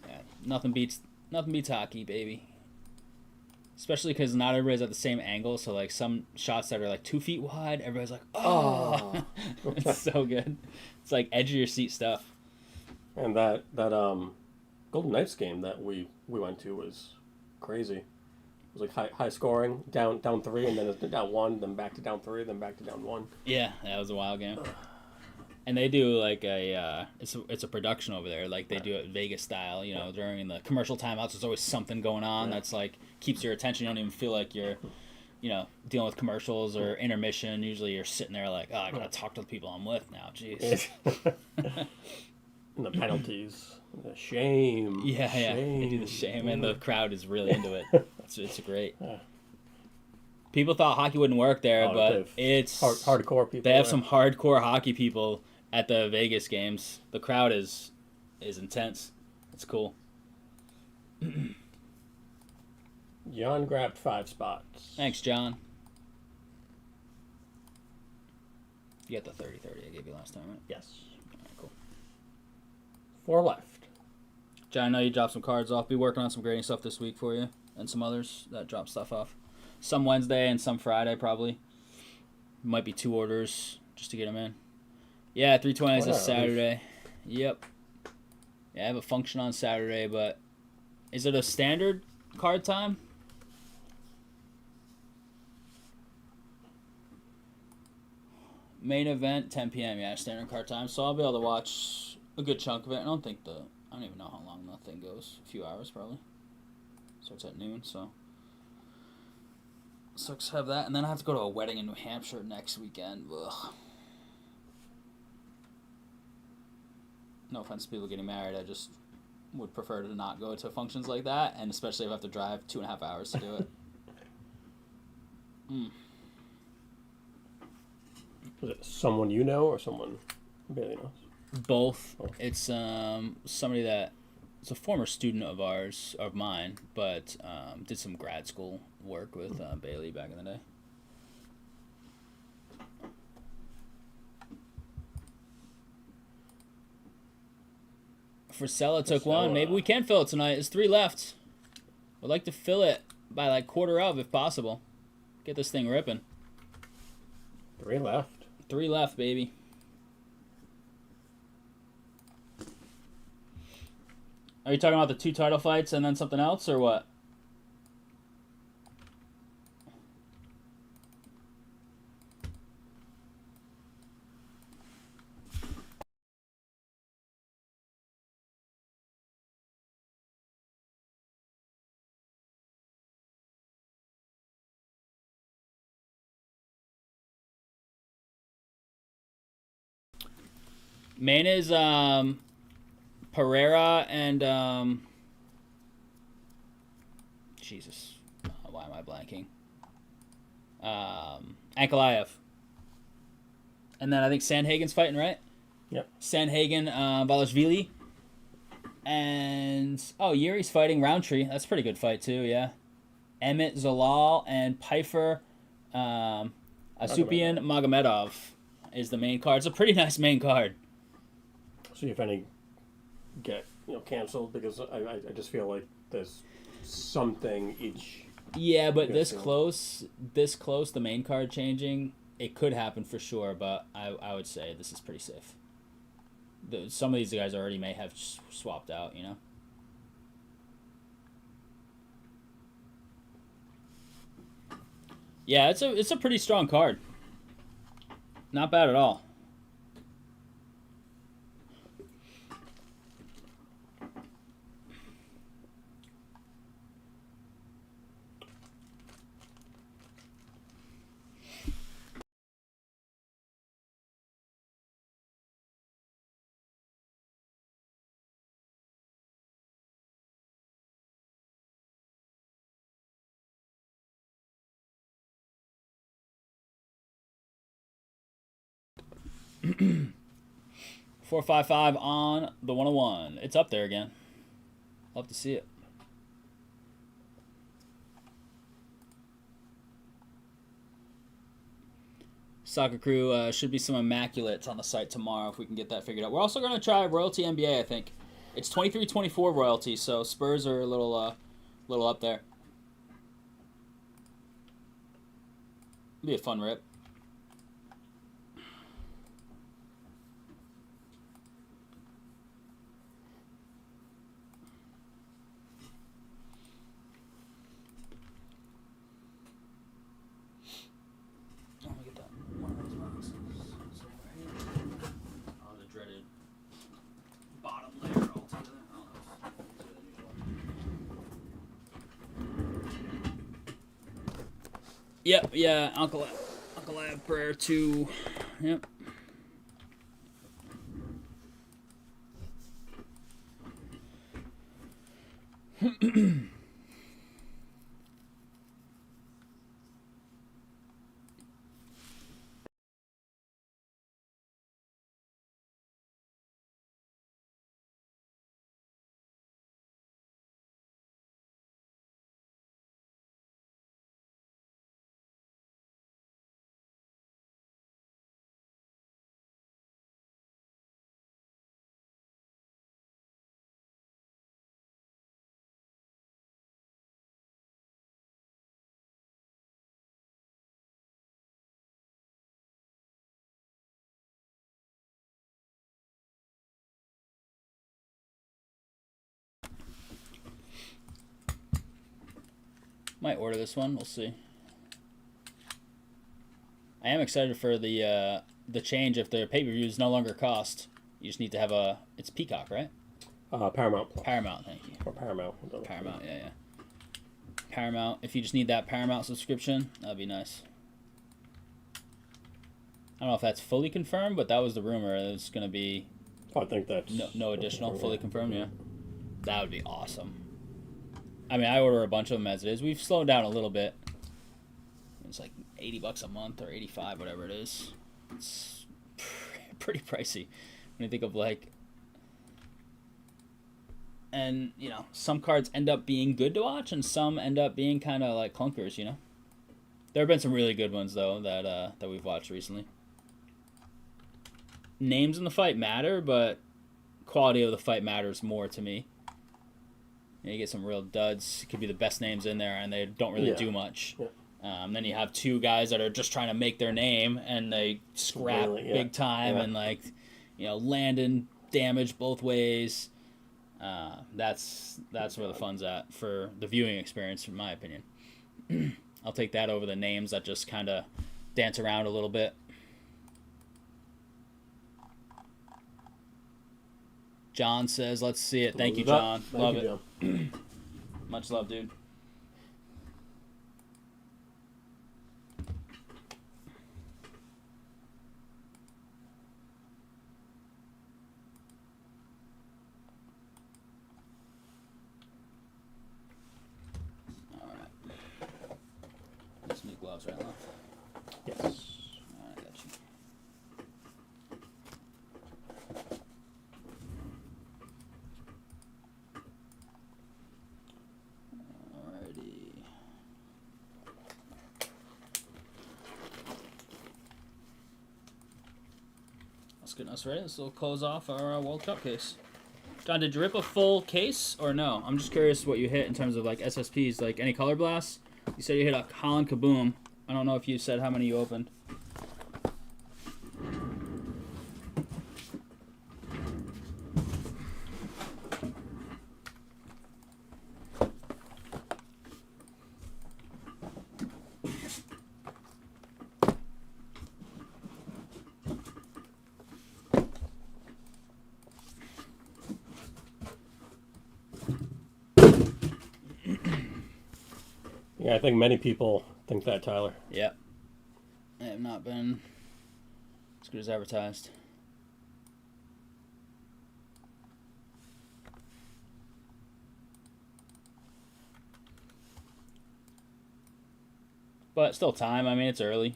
[SPEAKER 1] yeah, nothing beats hockey, baby. Especially because not everybody's at the same angle, so like some shots that are like 2 feet wide, everybody's like, oh. It's so good. It's like edge of your seat stuff.
[SPEAKER 2] And that Golden Knights game that we went to was crazy. It was like high scoring, down 3, and then it's down 1, then back to down 3, then back to down 1.
[SPEAKER 1] Yeah, that was a wild game. And they do like it's a production over there. Like they do it Vegas style. During the commercial timeouts, there's always something going on that's like keeps your attention. You don't even feel like you're, dealing with commercials or intermission. Usually you're sitting there like, oh, I gotta talk to the people I'm with now. Jeez.
[SPEAKER 2] And the penalties, the shame.
[SPEAKER 1] Yeah. They do the shame, and the crowd is really into it. It's great. People thought hockey wouldn't work there, but it's
[SPEAKER 2] hardcore people.
[SPEAKER 1] They have some hardcore hockey people at the Vegas games. The crowd is intense. It's cool.
[SPEAKER 2] John grabbed 5 spots.
[SPEAKER 1] Thanks, John. You got the 30-30 I gave you last time, right?
[SPEAKER 2] Yes.
[SPEAKER 1] All right, cool.
[SPEAKER 2] 4 left.
[SPEAKER 1] John, I know you dropped some cards off. Be working on some grading stuff this week for you, and some others that drop stuff off. Some Wednesday and some Friday, probably. Might be 2 orders just to get them in. Yeah, 320 is a Saturday. Yep. Yeah, I have a function on Saturday, but is it a standard card time? Main event, 10 p.m. Yeah, standard card time. So I'll be able to watch a good chunk of it. I don't even know how long that thing goes. A few hours, probably. Starts at noon, so Sucks to have that. And then I have to go to a wedding in New Hampshire next weekend. Ugh. No offense to people getting married. I just would prefer to not go to functions like that. And especially if I have to drive 2.5 hours to do it.
[SPEAKER 2] Was it someone you know or someone barely knows?
[SPEAKER 1] Both. It's somebody that is a former student of mine, but did some grad school work with Bailey back in the day. Frisella took one. Maybe we can fill it tonight. There's 3 left. I'd like to fill it by like quarter of if possible. Get this thing ripping.
[SPEAKER 2] 3 left.
[SPEAKER 1] 3 left, baby. Are you talking about the 2 title fights and then something else, or what? Main is Pereira and Jesus, why am I blanking? Ankalaev. And then I think Sandhagen's fighting, right?
[SPEAKER 2] Yep.
[SPEAKER 1] Sandhagen, Balashvili. And Yuri's fighting Roundtree. That's a pretty good fight too, yeah. Emmett Zalal and Pfeiffer Asupian Magomedov is the main card. It's a pretty nice main card.
[SPEAKER 2] See if any get canceled, because I just feel like there's something each.
[SPEAKER 1] Yeah, but this close, the main card changing, it could happen for sure. But I would say this is pretty safe. Some of these guys already may have swapped out, Yeah, it's a pretty strong card. Not bad at all. $4.55 on the 101. It's up there again. Love to see it. Soccer Crew should be some immaculates on the site tomorrow if we can get that figured out. We're also going to try Royalty NBA, I think. It's 23-24 Royalty, so Spurs are a little up there. Be a fun rip. Yep, yeah, Uncle Ab Prayer 2. Yep. Might order this one. We'll see. I am excited for the change if the pay-per-view is no longer cost. You just need to have it's Peacock, right?
[SPEAKER 2] Paramount Plus.
[SPEAKER 1] Paramount, thank you.
[SPEAKER 2] Or Paramount.
[SPEAKER 1] Paramount, yeah. Paramount. If you just need that Paramount subscription, that'd be nice. I don't know if that's fully confirmed, but that was the rumor. It's going to be
[SPEAKER 2] I think that's
[SPEAKER 1] no additional, fully confirmed, yeah. That would be awesome. I mean, I order a bunch of them as it is. We've slowed down a little bit. It's like $80 a month or 85, whatever it is. It's pretty pricey when you think of like. And you know, some cards end up being good to watch, and some end up being kind of like clunkers. You know, there have been some really good ones though that we've watched recently. Names in the fight matter, but quality of the fight matters more to me. You get some real duds. It could be the best names in there, and they don't really do much. Yeah. Then you have two guys that are just trying to make their name, and they scrap big time, and like, you know, landing damage both ways. That's where the fun's at for the viewing experience, in my opinion. I'll take that over the names that just kind of dance around a little bit. John says, let's see it. Thank you, John. Love it. John. Much love, dude. All right. These new gloves right now.
[SPEAKER 2] Yes.
[SPEAKER 1] All right, I got you. Getting us ready. This will close off our World Cup case. John, did you rip a full case or no? I'm just curious what you hit in terms of like SSPs, like any color blasts. You said you hit a Holland Kaboom. I don't know if you said how many you opened.
[SPEAKER 2] Yeah, I think many people think that, Tyler.
[SPEAKER 1] Yep. They have not been as good as advertised. But still time. I mean, it's early.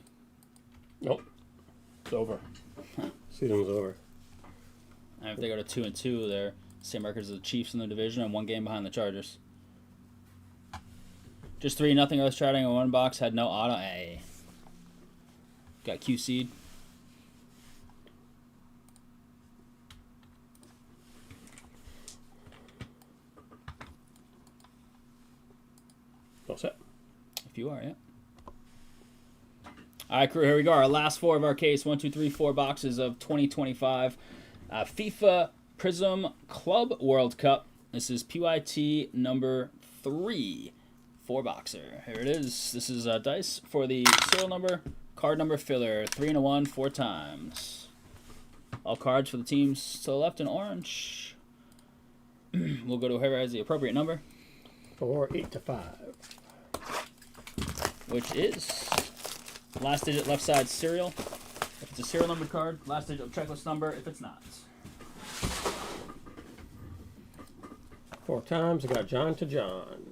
[SPEAKER 2] Nope. It's over. Season's over.
[SPEAKER 1] And if they go to 2-2, they're same records as the Chiefs in the division and one game behind the Chargers. Just 3-0 Earth Charting in one box. Had no auto. Hey. Got QC'd.
[SPEAKER 2] All set.
[SPEAKER 1] If you are, yeah. All right, crew, here we go. Our last four of our case. 1, 2, 3, 4 boxes of 2025 FIFA Prizm Club World Cup. This is PYT number 3. 4-boxer. Here it is. This is dice for the serial number, card number filler. 3 and a 1, 4 times. All cards for the teams to the left in orange. We'll go to whoever has the appropriate number.
[SPEAKER 2] 4, 8 to 5.
[SPEAKER 1] Which is last digit left side serial. If it's a serial number card, last digit of checklist number if it's not.
[SPEAKER 2] 4 times. I got John to John.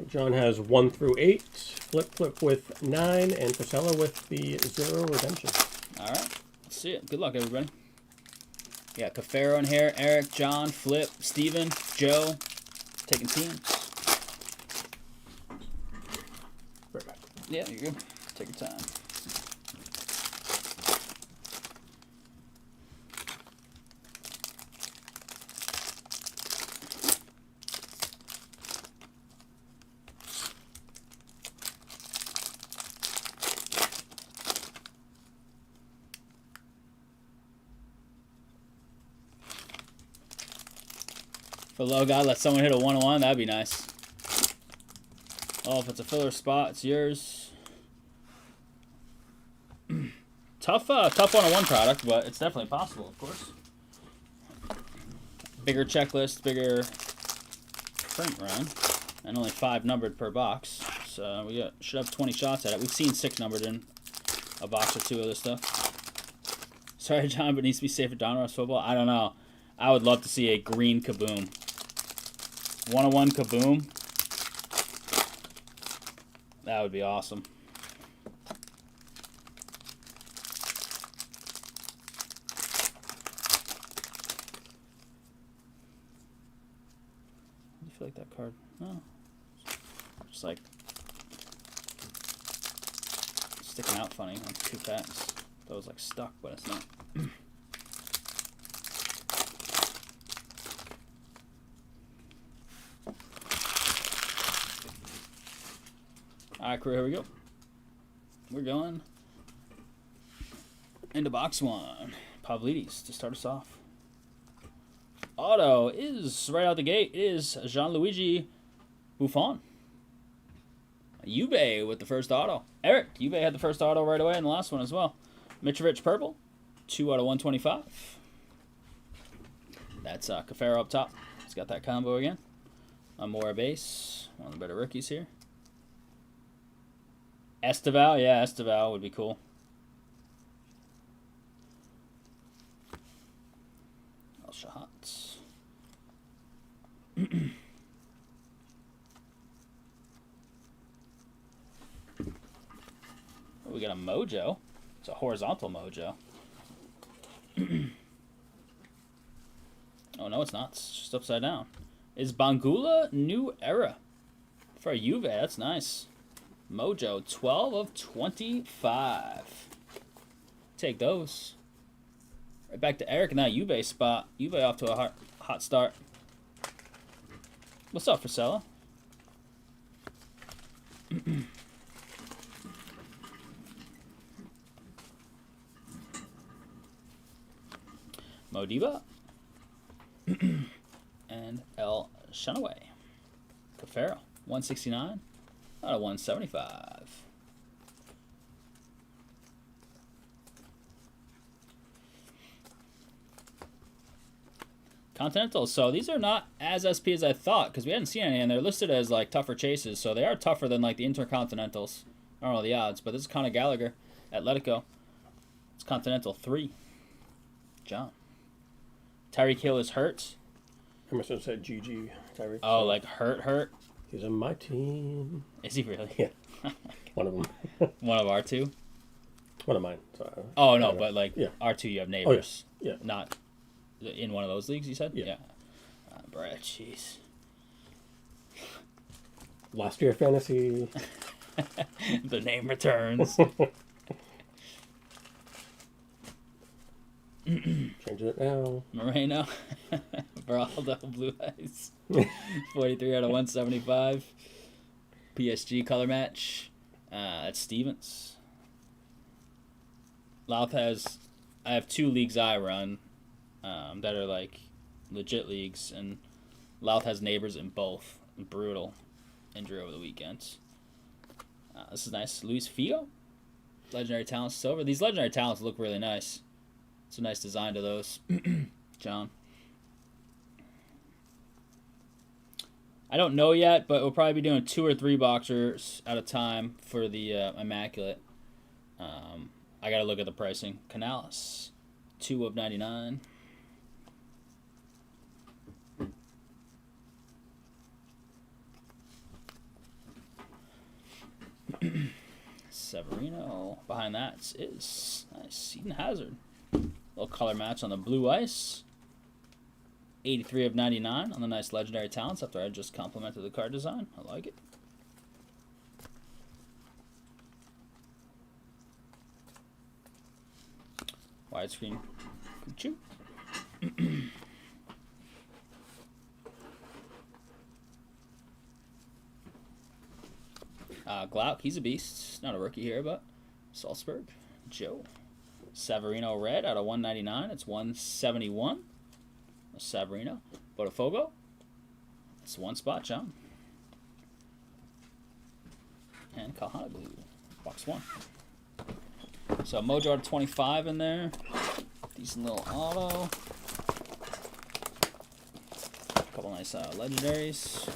[SPEAKER 2] John has 1 through 8, Flip with 9, and Priscilla with the 0 redemption.
[SPEAKER 1] All right, let's see it. Good luck, everybody. Yeah, Cafaro in here, Eric, John, Flip, Steven, Joe, taking teams.
[SPEAKER 2] Right back.
[SPEAKER 1] Yeah, you're good. Take your time. For low guy, let someone hit a 1-1. That'd be nice. Oh, if it's a filler spot, it's yours. Tough 101 product, but it's definitely possible, of course. Bigger checklist, bigger print run, and only 5 numbered per box. So we should have 20 shots at it. We've seen 6 numbered in a box or 2 of this stuff. Sorry, John, but it needs to be safe for Donruss football. I don't know. I would love to see a green Kaboom. 101 Kaboom. That would be awesome. I feel like that card. Oh, just like sticking out funny on 2 packs. That was like stuck, but it's not. All right, crew, here we go. We're going into box 1. Pavlidis to start us off. Auto is right out the gate. It is Gianluigi Buffon. Juve with the first auto. Eric, Juve had the first auto right away in the last one as well. Mitrovic purple, 2 out of 125. That's Cafaro up top. He's got that combo again. Amora base, one of the better rookies here. Esteval, yeah, Esteval would be cool. El Shahat. We got a Mojo. It's a horizontal Mojo. Oh, no, it's not. It's just upside down. Is Bangula New Era for Juve? That's nice. Mojo, 12 of 25. Take those. Right back to Eric in that Juve spot. Juve off to a hot start. What's up, Frisella? Modiba. And El Shunaway. Cafaro, 169 out of 175. Continentals. So these are not as SP as I thought because we hadn't seen any, and they're listed as like tougher chases. So they are tougher than like the Intercontinentals. I don't know the odds, but this is Conor Gallagher, Atletico. It's Continental 3. John. Tyreek Hill is hurt.
[SPEAKER 2] Emerson said GG, Tyreek.
[SPEAKER 1] Oh, so like hurt?
[SPEAKER 2] He's on my team.
[SPEAKER 1] Is he really?
[SPEAKER 2] Yeah. One of them.
[SPEAKER 1] One of our 2?
[SPEAKER 2] One of mine. So
[SPEAKER 1] oh, no, but like
[SPEAKER 2] yeah.
[SPEAKER 1] R2, you have neighbors.
[SPEAKER 2] Oh, yeah.
[SPEAKER 1] Not in one of those leagues, you said?
[SPEAKER 2] Yeah.
[SPEAKER 1] Brad, jeez.
[SPEAKER 2] Last year fantasy.
[SPEAKER 1] The name returns.
[SPEAKER 2] Change it now.
[SPEAKER 1] Moreno. Beraldo, Blue Eyes. 43 out of 175. PSG color match. That's Stevens. Louth has... I have 2 leagues I run that are like legit leagues, and Louth has neighbors in both. Brutal injury over the weekend. This is nice. Luis Figo. Legendary Talents Silver. These Legendary Talents look really nice. It's a nice design to those. John. I don't know yet, but we'll probably be doing 2 or 3 boxers at a time for the Immaculate. I got to look at the pricing. Canales, 2 of 99. Severino. Behind that is nice. Eden Hazard. Little color match on the blue ice. 83 of 99 on the nice Legendary Talents after I just complimented the card design. I like it. Widescreen. Choo. Glauc, he's a beast. Not a rookie here, but Salzburg. Joe. Severino red out of 199. It's 171. Severino. Botafogo. It's 1 spot, John. And Kalhana Blue. Box 1. So Mojo out of 25 in there. Decent little auto. A couple nice legendaries.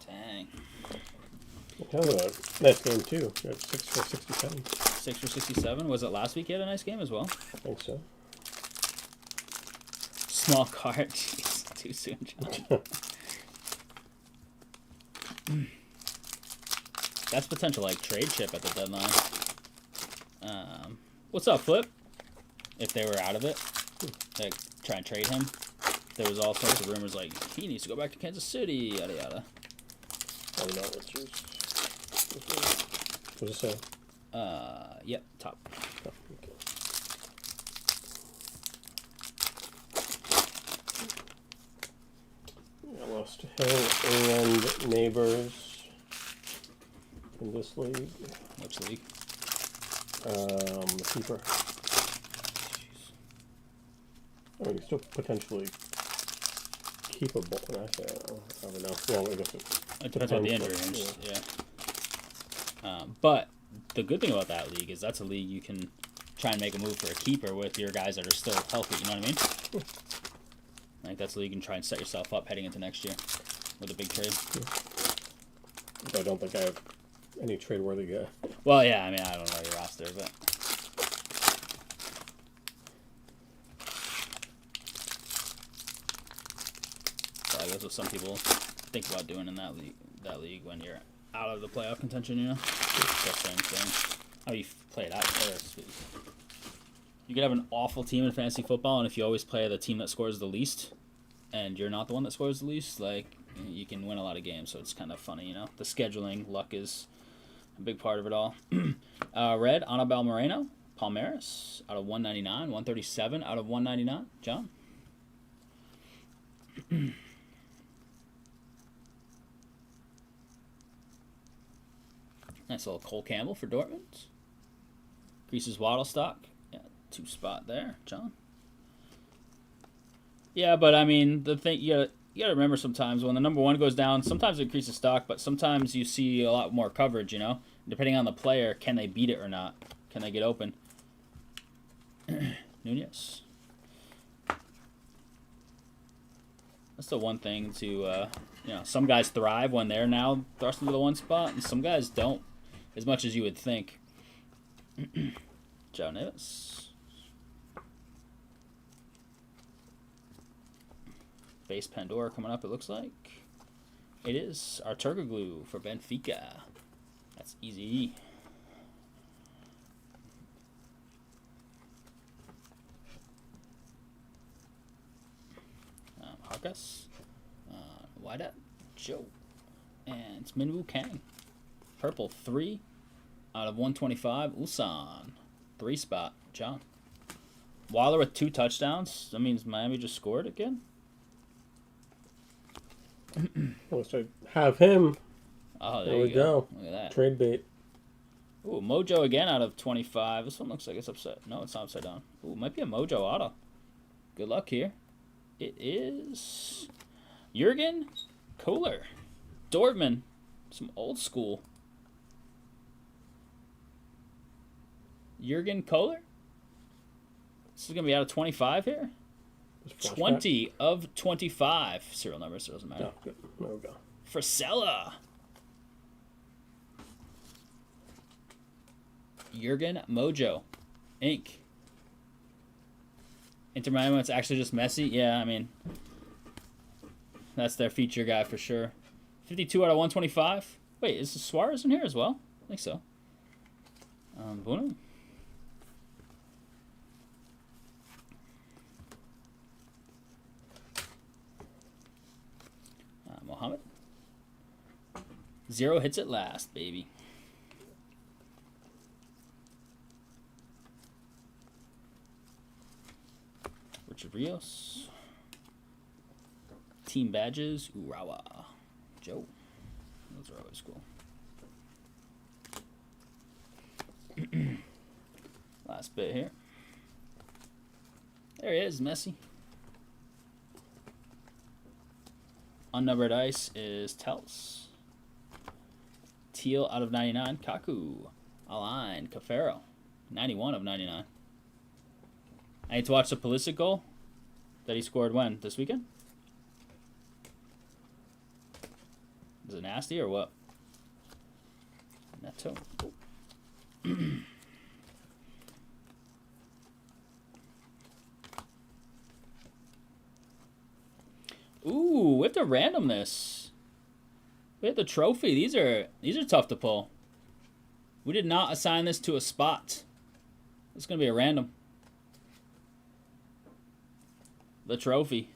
[SPEAKER 1] Dang.
[SPEAKER 2] Kind of a nice game too. You had 6 for 67.
[SPEAKER 1] 6 for 67. Was it last week? You had a nice game as well.
[SPEAKER 2] I think so.
[SPEAKER 1] Small card. Jeez, too soon, John. That's potential like trade chip at the deadline. What's up, Flip? If they were out of it, like try and trade him. There was all sorts of rumors like he needs to go back to Kansas City, yada yada.
[SPEAKER 2] I don't know what's yours. What does it say?
[SPEAKER 1] Yep, top.
[SPEAKER 2] Oh, okay. I lost Hill and Neighbors in this league.
[SPEAKER 1] Which league?
[SPEAKER 2] Keeper. I mean, you still potentially keepable. Actually, I don't know. Well, I guess
[SPEAKER 1] It depends on the injury. Yeah. But the good thing about that league is that's a league you can try and make a move for a keeper with your guys that are still healthy. You know what I mean? Like that's a league you can try and set yourself up heading into next year with a big trade.
[SPEAKER 2] I don't think I have any trade-worthy guy.
[SPEAKER 1] Well, yeah. I mean, I don't know your roster, but. So I guess what some people think about doing in that league when you're out of the playoff contention, you know, it's the same thing. How you play it out first. You could have an awful team in fantasy football, and if you always play the team that scores the least, and you're not the one that scores the least, like you can win a lot of games. So it's kind of funny, you know. The scheduling, luck is a big part of it all. Red, Anabel Moreno, Palmeiras, out of 199, 137 out of 199. John. Nice little Cole Campbell for Dortmund. Grease's Waddle stock. Yeah, 2 spot there, John. Yeah, but I mean, the thing you gotta remember sometimes when the number 1 goes down, sometimes it increases stock, but sometimes you see a lot more coverage, you know? Depending on the player, can they beat it or not? Can they get open? Nunez. That's the one thing to, you know, some guys thrive when they're now thrust into the 1 spot, and some guys don't as much as you would think. Joe Neves. Base Pandora coming up, it looks like. It is our Turkoglu for Benfica. That's easy. Harkus. Wideout. Joe. And it's Minwoo Kang. Purple 3 out of 125. Ulsan. 3 spot. John. Waller with 2 touchdowns. That means Miami just scored again.
[SPEAKER 2] Let's have him.
[SPEAKER 1] Oh,
[SPEAKER 2] there we go.
[SPEAKER 1] Look at that.
[SPEAKER 2] Trade bait.
[SPEAKER 1] Ooh, Mojo again out of 25. This one looks like it's upside. No, it's not upside down. Ooh, might be a Mojo auto. Good luck here. It is Jurgen Kohler. Dortmund. Some old school. Jurgen Kohler. This is going to be out of 25 here. 20 of 25. Serial number, so it doesn't matter.
[SPEAKER 2] Oh, good. There we go.
[SPEAKER 1] Frisella. Jurgen Mojo. Inc. Inter Miami, it's actually just Messi. Yeah, I mean, that's their feature guy for sure. 52 out of 125. Wait, is Suarez in here as well? I think so. Bono. Mohammed. 0 hits at last, baby. Richard Rios. Team badges. Urawa. Joe. Those are always cool. Last bit here. There he is, Messi. Unnumbered ice is Tels. Teal out of 99. Kaku. Align. Cafaro. 91 of 99. I need to watch the Pulisic goal that he scored when? This weekend? Is it nasty or what? Neto. Ooh, with the randomness. We have the trophy. These are tough to pull. We did not assign this to a spot. It's gonna be a random. The trophy.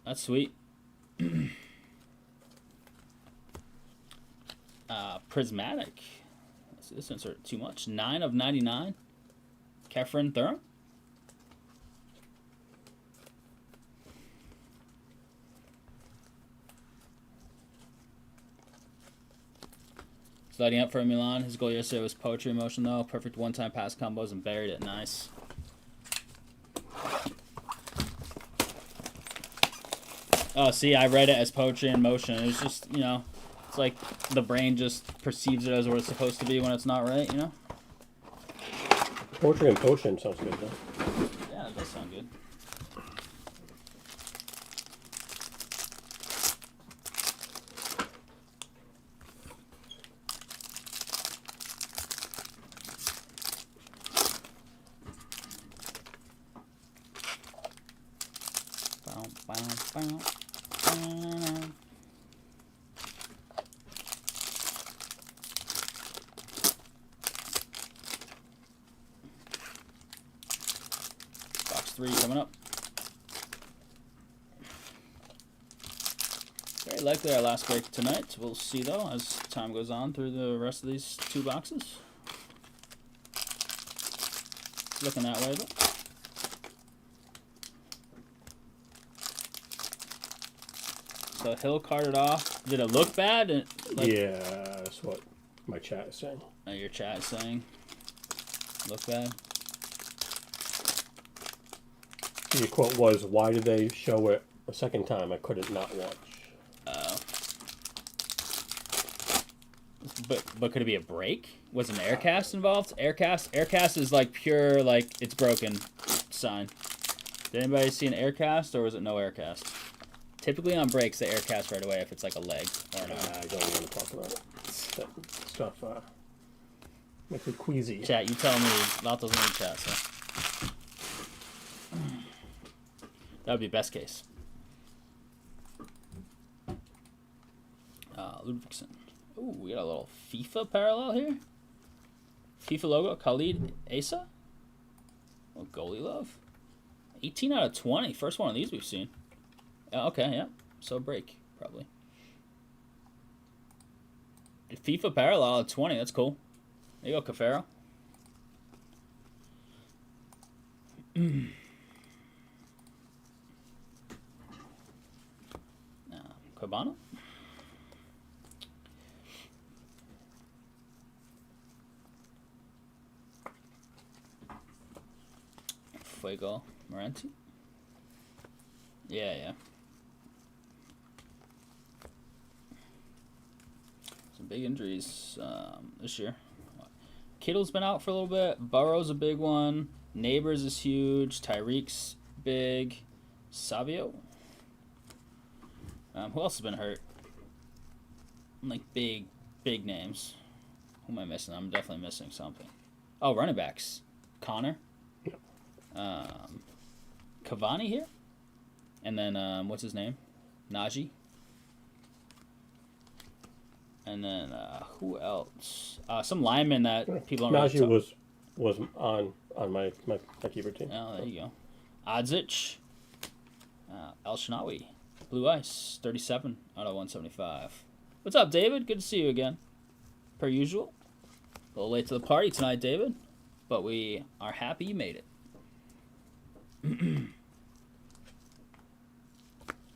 [SPEAKER 1] That's sweet. Prismatic. This insert too much. 9 of 99. Kefren Thuram. Sliding up for Milan. His goal yesterday was poetry in motion, though. Perfect one-time pass combos and buried it. Nice. Oh, see, I read it as poetry in motion. It was just, you know, it's like the brain just perceives it as what it's supposed to be when it's not right, you know?
[SPEAKER 2] Poetry and potion sounds good, though.
[SPEAKER 1] Yeah, it does sound good. Box 3 coming up. Very likely our last break tonight. We'll see, though, as time goes on through the rest of these 2 boxes. Looking that way, though. So Hill carted off. Did it look bad?
[SPEAKER 2] Like, yeah, that's what my chat is saying.
[SPEAKER 1] Your chat is saying. Look bad.
[SPEAKER 2] The quote was, "Why did they show it a second time? I couldn't not watch."
[SPEAKER 1] But could it be a break? Was an aircast involved? Aircast is like pure, like it's broken sign. Did anybody see an aircast, or was it no aircast? Typically on breaks, they aircast right away if it's like a leg or an arm.
[SPEAKER 2] I don't want to talk about it. That stuff makes me queasy.
[SPEAKER 1] Chat, you tell me. Lato's in the chat, so. That would be best case. Ludvigsen. Ooh, we got a little FIFA parallel here. FIFA logo, Khalid Asa. Oh, goalie love. 18 out of 20. First one of these we've seen. Okay, yeah. So break, probably. FIFA parallel at 20. That's cool. There you go, Cafaro. Cabana. Fuego Moranti. Yeah. Some big injuries this year. Kittle's been out for a little bit. Burrow's a big one. Neighbors is huge. Tyreek's big. Savio. Who else has been hurt? Like big names. Who am I missing? I'm definitely missing something. Oh, running backs. Connor. Cavani here. And then, what's his name? Najee. And then, who else? Some linemen that people don't
[SPEAKER 2] Najee really was on my keeper team.
[SPEAKER 1] Oh, there you go. Odzich. El Shanawi. Blue Ice. 37 out of 175. What's up, David? Good to see you again. Per usual. A little late to the party tonight, David. But we are happy you made it.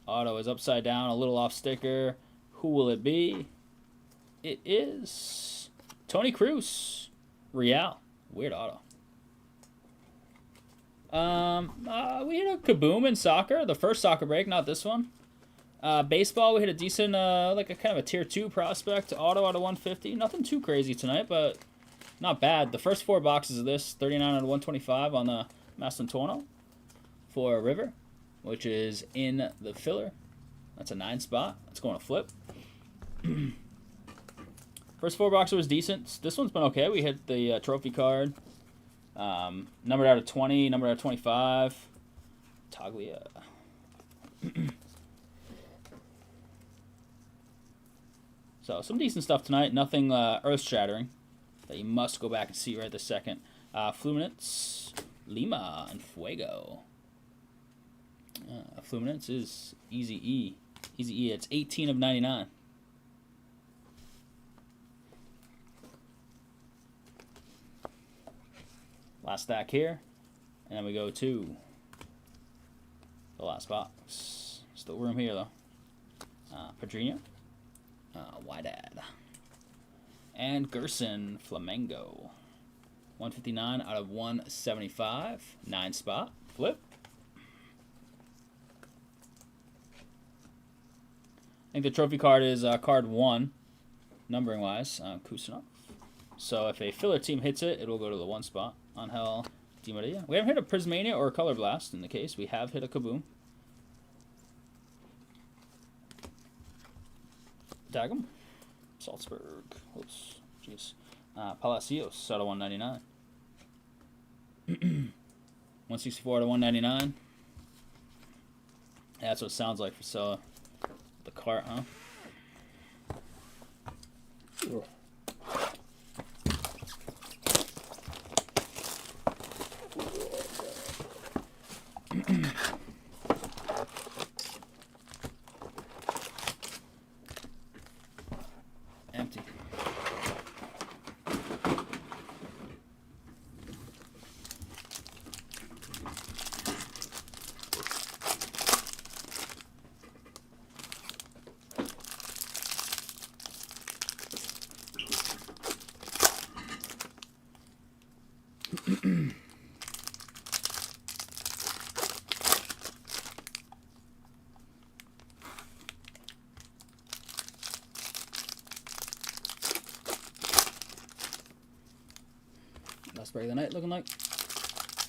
[SPEAKER 1] Auto is upside down, a little off sticker. Who will it be? It is Tony Cruz. Real. Weird auto. We hit a kaboom in soccer, the first soccer break, not this one. Baseball, we hit a decent, like a kind of a tier 2 prospect auto out of 150. Nothing too crazy tonight, but not bad. The first 4 boxes of this, 39 out of 125 on the Mastantuono for River, which is in the filler. That's a 9 spot. That's going to flip. First 4 boxer was decent. This one's been okay. We hit the trophy card. Numbered out of 20, numbered out of 25. Taglia. So, some decent stuff tonight. Nothing earth-shattering that you must go back and see right this second. Fluminense, Lima, and Fuego. Fluminense is Easy E. Easy E. It's 18 of 99. Last stack here. And then we go to the last box. Still room here, though. Padrinho. Wydad. And Gerson, Flamengo. 159 out of 175. 9 spot. Flip. I think the trophy card is card 1, numbering-wise, Kusanov. So if a filler team hits it, it'll go to the 1 spot. Angel Di Maria. We haven't hit a Prismania or a Color Blast in the case. We have hit a Kaboom. Dagum. Salzburg. Oops. Jeez. Palacios out of 199. 164 out of 199. Yeah, that's what it sounds like for Sella. The cart, huh?
[SPEAKER 2] Sure.
[SPEAKER 1] Empty. Last break of the night looking like.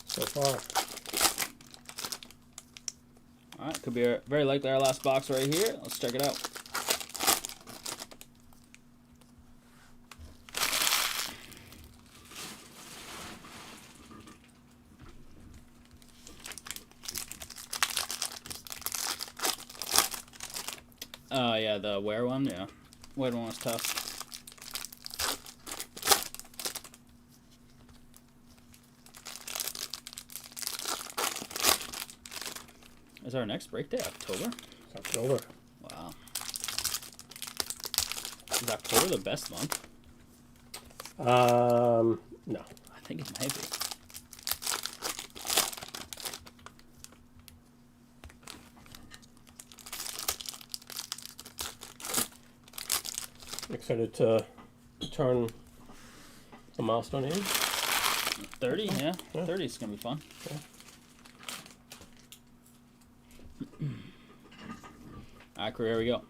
[SPEAKER 2] So far.
[SPEAKER 1] Alright, could be very likely our last box right here. Let's check it out. Oh, yeah, the Ware one, yeah. Ware one was tough. Is our next break day October?
[SPEAKER 2] It's October.
[SPEAKER 1] Wow. Is October the best month?
[SPEAKER 2] No.
[SPEAKER 1] I think it might be.
[SPEAKER 2] Excited to turn the milestone age.
[SPEAKER 1] 30, yeah. 30 is going to be fun.
[SPEAKER 2] Yeah.
[SPEAKER 1] Alright, crew, here we go.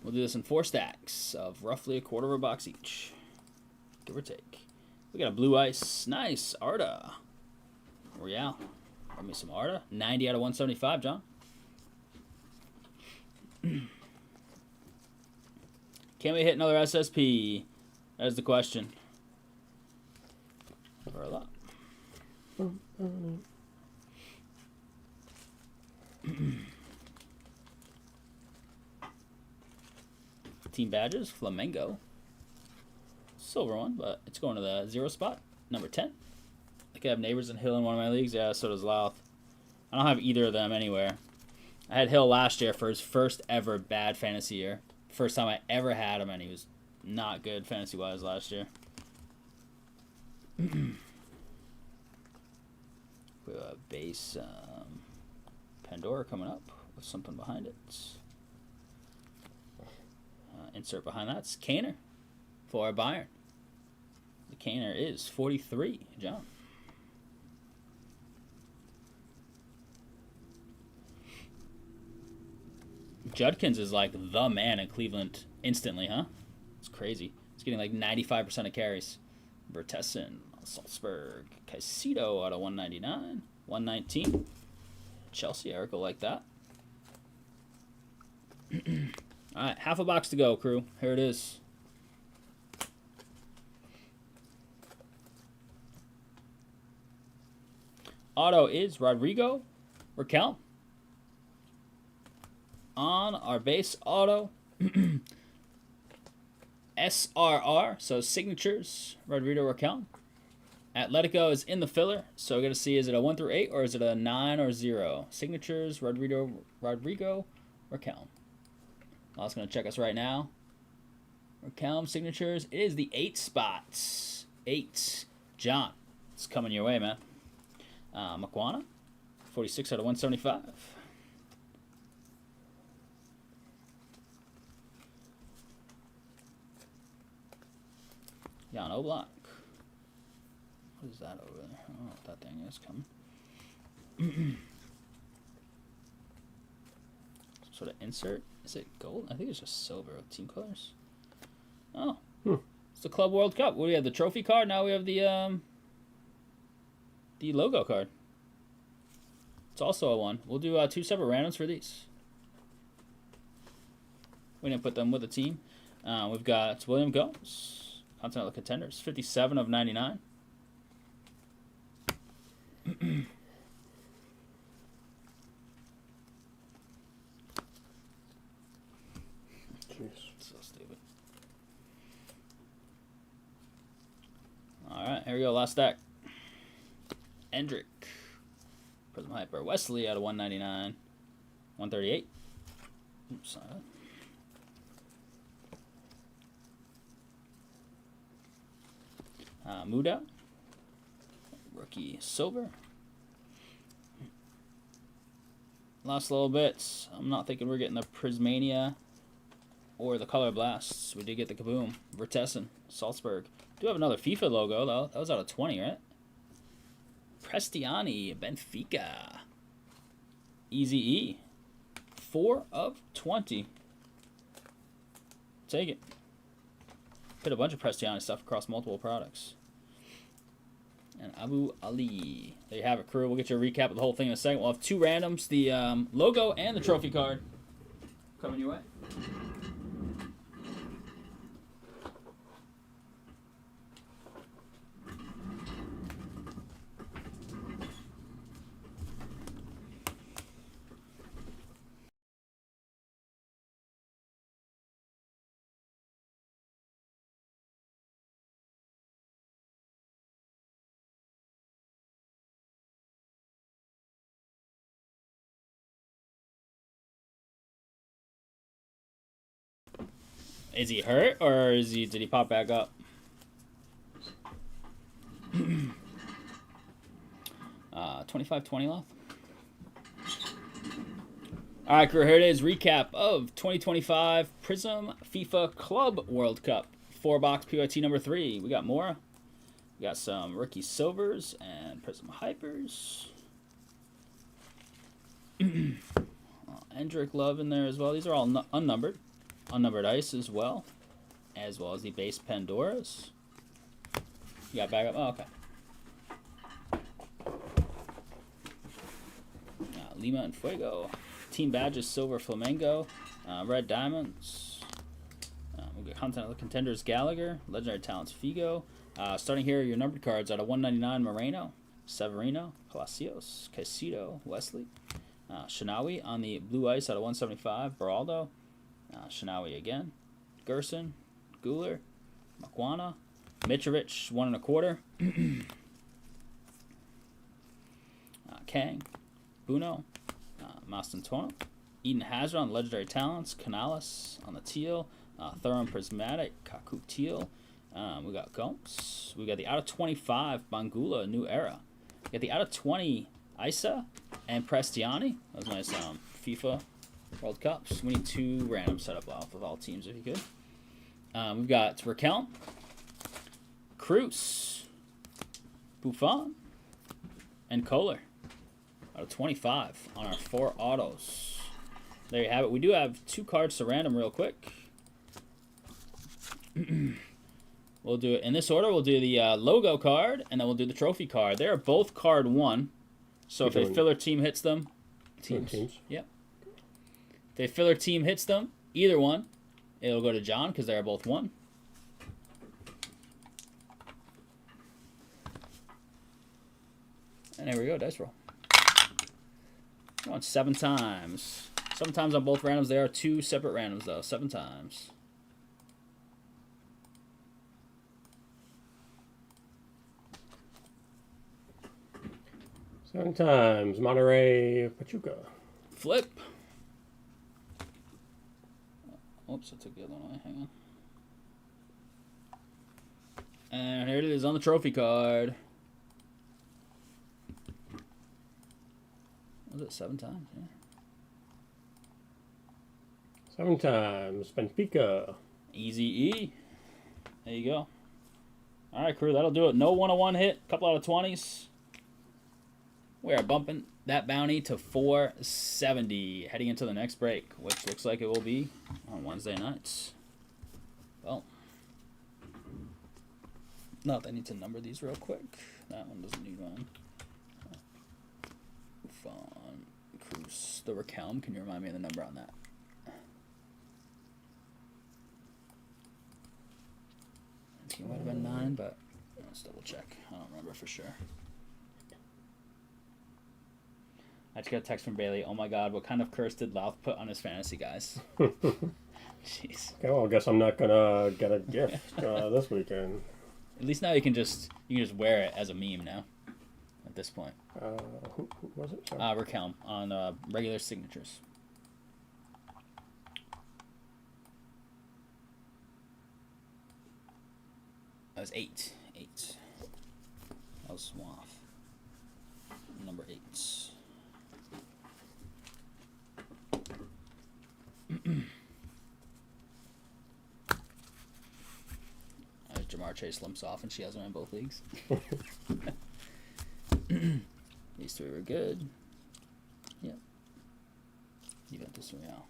[SPEAKER 1] We'll do this in 4 stacks of roughly a quarter of a box each. Give or take. We got a blue ice. Nice. Arda. Royale. Bring me some Arda. 90 out of 175, John. Can we hit another SSP? That is the question. For a lot. Team badges, Flamengo. Silver one, but it's going to the 0 spot. Number 10. I think I have Neighbors and Hill in one of my leagues. Yeah, so does Louth. I don't have either of them anywhere. I had Hill last year for his first ever bad fantasy year. First time I ever had him, and he was not good fantasy-wise last year. We have a base Pandora coming up with something behind it. Insert behind that. It's Kaner for Bayern. The Kaner is 43, John. Judkins is like the man in Cleveland instantly, huh? It's crazy. He's getting like 95% of carries. Vertessen, Salzburg, Caicedo out of 199, 119. Chelsea, Eric will like that. All right, half a box to go, crew. Here it is. Auto is Rodrigo Raquel. On our base auto, SRR, so signatures, Rodrigo Raquel. Atletico is in the filler, so we're going to see, is it a 1 through 8 or is it a 9 or 0? Signatures, Rodrigo Raquel. Law's going to check us right now. Raquel signatures, it is the 8 spots. 8. John, it's coming your way, man. Makwana, 46 out of 175. Jan Oblak. What is that over there? I don't know what that thing is coming. Some sort of insert. Is it gold? I think it's just silver with team colors. Oh. It's the Club World Cup. What do we have? The trophy card? Now we have the logo card. It's also a 1. We'll do 2 separate randoms for these. We didn't put them with the team. We've got William Gomes. Continental Contenders, 57 of 99.
[SPEAKER 2] Jeez.
[SPEAKER 1] So stupid. All right, here we go. Last stack. Endrick. Prizm Hyper. Wesley out of 199. 138. Oops, sorry. Muda, rookie silver. Last little bits. I'm not thinking we're getting the Prismania or the Color Blasts. We did get the Kaboom. Vertessen, Salzburg. Do have another FIFA logo though. That was out of 20, right? Prestiani, Benfica. Easy E. 4 of 20. Take it. Hit a bunch of Prestiani stuff across multiple products. And Abu Ali. There you have it, crew. We'll get you a recap of the whole thing in a second. We'll have 2 randoms, the logo and the trophy card coming your way. Is he hurt or did he pop back up? 25-20 left. All right, crew, here it is. Recap of 2025 Prizm FIFA Club World Cup. 4-box PYT number 3. We got Mora. We got some rookie silvers and Prizm hypers. Endrick Love in there as well. These are all unnumbered. Unnumbered ice as well as the base Pandoras. You got back up? Oh, okay. Lima and Fuego. Team badges, silver Flamengo. Red diamonds. We'll get Continental Contenders Gallagher. Legendary talents Figo. Starting here, your numbered cards out of 199 Moreno, Severino, Palacios, Caicedo, Wesley. Shinawi on the blue ice out of 175, Beraldo. Shinawi again. Gerson, Guler, Makwana, Mitrovic, 1 1/4. Kang, Buno, Mastantuono, Eden Hazard on Legendary Talents, Canales on the teal, Thuram Prismatic, Kaku teal. We got Gomes. We got the out of 25 Bangula, New Era. We got the out of 20 Isa and Prestiani. That was nice FIFA World Cups. We need 2 random setup off of all teams if you could. We've got Raquel, Cruz, Buffon, and Kohler. Out of 25 on our 4 autos. There you have it. We do have 2 cards to random real quick. We'll do it in this order. We'll do the logo card, and then we'll do the trophy card. They are both card 1. So if a filler team hits them... Teams. Yep. If a filler team hits them, either one, it'll go to John because they're both 1. And there we go, dice roll. Come on, 7 times. Sometimes on both randoms, there are 2 separate randoms, though. 7 times.
[SPEAKER 2] Sometimes Monterey Pachuca.
[SPEAKER 1] Flip. Oops, I took the other one away. Hang on. And here it is on the trophy card. Was it 7 times? Yeah.
[SPEAKER 2] 7 times Benfica.
[SPEAKER 1] Easy E. There you go. All right, crew, that'll do it. No 101 hit. Couple out of 20s. We are bumping that bounty to 470, heading into the next break, which looks like it will be on Wednesday nights. Well, no, they need to number these real quick. That one doesn't need one. Fun. Cruise. The Raquelme, can you remind me of the number on that? I think it might have been 9, but let's double check. I don't remember for sure. I just got a text from Bailey. Oh my God, what kind of curse did Louth put on his fantasy guys? Jeez.
[SPEAKER 2] Okay, well, I guess I'm not gonna get a gift this weekend.
[SPEAKER 1] At least now you can just wear it as a meme now. At this point.
[SPEAKER 2] Who was it?
[SPEAKER 1] Raquelme on regular signatures. That was 8. That was Swath. Number 8. As Jamar Chase limps off and she has him in both leagues. These 3 were good. Yep. Juventus Real.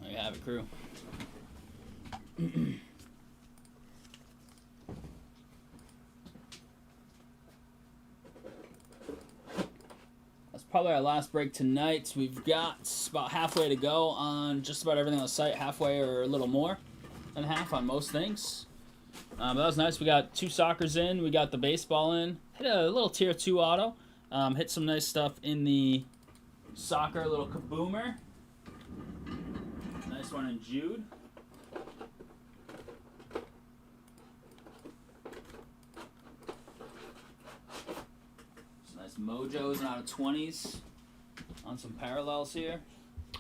[SPEAKER 1] There you have it, crew. Probably our last break tonight. We've got about halfway to go on just about everything on the site. Halfway or a little more than half on most things. But that was nice. We got 2 soccers in. We got the baseball in. Hit a little tier 2 auto. Hit some nice stuff in the soccer. A little kaboomer. Nice one in Jude. Mojos and out of 20s on some parallels here.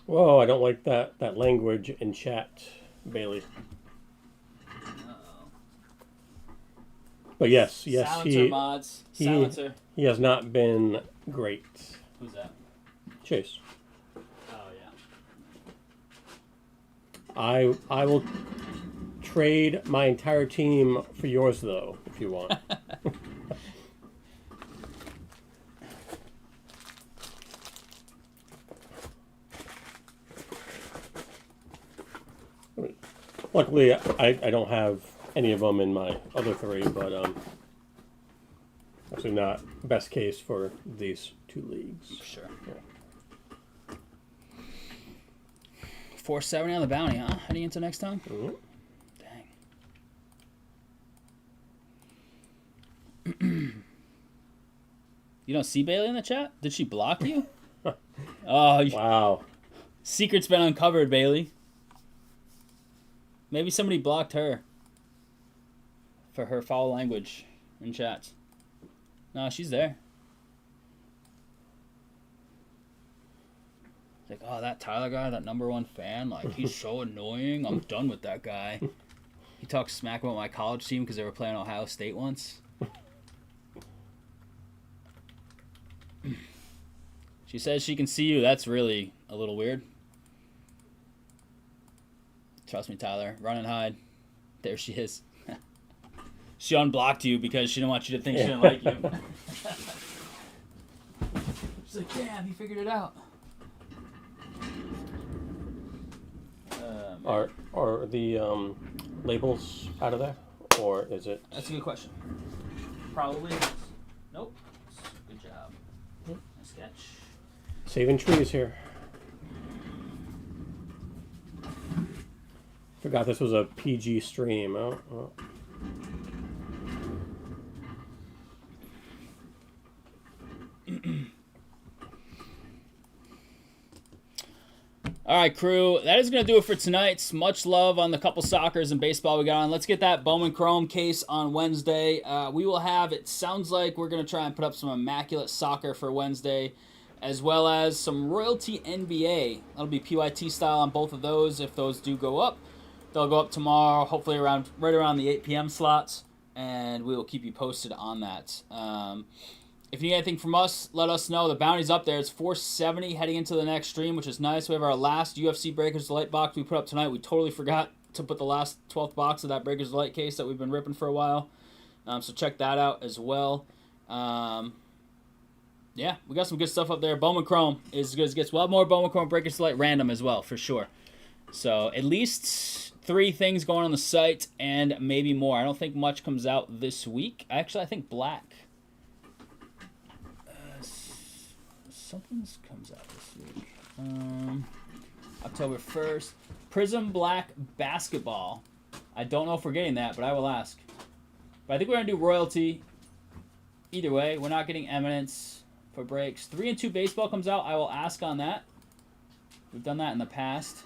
[SPEAKER 2] Whoa, I don't like that language in chat, Bailey.
[SPEAKER 1] Uh-oh.
[SPEAKER 2] But yes,
[SPEAKER 1] Silencer mods. Silencer.
[SPEAKER 2] He has not been great.
[SPEAKER 1] Who's that?
[SPEAKER 2] Chase.
[SPEAKER 1] Oh
[SPEAKER 2] yeah. I will trade my entire team for yours though, if you want. Luckily, I don't have any of them in my other 3, but actually not best case for these 2 leagues.
[SPEAKER 1] Sure.
[SPEAKER 2] Yeah.
[SPEAKER 1] 470 on the bounty, huh? Heading into next time?
[SPEAKER 2] Mm-hmm.
[SPEAKER 1] Dang. You don't see Bailey in the chat? Did she block you? Oh,
[SPEAKER 2] wow.
[SPEAKER 1] Secret's been uncovered, Bailey. Maybe somebody blocked her for her foul language in chats. No, she's there. It's like, oh, that Tyler guy, that #1 fan, like, he's so annoying. I'm done with that guy. He talks smack about my college team because they were playing Ohio State once. She says she can see you. That's really a little weird. Trust me, Tyler. Run and hide. There she is. She unblocked you because she didn't want you to think she didn't like you. She's like, damn, he figured it out.
[SPEAKER 2] Are the labels out of there, or is it?
[SPEAKER 1] That's a good question. Probably. Nope. Good job. Nice sketch.
[SPEAKER 2] Saving trees here. Forgot this was a PG stream. Oh.
[SPEAKER 1] All right, crew. That is going to do it for tonight. Much love on the couple soccers and baseball we got on. Let's get that Bowman Chrome case on Wednesday. We will have, it sounds like we're going to try and put up some immaculate soccer for Wednesday, as well as some royalty NBA. That'll be PYT style on both of those if those do go up. They'll go up tomorrow, hopefully right around the 8 p.m. slots, and we will keep you posted on that. If you need anything from us, let us know. The bounty's up there. It's 470 heading into the next stream, which is nice. We have our last UFC Breakers Delight box we put up tonight. We totally forgot to put the last 12th box of that Breakers Delight case that we've been ripping for a while. So check that out as well. Yeah, we got some good stuff up there. Bowman Chrome is as good as it gets. We'll have more Bowman Chrome Breakers Delight random as well, for sure. So at least 3 things going on the site and maybe more. I don't think much comes out this week. Actually, I think black. Something comes out this week. October 1st. Prizm Black Basketball. I don't know if we're getting that, but I will ask. But I think we're going to do royalty. Either way, we're not getting eminence for breaks. 3 and 2 baseball comes out. I will ask on that. We've done that in the past.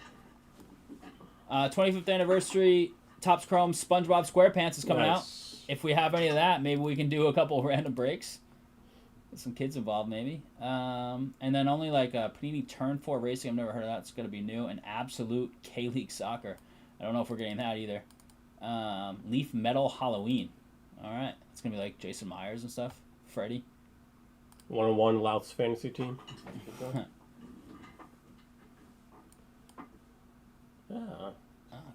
[SPEAKER 1] 25th anniversary Topps Chrome SpongeBob SquarePants is coming out. If we have any of that, maybe we can do a couple of random breaks. Get some kids involved, maybe. And then only like Panini Turn 4 Racing. I've never heard of that. It's going to be new. And Absolute K-League Soccer. I don't know if we're getting that either. Leaf Metal Halloween. All right. It's going to be like Jason Myers and stuff. Freddy.
[SPEAKER 2] 1-on-1 Louts fantasy team.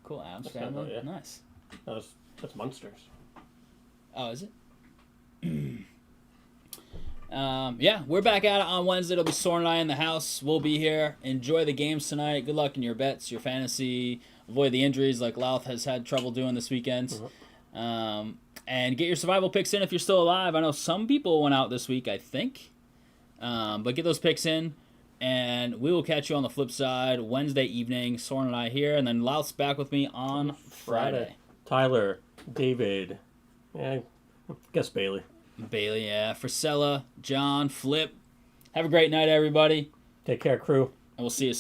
[SPEAKER 1] Cool. Adams
[SPEAKER 2] That's
[SPEAKER 1] family.
[SPEAKER 2] yeah.
[SPEAKER 1] Nice.
[SPEAKER 2] That's Munsters.
[SPEAKER 1] Oh, is it? Yeah, we're back at it on Wednesday. It'll be Soren and I in the house. We'll be here. Enjoy the games tonight. Good luck in your bets, your fantasy. Avoid the injuries like Louth has had trouble doing this weekend. Mm-hmm. And get your survival picks in if you're still alive. I know some people went out this week, I think. But get those picks in. And we will catch you on the flip side Wednesday evening. Soren and I here. And then Louth's back with me on Friday.
[SPEAKER 2] Tyler, David, I guess Bailey.
[SPEAKER 1] Bailey, yeah. Frisella, John, Flip. Have a great night, everybody.
[SPEAKER 2] Take care, crew.
[SPEAKER 1] And we'll see you soon.